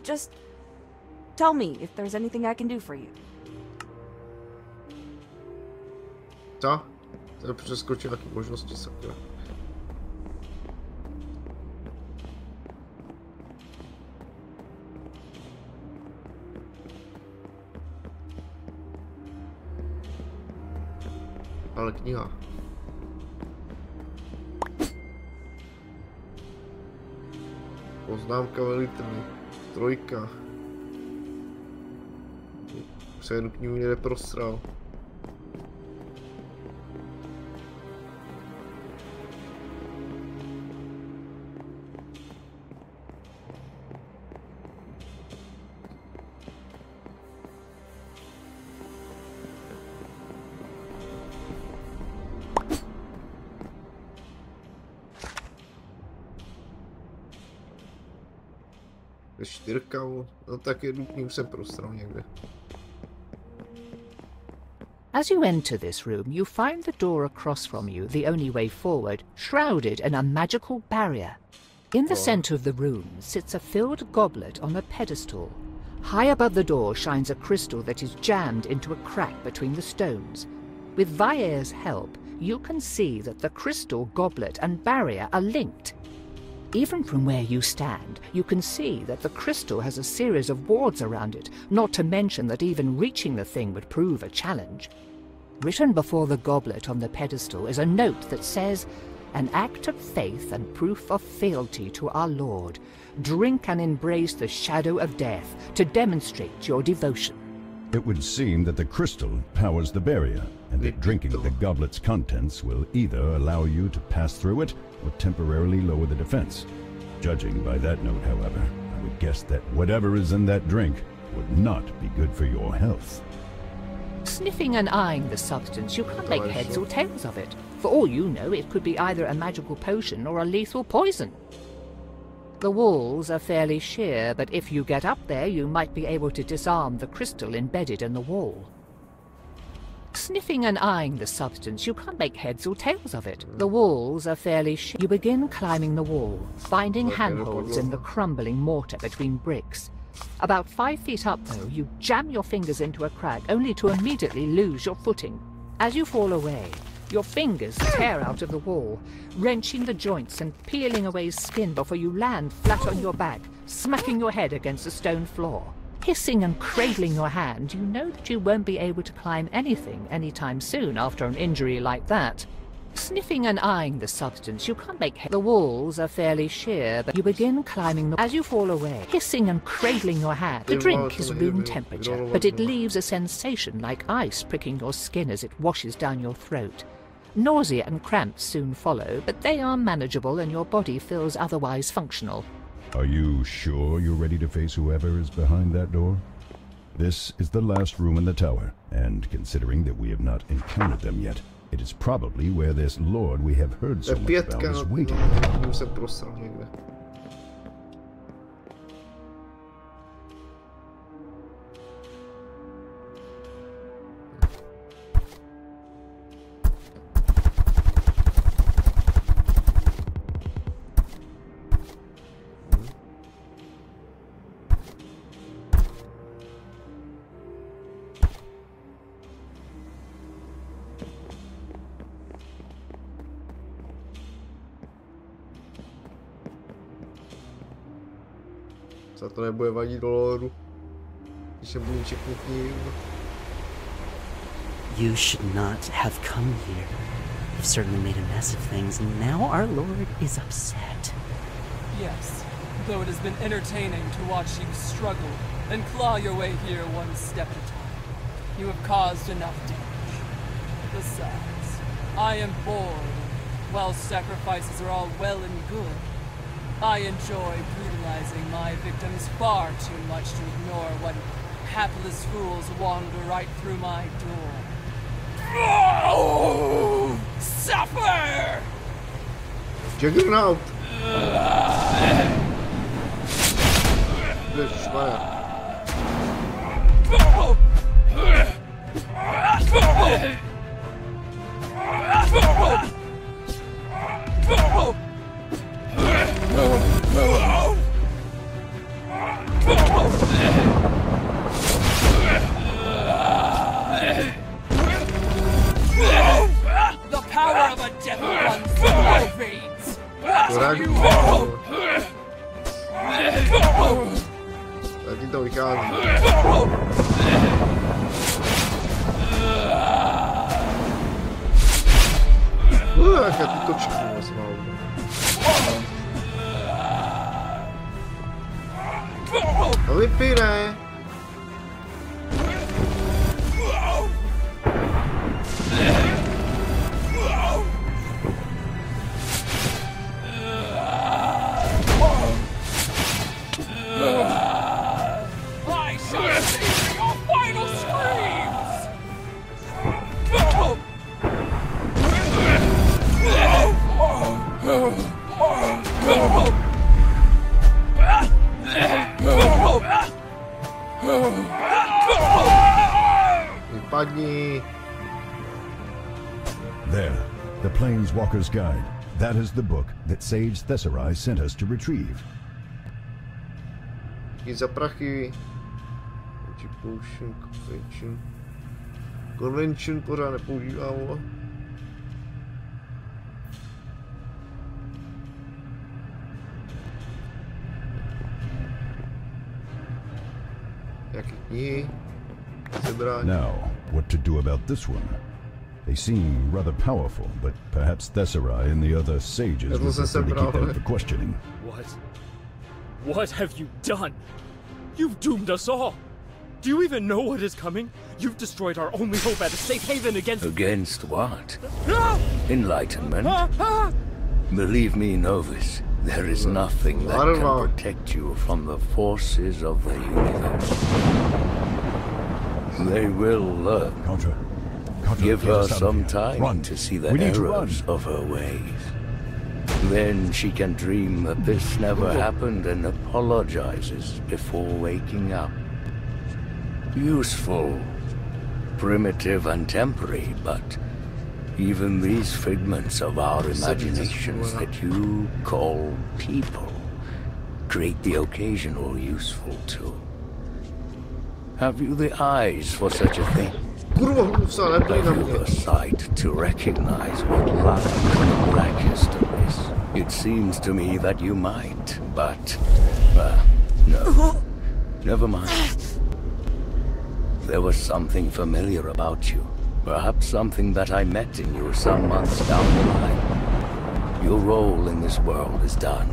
Just tell me if there's anything I can do for you.
Co? To přeskočil taky možnosti sakra. Ale kniha. Poznámka velitelný. Trojka. Se jen k ní neprostral. Čtyřka, no tak jednu k ním jsem prostral někde.
As you enter this room, you find the door across from you, the only way forward, shrouded in a magical barrier. In the center of the room sits a filled goblet on a pedestal. High above the door shines a crystal that is jammed into a crack between the stones. With Vair's help, you can see that the crystal, goblet and barrier are linked. Even from where you stand, you can see that the crystal has a series of wards around it, not to mention that even reaching the thing would prove a challenge. Written before the goblet on the pedestal is a note that says, "An act of faith and proof of fealty to our Lord. Drink and embrace the shadow of death to demonstrate your devotion."
It would seem that the crystal powers the barrier, and that drinking the goblet's contents will either allow you to pass through it or temporarily lower the defense. Judging by that note, however, I would guess that whatever is in that drink would not be good for your health.
Sniffing and eyeing the substance, you can't make heads or tails of it. For all you know, it could be either a magical potion or a lethal poison. The walls are fairly sheer, but if you get up there, you might be able to disarm the crystal embedded in the wall. Sniffing and eyeing the substance, you can't make heads or tails of it. The walls are fairly sheer. You begin climbing the wall, finding handholds in the crumbling mortar between bricks. About 5 feet up, though, you jam your fingers into a crack, only to immediately lose your footing. As you fall away, your fingers tear out of the wall, wrenching the joints and peeling away skin before you land flat on your back, smacking your head against the stone floor. Hissing and cradling your hand, you know that you won't be able to climb anything anytime soon after an injury like that. Sniffing and eyeing the substance, you can't make head. The walls are fairly sheer, but you begin climbing the... As you fall away, hissing and cradling your hand. The drink is room temperature, but it leaves a sensation like ice pricking your skin as it washes down your throat. Nausea and cramps soon follow, but they are manageable and your body feels otherwise functional.
Are you sure you're ready to face whoever is behind that door? This is the last room in the tower, and considering that we have not encountered them yet, it is probably where this lord we have heard so much about is waiting.
Za to nebude vadit do lóru, když se budu čeknout knihu.
You should not have come here. You've certainly made a mess of things, and now our lord is upset.
Yes, though it has been entertaining to watch you struggle and claw your way here one step at a time. You have caused enough damage. Besides, I am bored. While sacrifices are all well and good, I enjoy brutalizing my victims far too much to ignore when hapless fools wander right through my door. Oh, suffer!
Juggernaut!
The power of a devil runs through my veins. What you want?
Taky to vychází. Jaká ty točky vás mám. A vypíne. Padni.
There, the Planeswalker's Guide. That is the book that Sage Thesauri sent us to retrieve.
Za prachy. Convention pořád nepoužívám. Jaké knihy?
Now, what to do about this one? They seem rather powerful, but perhaps Thesauri and the other sages will prefer to keep them for questioning.
What? What have you done? You've doomed us all! Do you even know what is coming? You've destroyed our only hope at a safe haven against...
Against what? Enlightenment? Believe me, Novus, there is nothing that can protect you from the forces of the universe. They will learn.
Contra,
give her some time to see the errors of her ways. Then she can dream that this never happened and apologizes before waking up. Useful, primitive and temporary, but even these figments of our imaginations that you call people create the occasional useful tool. Have you the eyes for such a thing? Have you the sight to recognize what lies in the blackest of this? It seems to me that you might, but... no. Never mind. There was something familiar about you. Perhaps something that I met in you some months down the line. Your role in this world is done.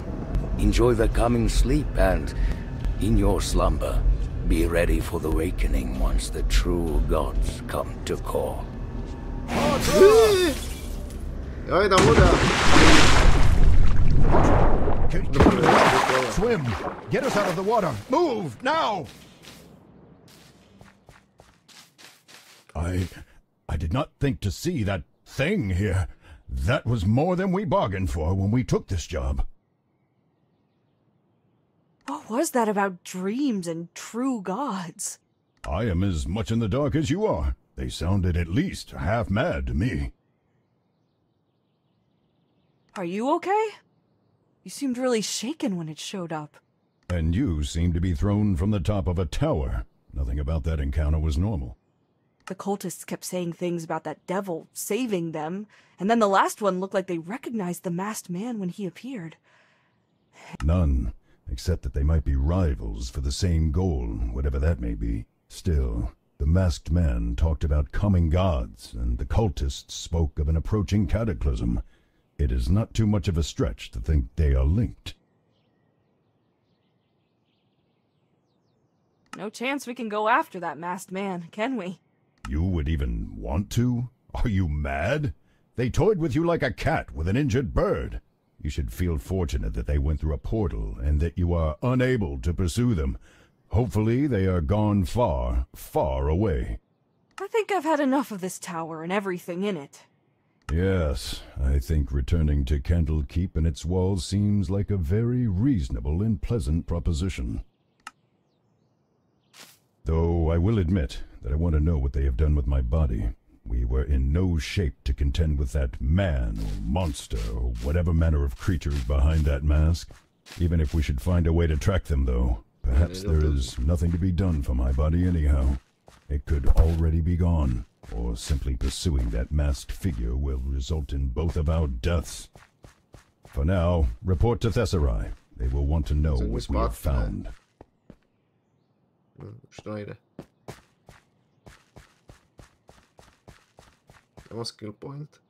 Enjoy the coming sleep and, in your slumber, be ready for the awakening once the true gods come to call.
Swim! Get us out of the water! Move, now! I did not think to see that thing here. That was more than we bargained for when we took this job.
What was that about dreams and true gods?
I am as much in the dark as you are. They sounded at least half mad to me.
Are you okay? You seemed really shaken when it showed up.
And you seemed to be thrown from the top of a tower. Nothing about that encounter was normal.
The cultists kept saying things about that devil saving them, and then the last one looked like they recognized the masked man when he appeared.
None, except that they might be rivals for the same goal, whatever that may be. Still, the masked man talked about coming gods, and the cultists spoke of an approaching cataclysm. It is not too much of a stretch to think they are linked.
No chance we can go after that masked man, can we?
You would even want to? Are you mad? They toyed with you like a cat with an injured bird. You should feel fortunate that they went through a portal and that you are unable to pursue them. Hopefully they are gone far, far away.
I think I've had enough of this tower and everything in it.
Yes, I think returning to Candlekeep and its walls seems like a very reasonable and pleasant proposition. Though I will admit that I want to know what they have done with my body. We were in no shape to contend with that man or monster or whatever manner of creatures behind that mask. Even if we should find a way to track them, though, perhaps there is nothing to be done for my body anyhow. It could already be gone, or simply pursuing that masked figure will result in both of our deaths. For now, report to Thesauri. They will want to know what we have found.
Nemám skill point.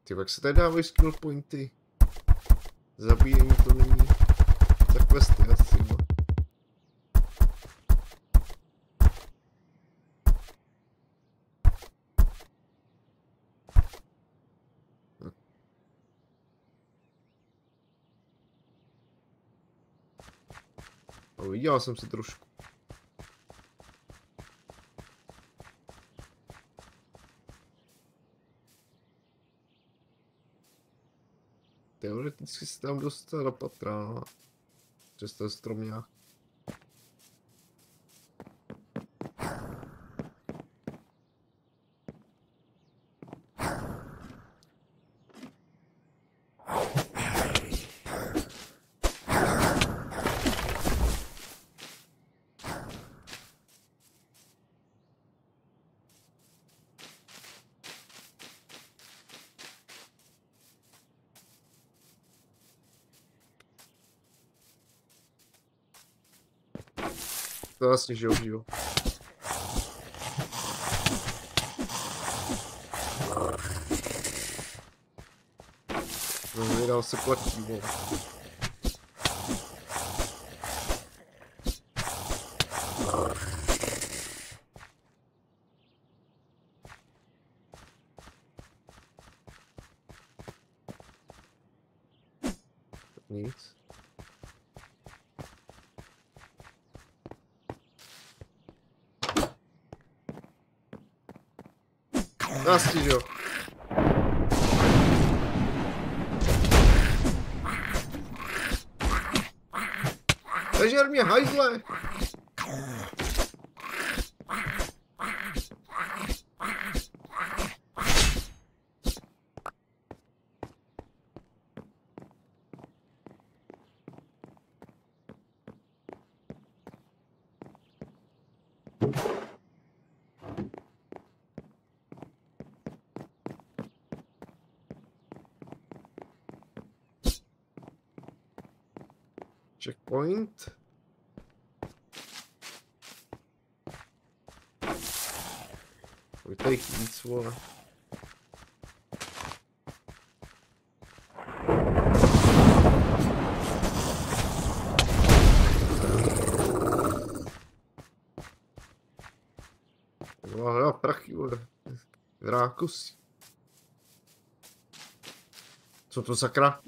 Ty, jak se tady dávají skill pointy? Zabíjení to není za questy asi, no. Viděl jsem se trošku. Teoreticky se tam dostal do patra, přes ten strom nějak. To vlastně, že jo. No, vydal se platí, vole. Nic. Vlastně, jo. Sežer mě, hajzle! Checkpoint. Pojďte jich víc, vole. Hledá prachy, vole. Vrákus. Co to sakra?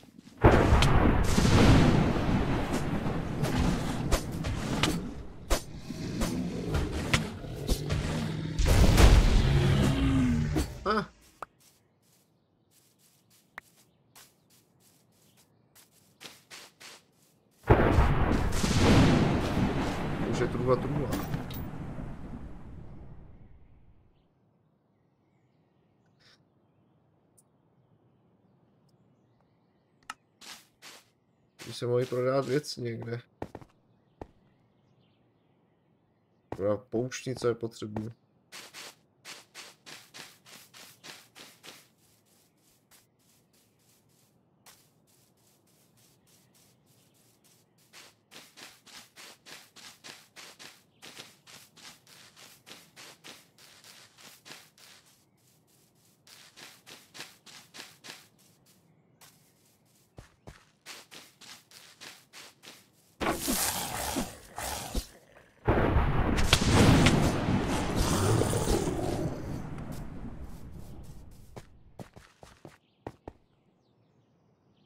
Už je truhla. Když se mohli prodat věci někde. Prodat pouštnice je potřebné.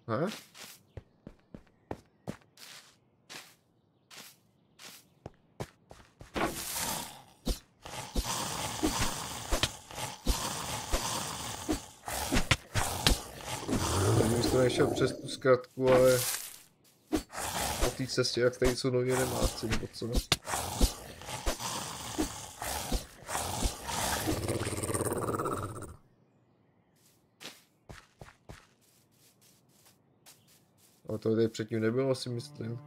Huh? Nevím, jestli nešel přes tu zkratku, ale po té cestě, jak tady jsou nově nemáci, nebo co? Ale to tady předtím nebylo, si myslím.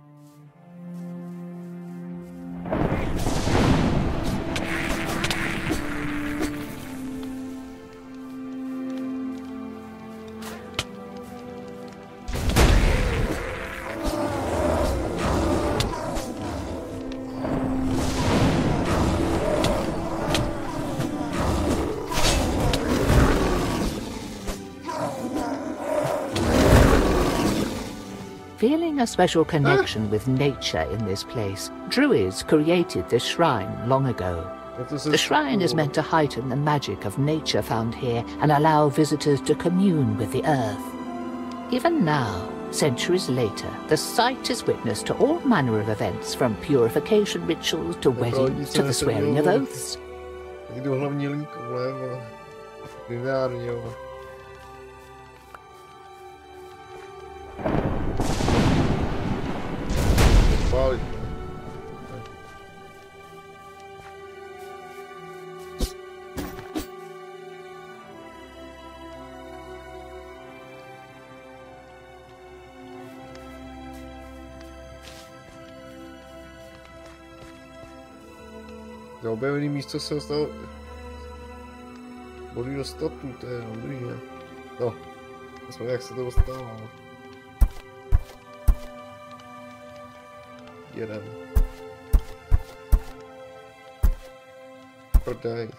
Feeling a special connection with nature in this place, Druids created this shrine long ago. The shrine is meant to heighten the magic of nature found here and allow visitors to commune with the earth. Even now, centuries later, the site is witness to all manner of events, from purification rituals to weddings to the swearing of oaths.
Za objevený místo se dostal body do statu, to je dobrý, ne? No, aspoň jak se to dostává. Jeden. prdej.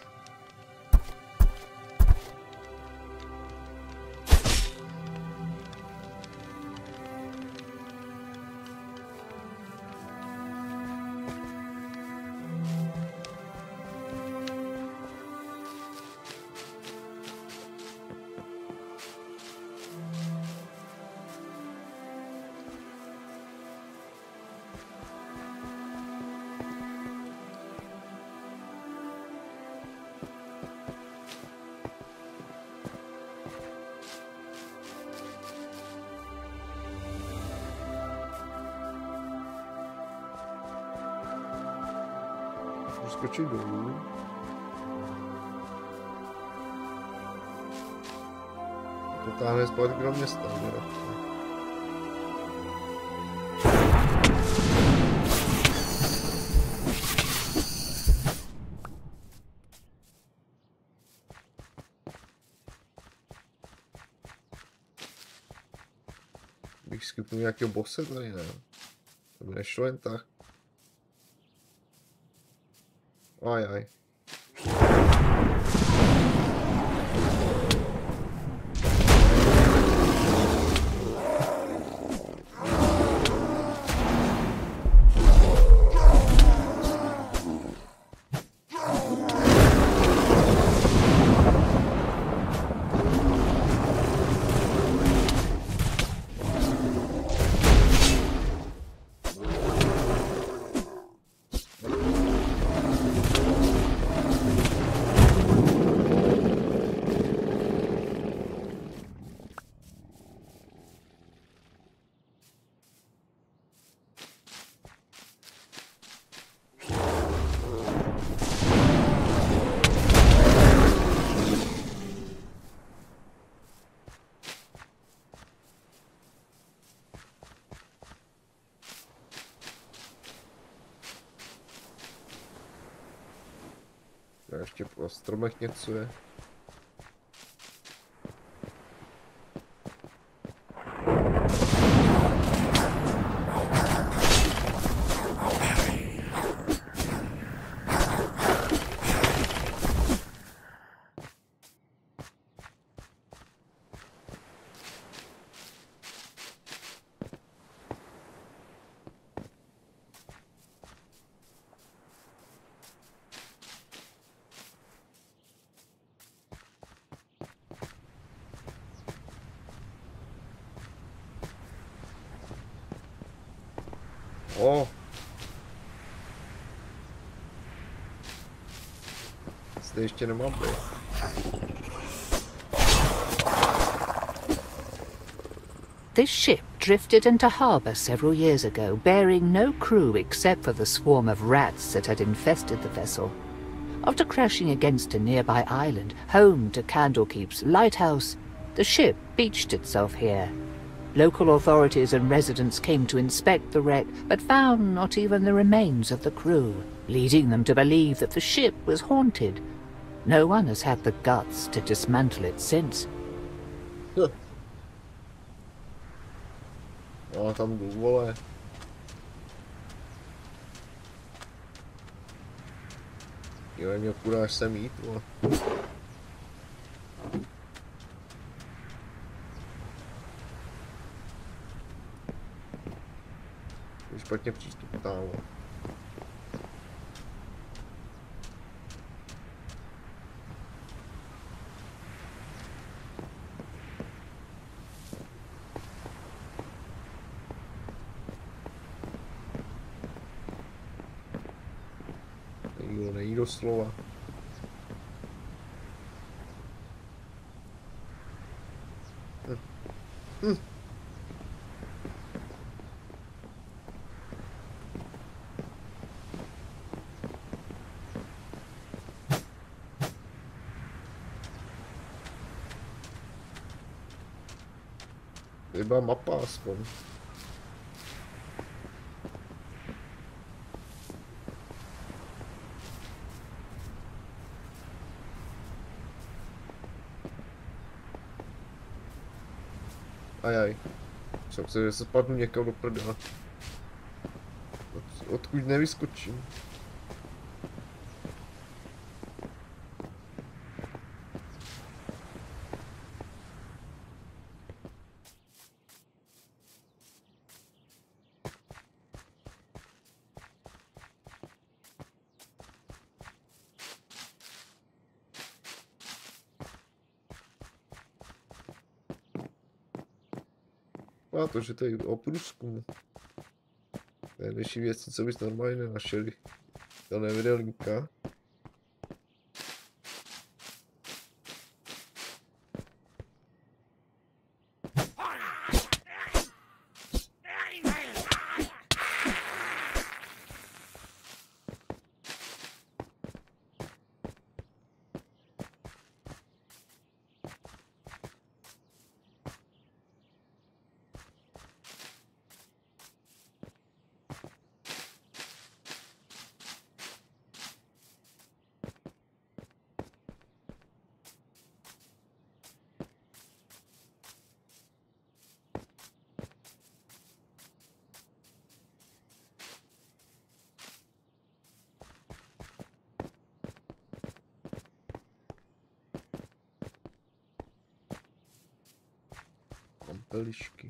Skočit dolů. To táhne zpátky do města, teda. Bych skipnul nějakého bosse tady, ne? To by nešlo jen tak. Aj. Ještě po stromech něco je. O! Zde ještě nemám být.
This ship drifted into harbour several years ago, bearing no crew except for the swarm of rats that had infested the vessel. After crashing against a nearby island, home to Candlekeep's lighthouse, the ship beached itself here. Local authorities and residents came to inspect the wreck, but found not even the remains of the crew, leading them to believe that the ship was haunted. No one has had the guts to dismantle it since.
No, tam jdu, vole. Jo, mě kudáš sem jít, vole. Špatně přístup tam. Nejde doslova. Byla mapa aspoň. Ajaj. Jsem se, že se spadnu někam do prdele. Odkud nevyskočím. A to, že to je o průzkumu. To je další věci, co bys normálně nenašeli. To nevyjde linka. Lišky.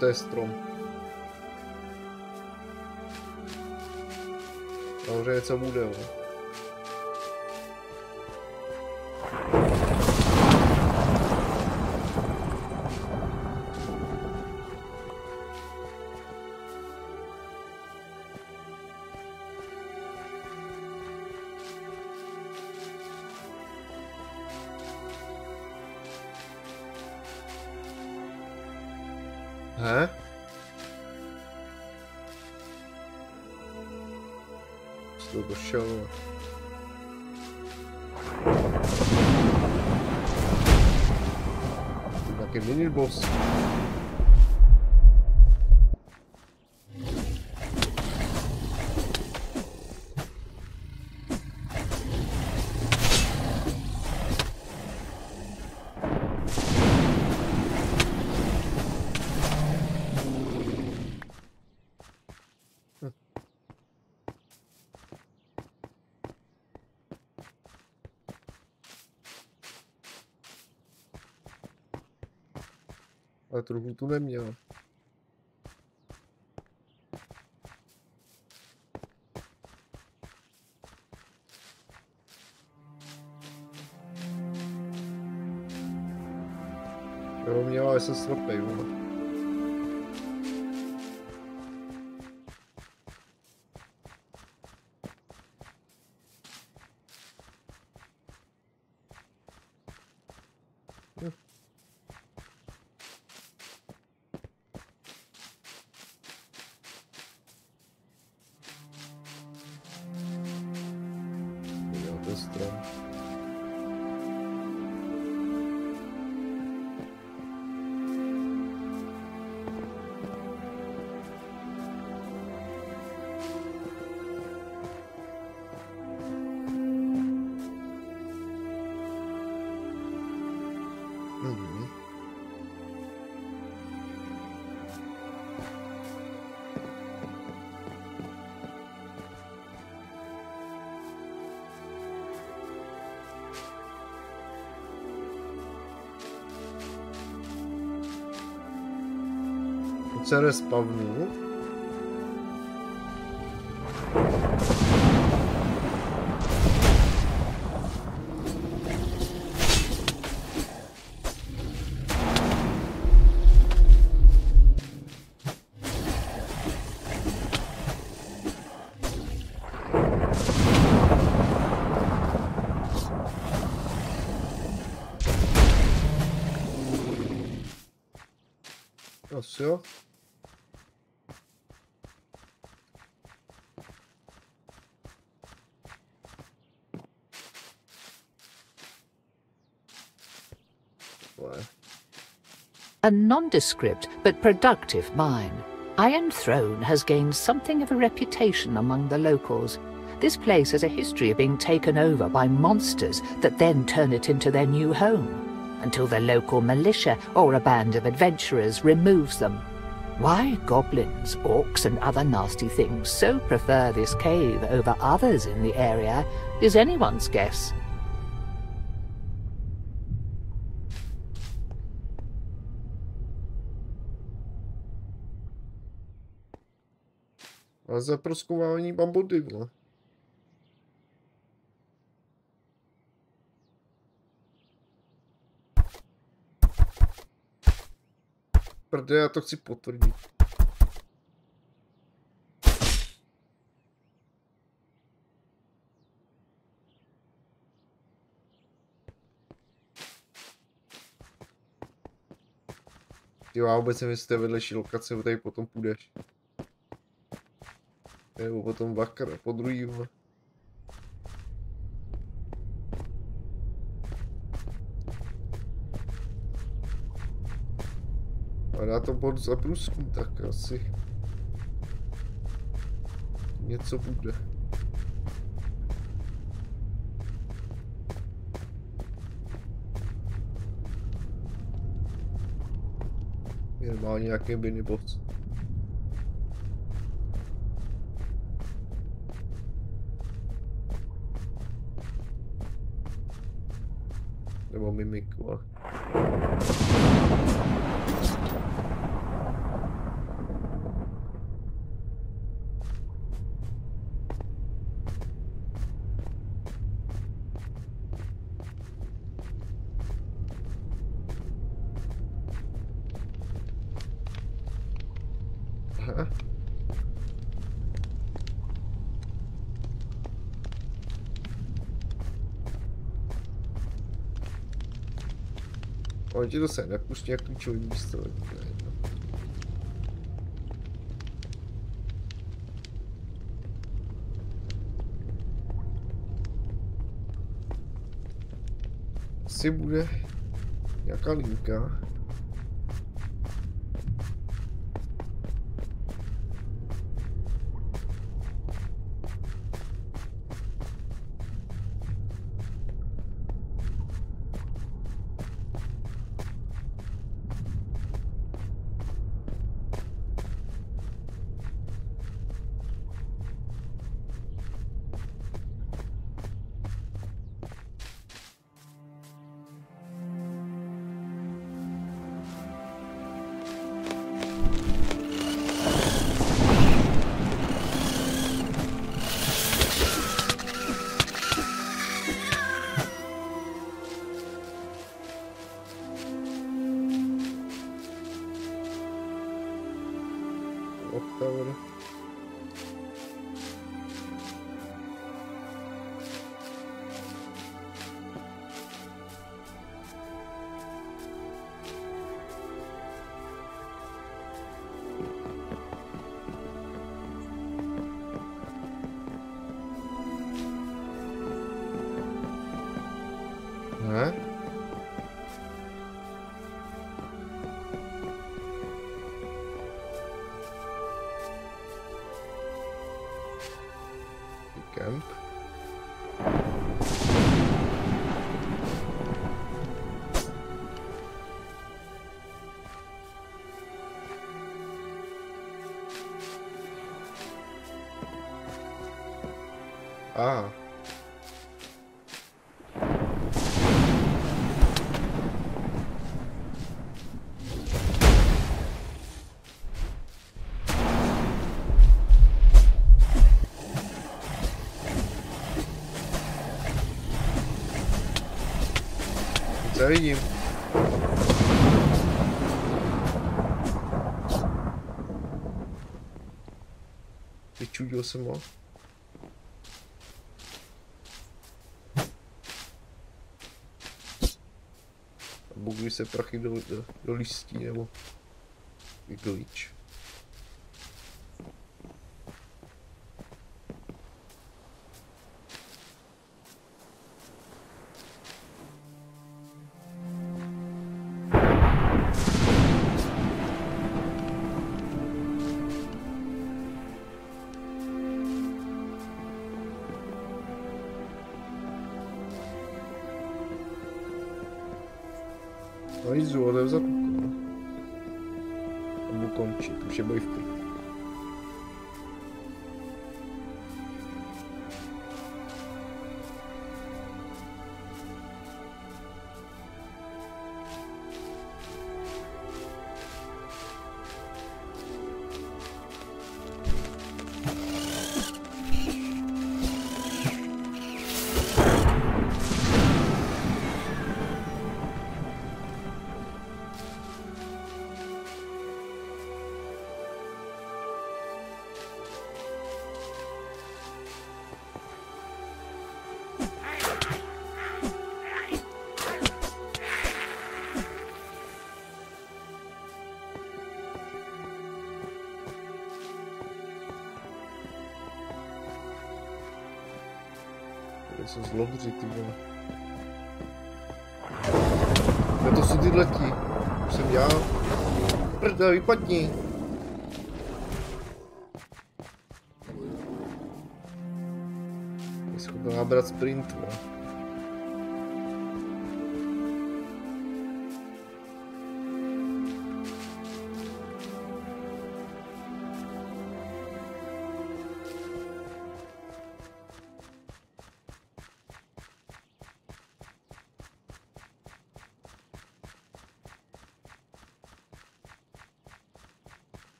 To je strom. Samozřejmě co bude, jo. Hä? Co to došel? Nějaký miniboss. Ale trochu tu neměl. Jo, měl, ale jsem slepej, jo. se respawnu. Asi jo.
A nondescript but productive mine. Iron Throne has gained something of a reputation among the locals. This place has a history of being taken over by monsters that then turn it into their new home, until the local militia or a band of adventurers removes them. Why goblins, orcs and other nasty things so prefer this cave over others in the area is anyone's guess.
Ale za prozkoumávání mám body, vole. Protože já to chci potvrdit. Jo, já vůbec nevím, jestli to je vedlejší lokace, tady potom půjdeš. Nebo potom vakar, po druhým. A dá to bod za průzkum, tak asi něco bude. Minimálně nějaký miniboss. Nebo mimiku, ale... On ti to se nepustí jak klíčový místo. Asi bude nějaká linka. Camp. Ah. vidím. Vyčudil jsem ho. Bugují se prachy do listí nebo glitch. No i zůle za kuku. A budu končit, už je boj v klidu. Jsou zlobři, ty vole. Já to jsou ty letí. Už jsem já. Prdel, vypadni. Je schopná nabrat sprint, vole.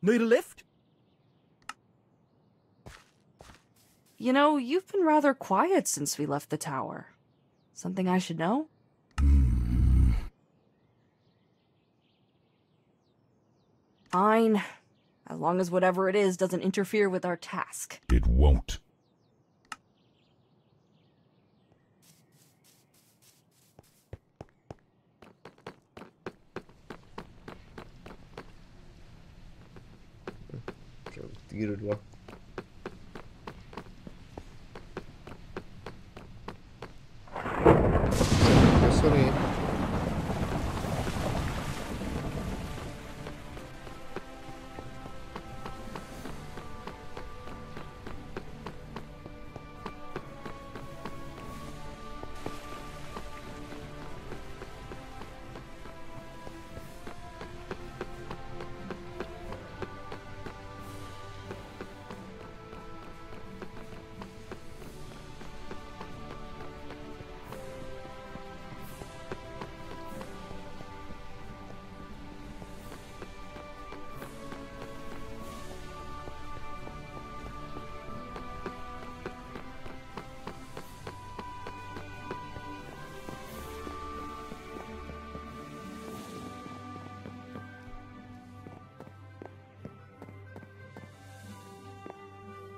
Need a lift?
You know, you've been rather quiet since we left the tower. Something I should know? Fine. As long as whatever it is doesn't interfere with our task.
It won't.
Tier 2. Sorry.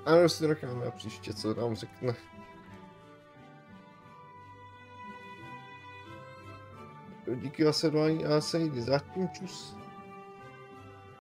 Ano, si necháme a příště, co nám řekne. Díky za sledování a se jde zatím čus.